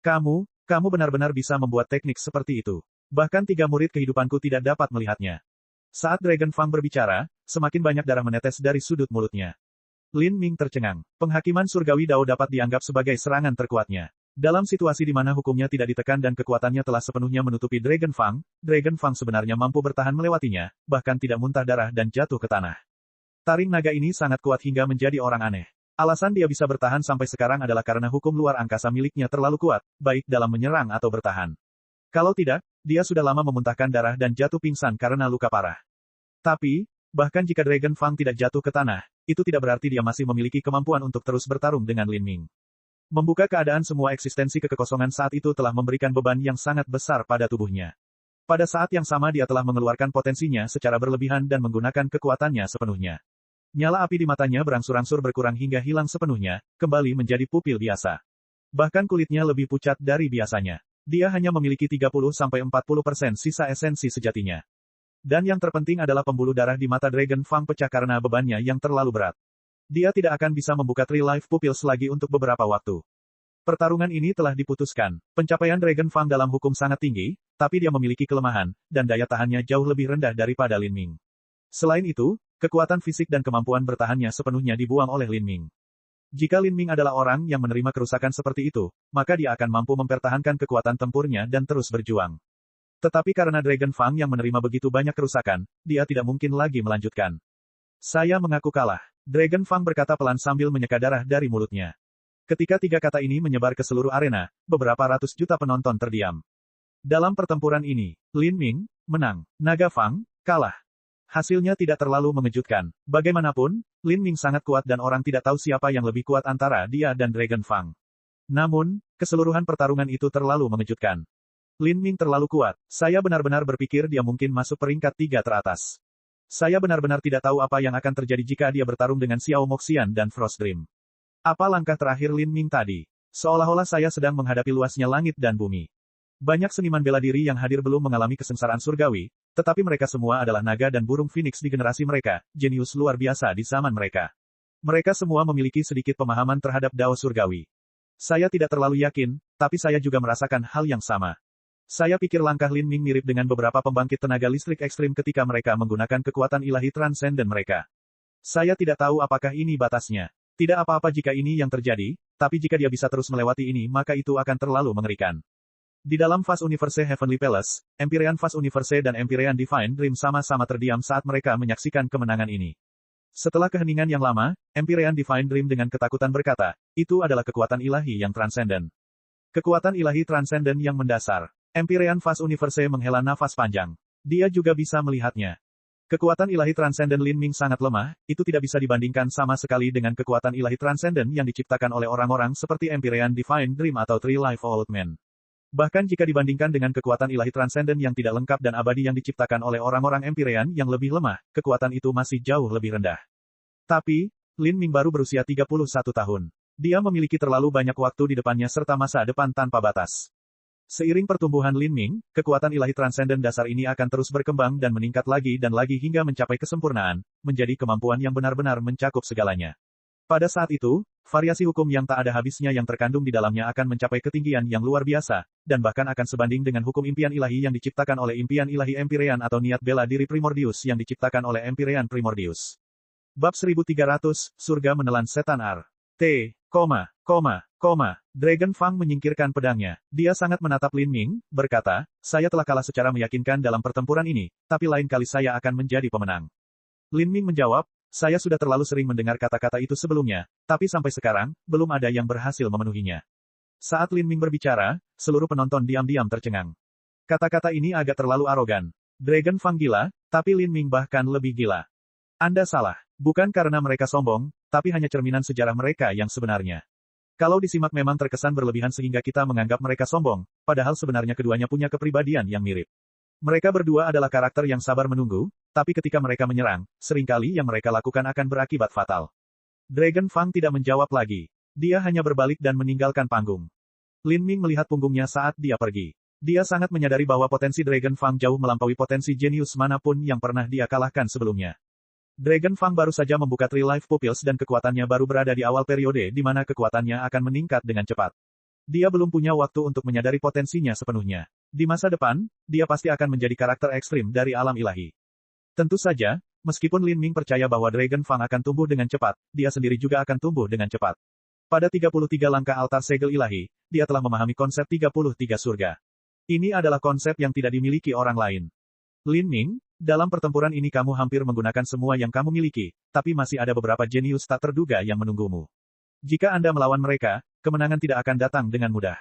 Kamu benar-benar bisa membuat teknik seperti itu. Bahkan 3 murid kehidupanku tidak dapat melihatnya. Saat Dragon Fang berbicara, semakin banyak darah menetes dari sudut mulutnya. Lin Ming tercengang. Penghakiman surgawi Dao dapat dianggap sebagai serangan terkuatnya. Dalam situasi di mana hukumnya tidak ditekan dan kekuatannya telah sepenuhnya menutupi Dragon Fang sebenarnya mampu bertahan melewatinya, bahkan tidak muntah darah dan jatuh ke tanah. Taring naga ini sangat kuat hingga menjadi orang aneh. Alasan dia bisa bertahan sampai sekarang adalah karena hukum luar angkasa miliknya terlalu kuat, baik dalam menyerang atau bertahan. Kalau tidak, dia sudah lama memuntahkan darah dan jatuh pingsan karena luka parah. Tapi, bahkan jika Dragon Fang tidak jatuh ke tanah, itu tidak berarti dia masih memiliki kemampuan untuk terus bertarung dengan Lin Ming. Membuka keadaan semua eksistensi kekosongan saat itu telah memberikan beban yang sangat besar pada tubuhnya. Pada saat yang sama dia telah mengeluarkan potensinya secara berlebihan dan menggunakan kekuatannya sepenuhnya. Nyala api di matanya berangsur-angsur berkurang hingga hilang sepenuhnya, kembali menjadi pupil biasa. Bahkan kulitnya lebih pucat dari biasanya. Dia hanya memiliki 30-40% sisa esensi sejatinya. Dan yang terpenting adalah pembuluh darah di mata Dragon Fang pecah karena bebannya yang terlalu berat. Dia tidak akan bisa membuka Tree Life Pupils lagi untuk beberapa waktu. Pertarungan ini telah diputuskan. Pencapaian Dragon Fang dalam hukum sangat tinggi, tapi dia memiliki kelemahan, dan daya tahannya jauh lebih rendah daripada Lin Ming. Selain itu, kekuatan fisik dan kemampuan bertahannya sepenuhnya dibuang oleh Lin Ming. Jika Lin Ming adalah orang yang menerima kerusakan seperti itu, maka dia akan mampu mempertahankan kekuatan tempurnya dan terus berjuang. Tetapi karena Dragon Fang yang menerima begitu banyak kerusakan, dia tidak mungkin lagi melanjutkan. Saya mengaku kalah. Dragon Fang berkata pelan sambil menyeka darah dari mulutnya. Ketika tiga kata ini menyebar ke seluruh arena, beberapa ratus juta penonton terdiam. Dalam pertempuran ini, Lin Ming menang. Naga Fang kalah. Hasilnya tidak terlalu mengejutkan. Bagaimanapun, Lin Ming sangat kuat dan orang tidak tahu siapa yang lebih kuat antara dia dan Dragon Fang. Namun, keseluruhan pertarungan itu terlalu mengejutkan. Lin Ming terlalu kuat. Saya benar-benar berpikir dia mungkin masuk peringkat 3 teratas. Saya benar-benar tidak tahu apa yang akan terjadi jika dia bertarung dengan Xiao Moxian dan Frost Dream. Apa langkah terakhir Lin Ming tadi? Seolah-olah saya sedang menghadapi luasnya langit dan bumi. Banyak seniman bela diri yang hadir belum mengalami kesengsaraan surgawi, tetapi mereka semua adalah naga dan burung phoenix di generasi mereka, jenius luar biasa di zaman mereka. Mereka semua memiliki sedikit pemahaman terhadap dao surgawi. Saya tidak terlalu yakin, tapi saya juga merasakan hal yang sama. Saya pikir langkah Lin Ming mirip dengan beberapa pembangkit tenaga listrik ekstrim ketika mereka menggunakan kekuatan ilahi transenden mereka. Saya tidak tahu apakah ini batasnya. Tidak apa-apa jika ini yang terjadi, tapi jika dia bisa terus melewati ini maka itu akan terlalu mengerikan. Di dalam Fast Universe Heavenly Palace, Empyrean Fast Universe dan Empyrean Divine Dream sama-sama terdiam saat mereka menyaksikan kemenangan ini. Setelah keheningan yang lama, Empyrean Divine Dream dengan ketakutan berkata, itu adalah kekuatan ilahi yang transenden. Kekuatan ilahi transenden yang mendasar. Empyrean Fast Universe menghela nafas panjang. Dia juga bisa melihatnya. Kekuatan ilahi transenden Lin Ming sangat lemah, itu tidak bisa dibandingkan sama sekali dengan kekuatan ilahi transenden yang diciptakan oleh orang-orang seperti Empyrean Divine Dream atau Three Life Old Men. Bahkan jika dibandingkan dengan kekuatan ilahi transenden yang tidak lengkap dan abadi yang diciptakan oleh orang-orang Empyrean yang lebih lemah, kekuatan itu masih jauh lebih rendah. Tapi, Lin Ming baru berusia 31 tahun. Dia memiliki terlalu banyak waktu di depannya serta masa depan tanpa batas. Seiring pertumbuhan Lin Ming, kekuatan ilahi transenden dasar ini akan terus berkembang dan meningkat lagi dan lagi hingga mencapai kesempurnaan, menjadi kemampuan yang benar-benar mencakup segalanya. Pada saat itu, variasi hukum yang tak ada habisnya yang terkandung di dalamnya akan mencapai ketinggian yang luar biasa, dan bahkan akan sebanding dengan hukum impian ilahi yang diciptakan oleh impian ilahi Empyrean atau niat bela diri Primordius yang diciptakan oleh Empyrean Primordius. Bab 1300, Surga Menelan Setan R. Dragon Fang menyingkirkan pedangnya. Dia sangat menatap Lin Ming, berkata, saya telah kalah secara meyakinkan dalam pertempuran ini, tapi lain kali saya akan menjadi pemenang. Lin Ming menjawab, saya sudah terlalu sering mendengar kata-kata itu sebelumnya, tapi sampai sekarang, belum ada yang berhasil memenuhinya. Saat Lin Ming berbicara, seluruh penonton diam-diam tercengang. Kata-kata ini agak terlalu arogan. Dragon Fang gila, tapi Lin Ming bahkan lebih gila. Anda salah. Bukan karena mereka sombong, tapi hanya cerminan sejarah mereka yang sebenarnya. Kalau disimak memang terkesan berlebihan sehingga kita menganggap mereka sombong, padahal sebenarnya keduanya punya kepribadian yang mirip. Mereka berdua adalah karakter yang sabar menunggu, tapi ketika mereka menyerang, seringkali yang mereka lakukan akan berakibat fatal. Dragon Fang tidak menjawab lagi. Dia hanya berbalik dan meninggalkan panggung. Lin Ming melihat punggungnya saat dia pergi. Dia sangat menyadari bahwa potensi Dragon Fang jauh melampaui potensi jenius manapun yang pernah dia kalahkan sebelumnya. Dragon Fang baru saja membuka Three Life Pupils dan kekuatannya baru berada di awal periode di mana kekuatannya akan meningkat dengan cepat. Dia belum punya waktu untuk menyadari potensinya sepenuhnya. Di masa depan, dia pasti akan menjadi karakter ekstrim dari alam ilahi. Tentu saja, meskipun Lin Ming percaya bahwa Dragon Fang akan tumbuh dengan cepat, dia sendiri juga akan tumbuh dengan cepat. Pada 33 langkah altar segel ilahi, dia telah memahami konsep 33 surga. Ini adalah konsep yang tidak dimiliki orang lain. Lin Ming, dalam pertempuran ini kamu hampir menggunakan semua yang kamu miliki, tapi masih ada beberapa jenius tak terduga yang menunggumu. Jika Anda melawan mereka, kemenangan tidak akan datang dengan mudah.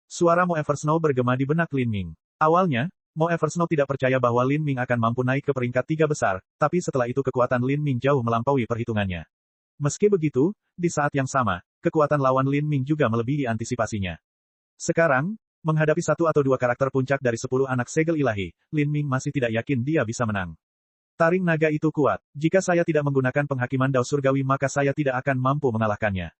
Suara Mo Eversnow bergema di benak Lin Ming. Awalnya, Mo Eversnow tidak percaya bahwa Lin Ming akan mampu naik ke peringkat 3 besar, tapi setelah itu kekuatan Lin Ming jauh melampaui perhitungannya. Meski begitu, di saat yang sama, kekuatan lawan Lin Ming juga melebihi antisipasinya. Sekarang, menghadapi satu atau dua karakter puncak dari 10 anak segel ilahi, Lin Ming masih tidak yakin dia bisa menang. Taring naga itu kuat. Jika saya tidak menggunakan penghakiman Dao Surgawi maka saya tidak akan mampu mengalahkannya.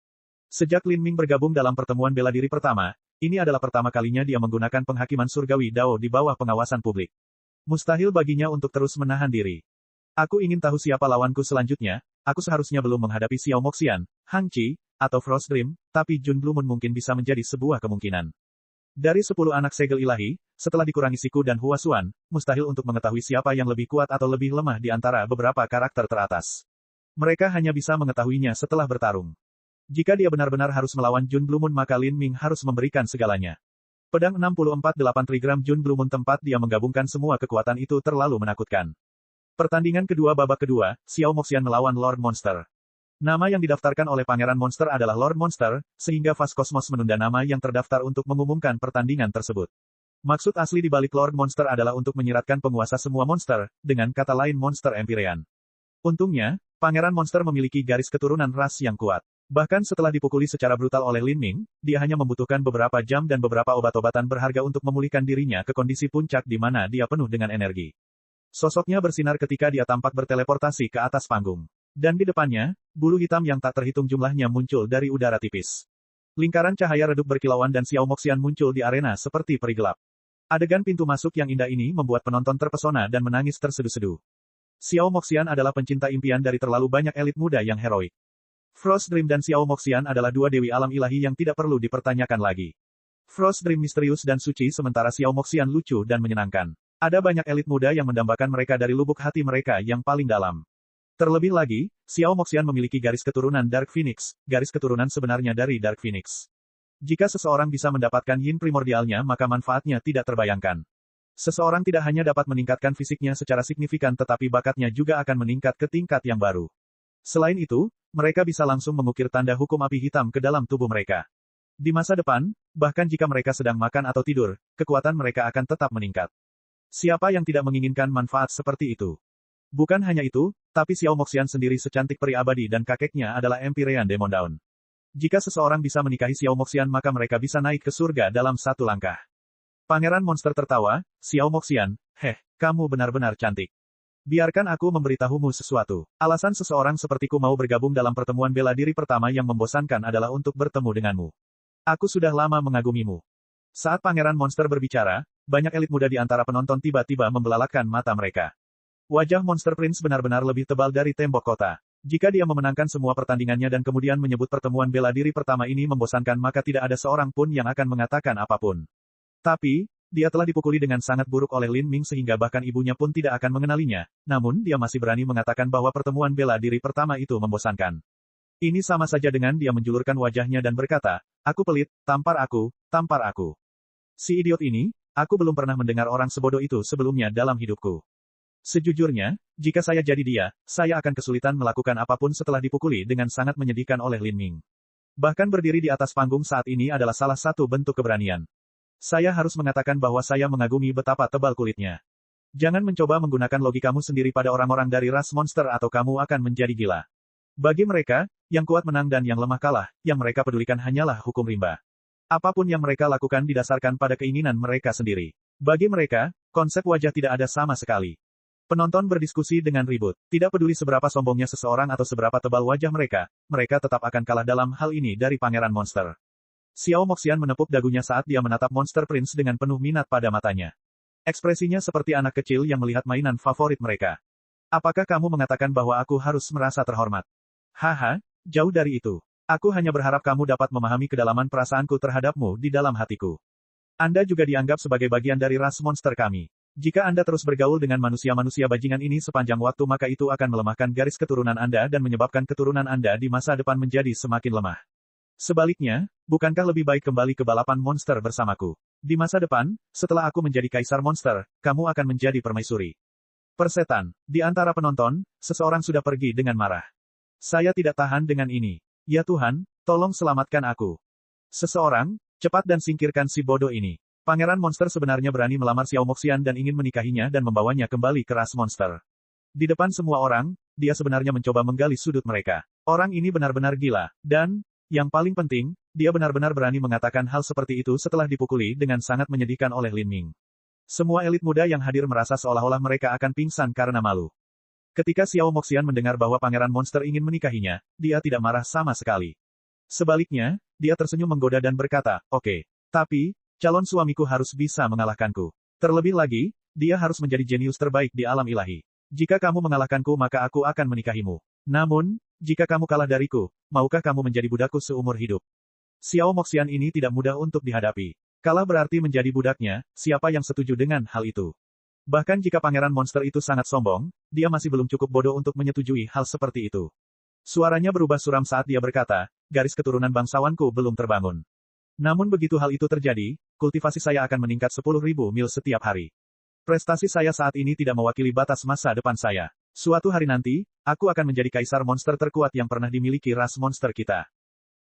Sejak Lin Ming bergabung dalam pertemuan bela diri pertama, ini adalah pertama kalinya dia menggunakan penghakiman surgawi Dao di bawah pengawasan publik. Mustahil baginya untuk terus menahan diri. Aku ingin tahu siapa lawanku selanjutnya, aku seharusnya belum menghadapi Xiao Moxian, Hang Qi, atau Frost Dream, tapi Jun Blue Moon mungkin bisa menjadi sebuah kemungkinan. Dari 10 anak segel ilahi, setelah dikurangi Siku dan Hua Xuan, mustahil untuk mengetahui siapa yang lebih kuat atau lebih lemah di antara beberapa karakter teratas. Mereka hanya bisa mengetahuinya setelah bertarung. Jika dia benar-benar harus melawan Jun Blue Moon maka Lin Ming harus memberikan segalanya. Pedang 64-8 Trigram Jun Blue Moon tempat dia menggabungkan semua kekuatan itu terlalu menakutkan. Pertandingan kedua babak kedua, Xiao Moxian melawan Lord Monster. Nama yang didaftarkan oleh Pangeran Monster adalah Lord Monster, sehingga Fast Cosmos menunda nama yang terdaftar untuk mengumumkan pertandingan tersebut. Maksud asli di balik Lord Monster adalah untuk menyiratkan penguasa semua monster, dengan kata lain Monster Empyrean. Untungnya, Pangeran Monster memiliki garis keturunan ras yang kuat. Bahkan setelah dipukuli secara brutal oleh Lin Ming, dia hanya membutuhkan beberapa jam dan beberapa obat-obatan berharga untuk memulihkan dirinya ke kondisi puncak di mana dia penuh dengan energi. Sosoknya bersinar ketika dia tampak berteleportasi ke atas panggung. Dan di depannya, bulu hitam yang tak terhitung jumlahnya muncul dari udara tipis. Lingkaran cahaya redup berkilauan dan Xiao Moxian muncul di arena seperti peri gelap. Adegan pintu masuk yang indah ini membuat penonton terpesona dan menangis terseduh-seduh. Xiao Moxian adalah pencinta impian dari terlalu banyak elit muda yang heroik. Frost Dream dan Xiao Moxian adalah dua dewi alam ilahi yang tidak perlu dipertanyakan lagi. Frost Dream misterius dan suci sementara Xiao Moxian lucu dan menyenangkan. Ada banyak elit muda yang mendambakan mereka dari lubuk hati mereka yang paling dalam. Terlebih lagi, Xiao Moxian memiliki garis keturunan Dark Phoenix, garis keturunan sebenarnya dari Dark Phoenix. Jika seseorang bisa mendapatkan yin primordialnya maka manfaatnya tidak terbayangkan. Seseorang tidak hanya dapat meningkatkan fisiknya secara signifikan tetapi bakatnya juga akan meningkat ke tingkat yang baru. Selain itu, mereka bisa langsung mengukir tanda hukum api hitam ke dalam tubuh mereka. Di masa depan, bahkan jika mereka sedang makan atau tidur, kekuatan mereka akan tetap meningkat. Siapa yang tidak menginginkan manfaat seperti itu? Bukan hanya itu, tapi Xiao Moxian sendiri secantik peri abadi dan kakeknya adalah Empyrean Demon Dawn. Jika seseorang bisa menikahi Xiao Moxian maka mereka bisa naik ke surga dalam satu langkah. Pangeran Monster tertawa, Xiao Moxian, kamu benar-benar cantik. Biarkan aku memberitahumu sesuatu. Alasan seseorang sepertiku mau bergabung dalam pertemuan bela diri pertama yang membosankan adalah untuk bertemu denganmu. Aku sudah lama mengagumimu. Saat Pangeran Monster berbicara, banyak elit muda di antara penonton tiba-tiba membelalakan mata mereka. Wajah Monster Prince benar-benar lebih tebal dari tembok kota. Jika dia memenangkan semua pertandingannya dan kemudian menyebut pertemuan bela diri pertama ini membosankan maka tidak ada seorang pun yang akan mengatakan apapun. Tapi, dia telah dipukuli dengan sangat buruk oleh Lin Ming sehingga bahkan ibunya pun tidak akan mengenalinya, namun dia masih berani mengatakan bahwa pertemuan bela diri pertama itu membosankan. Ini sama saja dengan dia menjulurkan wajahnya dan berkata, aku pelit, tampar aku, tampar aku. Si idiot ini, aku belum pernah mendengar orang sebodoh itu sebelumnya dalam hidupku. Sejujurnya, jika saya jadi dia, saya akan kesulitan melakukan apapun setelah dipukuli dengan sangat menyedihkan oleh Lin Ming. Bahkan berdiri di atas panggung saat ini adalah salah satu bentuk keberanian. Saya harus mengatakan bahwa saya mengagumi betapa tebal kulitnya. Jangan mencoba menggunakan logikamu sendiri pada orang-orang dari ras monster atau kamu akan menjadi gila. Bagi mereka, yang kuat menang dan yang lemah kalah, yang mereka pedulikan hanyalah hukum rimba. Apapun yang mereka lakukan didasarkan pada keinginan mereka sendiri. Bagi mereka, konsep wajah tidak ada sama sekali. Penonton berdiskusi dengan ribut. Tidak peduli seberapa sombongnya seseorang atau seberapa tebal wajah mereka, mereka tetap akan kalah dalam hal ini dari Pangeran Monster. Xiao Moxian menepuk dagunya saat dia menatap Monster Prince dengan penuh minat pada matanya. Ekspresinya seperti anak kecil yang melihat mainan favorit mereka. Apakah kamu mengatakan bahwa aku harus merasa terhormat? Haha, jauh dari itu. Aku hanya berharap kamu dapat memahami kedalaman perasaanku terhadapmu di dalam hatiku. Anda juga dianggap sebagai bagian dari ras monster kami. Jika Anda terus bergaul dengan manusia-manusia bajingan ini sepanjang waktu maka itu akan melemahkan garis keturunan Anda dan menyebabkan keturunan Anda di masa depan menjadi semakin lemah. Sebaliknya, bukankah lebih baik kembali ke balapan monster bersamaku? Di masa depan, setelah aku menjadi kaisar monster, kamu akan menjadi permaisuri. Persetan. Di antara penonton, seseorang sudah pergi dengan marah. Saya tidak tahan dengan ini. Ya Tuhan, tolong selamatkan aku. Seseorang, cepat dan singkirkan si bodoh ini. Pangeran Monster sebenarnya berani melamar Xiao Moxian dan ingin menikahinya dan membawanya kembali ke ras monster. Di depan semua orang, dia sebenarnya mencoba menggali sudut mereka. Orang ini benar-benar gila, dan, yang paling penting, dia benar-benar berani mengatakan hal seperti itu setelah dipukuli dengan sangat menyedihkan oleh Lin Ming. Semua elit muda yang hadir merasa seolah-olah mereka akan pingsan karena malu. Ketika Xiao Moxian mendengar bahwa Pangeran Monster ingin menikahinya, dia tidak marah sama sekali. Sebaliknya, dia tersenyum menggoda dan berkata, oke. Tapi, calon suamiku harus bisa mengalahkanku. Terlebih lagi, dia harus menjadi jenius terbaik di alam ilahi. Jika kamu mengalahkanku maka aku akan menikahimu. Namun, jika kamu kalah dariku, maukah kamu menjadi budakku seumur hidup? Xiao Moxian ini tidak mudah untuk dihadapi. Kalah berarti menjadi budaknya, siapa yang setuju dengan hal itu? Bahkan jika Pangeran Monster itu sangat sombong, dia masih belum cukup bodoh untuk menyetujui hal seperti itu. Suaranya berubah suram saat dia berkata, garis keturunan bangsawanku belum terbangun. Namun begitu hal itu terjadi, kultivasi saya akan meningkat 10.000 mil setiap hari. Prestasi saya saat ini tidak mewakili batas masa depan saya. Suatu hari nanti, aku akan menjadi kaisar monster terkuat yang pernah dimiliki ras monster kita.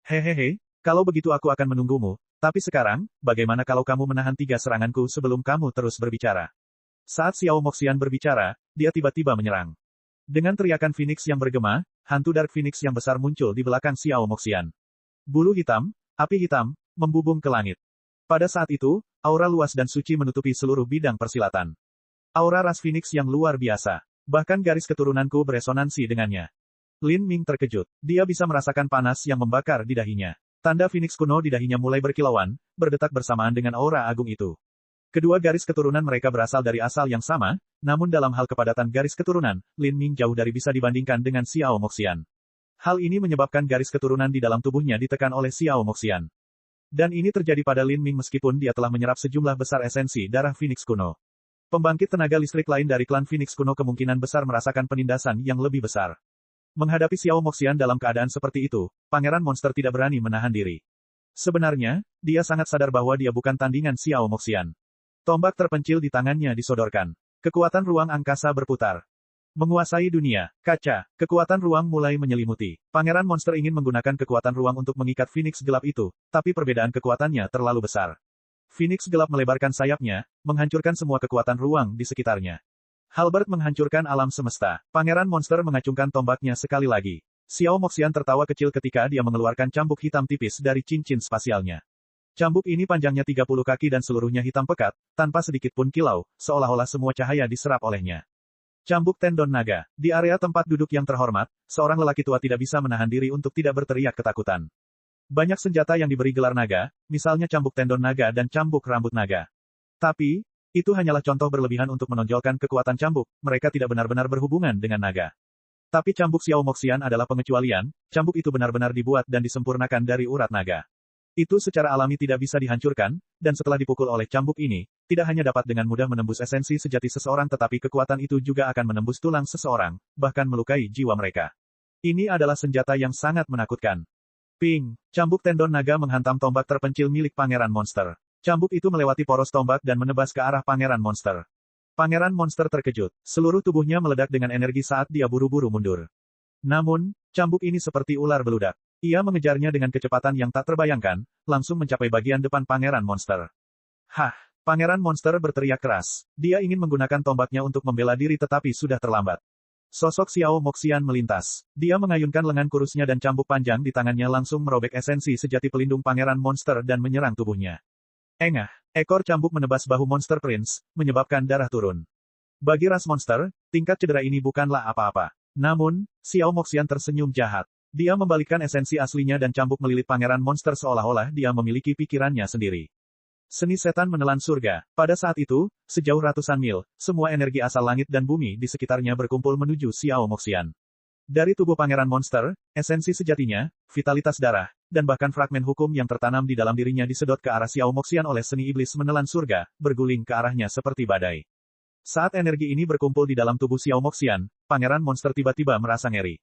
Hehehe, kalau begitu aku akan menunggumu, tapi sekarang, bagaimana kalau kamu menahan 3 seranganku sebelum kamu terus berbicara? Saat Xiao Moxian berbicara, dia tiba-tiba menyerang. Dengan teriakan Phoenix yang bergema, hantu Dark Phoenix yang besar muncul di belakang Xiao Moxian. Bulu hitam, api hitam, membubung ke langit. Pada saat itu, aura luas dan suci menutupi seluruh bidang persilatan. Aura ras Phoenix yang luar biasa. Bahkan garis keturunanku beresonansi dengannya. Lin Ming terkejut. Dia bisa merasakan panas yang membakar di dahinya. Tanda Phoenix kuno di dahinya mulai berkilauan, berdetak bersamaan dengan aura agung itu. Kedua garis keturunan mereka berasal dari asal yang sama, namun dalam hal kepadatan garis keturunan, Lin Ming jauh dari bisa dibandingkan dengan Xiao Moxian. Hal ini menyebabkan garis keturunan di dalam tubuhnya ditekan oleh Xiao Moxian. Dan ini terjadi pada Lin Ming meskipun dia telah menyerap sejumlah besar esensi darah Phoenix kuno. Pembangkit tenaga listrik lain dari klan Phoenix kuno kemungkinan besar merasakan penindasan yang lebih besar. Menghadapi Xiao Moxian dalam keadaan seperti itu, Pangeran Monster tidak berani menahan diri. Sebenarnya, dia sangat sadar bahwa dia bukan tandingan Xiao Moxian. Tombak terpencil di tangannya disodorkan. Kekuatan ruang angkasa berputar. Menguasai dunia, kaca, kekuatan ruang mulai menyelimuti. Pangeran Monster ingin menggunakan kekuatan ruang untuk mengikat Phoenix gelap itu, tapi perbedaan kekuatannya terlalu besar. Phoenix gelap melebarkan sayapnya, menghancurkan semua kekuatan ruang di sekitarnya. Halberd menghancurkan alam semesta. Pangeran Monster mengacungkan tombaknya sekali lagi. Xiao Moxian tertawa kecil ketika dia mengeluarkan cambuk hitam tipis dari cincin spasialnya. Cambuk ini panjangnya 30 kaki dan seluruhnya hitam pekat, tanpa sedikit pun kilau, seolah-olah semua cahaya diserap olehnya. Cambuk tendon naga. Di area tempat duduk yang terhormat, seorang lelaki tua tidak bisa menahan diri untuk tidak berteriak ketakutan. Banyak senjata yang diberi gelar naga, misalnya cambuk tendon naga dan cambuk rambut naga. Tapi, itu hanyalah contoh berlebihan untuk menonjolkan kekuatan cambuk, mereka tidak benar-benar berhubungan dengan naga. Tapi cambuk Xiao Moxian adalah pengecualian, cambuk itu benar-benar dibuat dan disempurnakan dari urat naga. Itu secara alami tidak bisa dihancurkan, dan setelah dipukul oleh cambuk ini, tidak hanya dapat dengan mudah menembus esensi sejati seseorang tetapi kekuatan itu juga akan menembus tulang seseorang, bahkan melukai jiwa mereka. Ini adalah senjata yang sangat menakutkan. Ping! Cambuk tendon naga menghantam tombak terpencil milik Pangeran Monster. Cambuk itu melewati poros tombak dan menebas ke arah Pangeran Monster. Pangeran Monster terkejut. Seluruh tubuhnya meledak dengan energi saat dia buru-buru mundur. Namun, cambuk ini seperti ular beludak. Ia mengejarnya dengan kecepatan yang tak terbayangkan, langsung mencapai bagian depan Pangeran Monster. Hah! Pangeran Monster berteriak keras. Dia ingin menggunakan tombaknya untuk membela diri tetapi sudah terlambat. Sosok Xiao Moxian melintas. Dia mengayunkan lengan kurusnya dan cambuk panjang di tangannya langsung merobek esensi sejati pelindung Pangeran Monster dan menyerang tubuhnya. Engah! Ekor cambuk menebas bahu Monster Prince, menyebabkan darah turun. Bagi ras monster, tingkat cedera ini bukanlah apa-apa. Namun, Xiao Moxian tersenyum jahat. Dia membalikkan esensi aslinya dan cambuk melilit Pangeran Monster seolah-olah dia memiliki pikirannya sendiri. Seni setan menelan surga. Pada saat itu, sejauh ratusan mil, semua energi asal langit dan bumi di sekitarnya berkumpul menuju Xiao Moxian. Dari tubuh Pangeran Monster, esensi sejatinya, vitalitas darah, dan bahkan fragmen hukum yang tertanam di dalam dirinya disedot ke arah Xiao Moxian oleh seni iblis menelan surga, berguling ke arahnya seperti badai. Saat energi ini berkumpul di dalam tubuh Xiao Moxian, Pangeran Monster tiba-tiba merasa ngeri.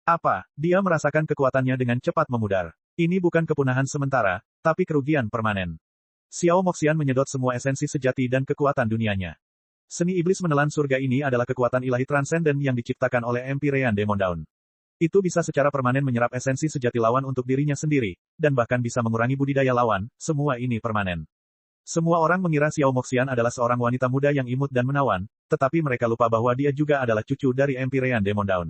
Apa? Dia merasakan kekuatannya dengan cepat memudar. Ini bukan kepunahan sementara, tapi kerugian permanen. Xiao Moxian menyedot semua esensi sejati dan kekuatan dunianya. Seni iblis menelan surga ini adalah kekuatan ilahi transenden yang diciptakan oleh Empyrean Demon Dawn. Itu bisa secara permanen menyerap esensi sejati lawan untuk dirinya sendiri, dan bahkan bisa mengurangi budidaya lawan, semua ini permanen. Semua orang mengira Xiao Moxian adalah seorang wanita muda yang imut dan menawan, tetapi mereka lupa bahwa dia juga adalah cucu dari Empyrean Demon Dawn.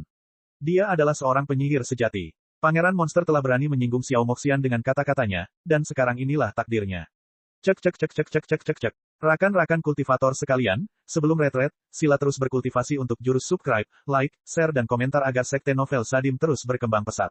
Dia adalah seorang penyihir sejati. Pangeran Monster telah berani menyinggung Xiao Moxian dengan kata-katanya, dan sekarang inilah takdirnya. Cek. Rakan-rakan kultivator sekalian, sebelum retret, sila terus berkultivasi untuk jurus subscribe, like, share dan komentar agar sekte novel Sadim terus berkembang pesat.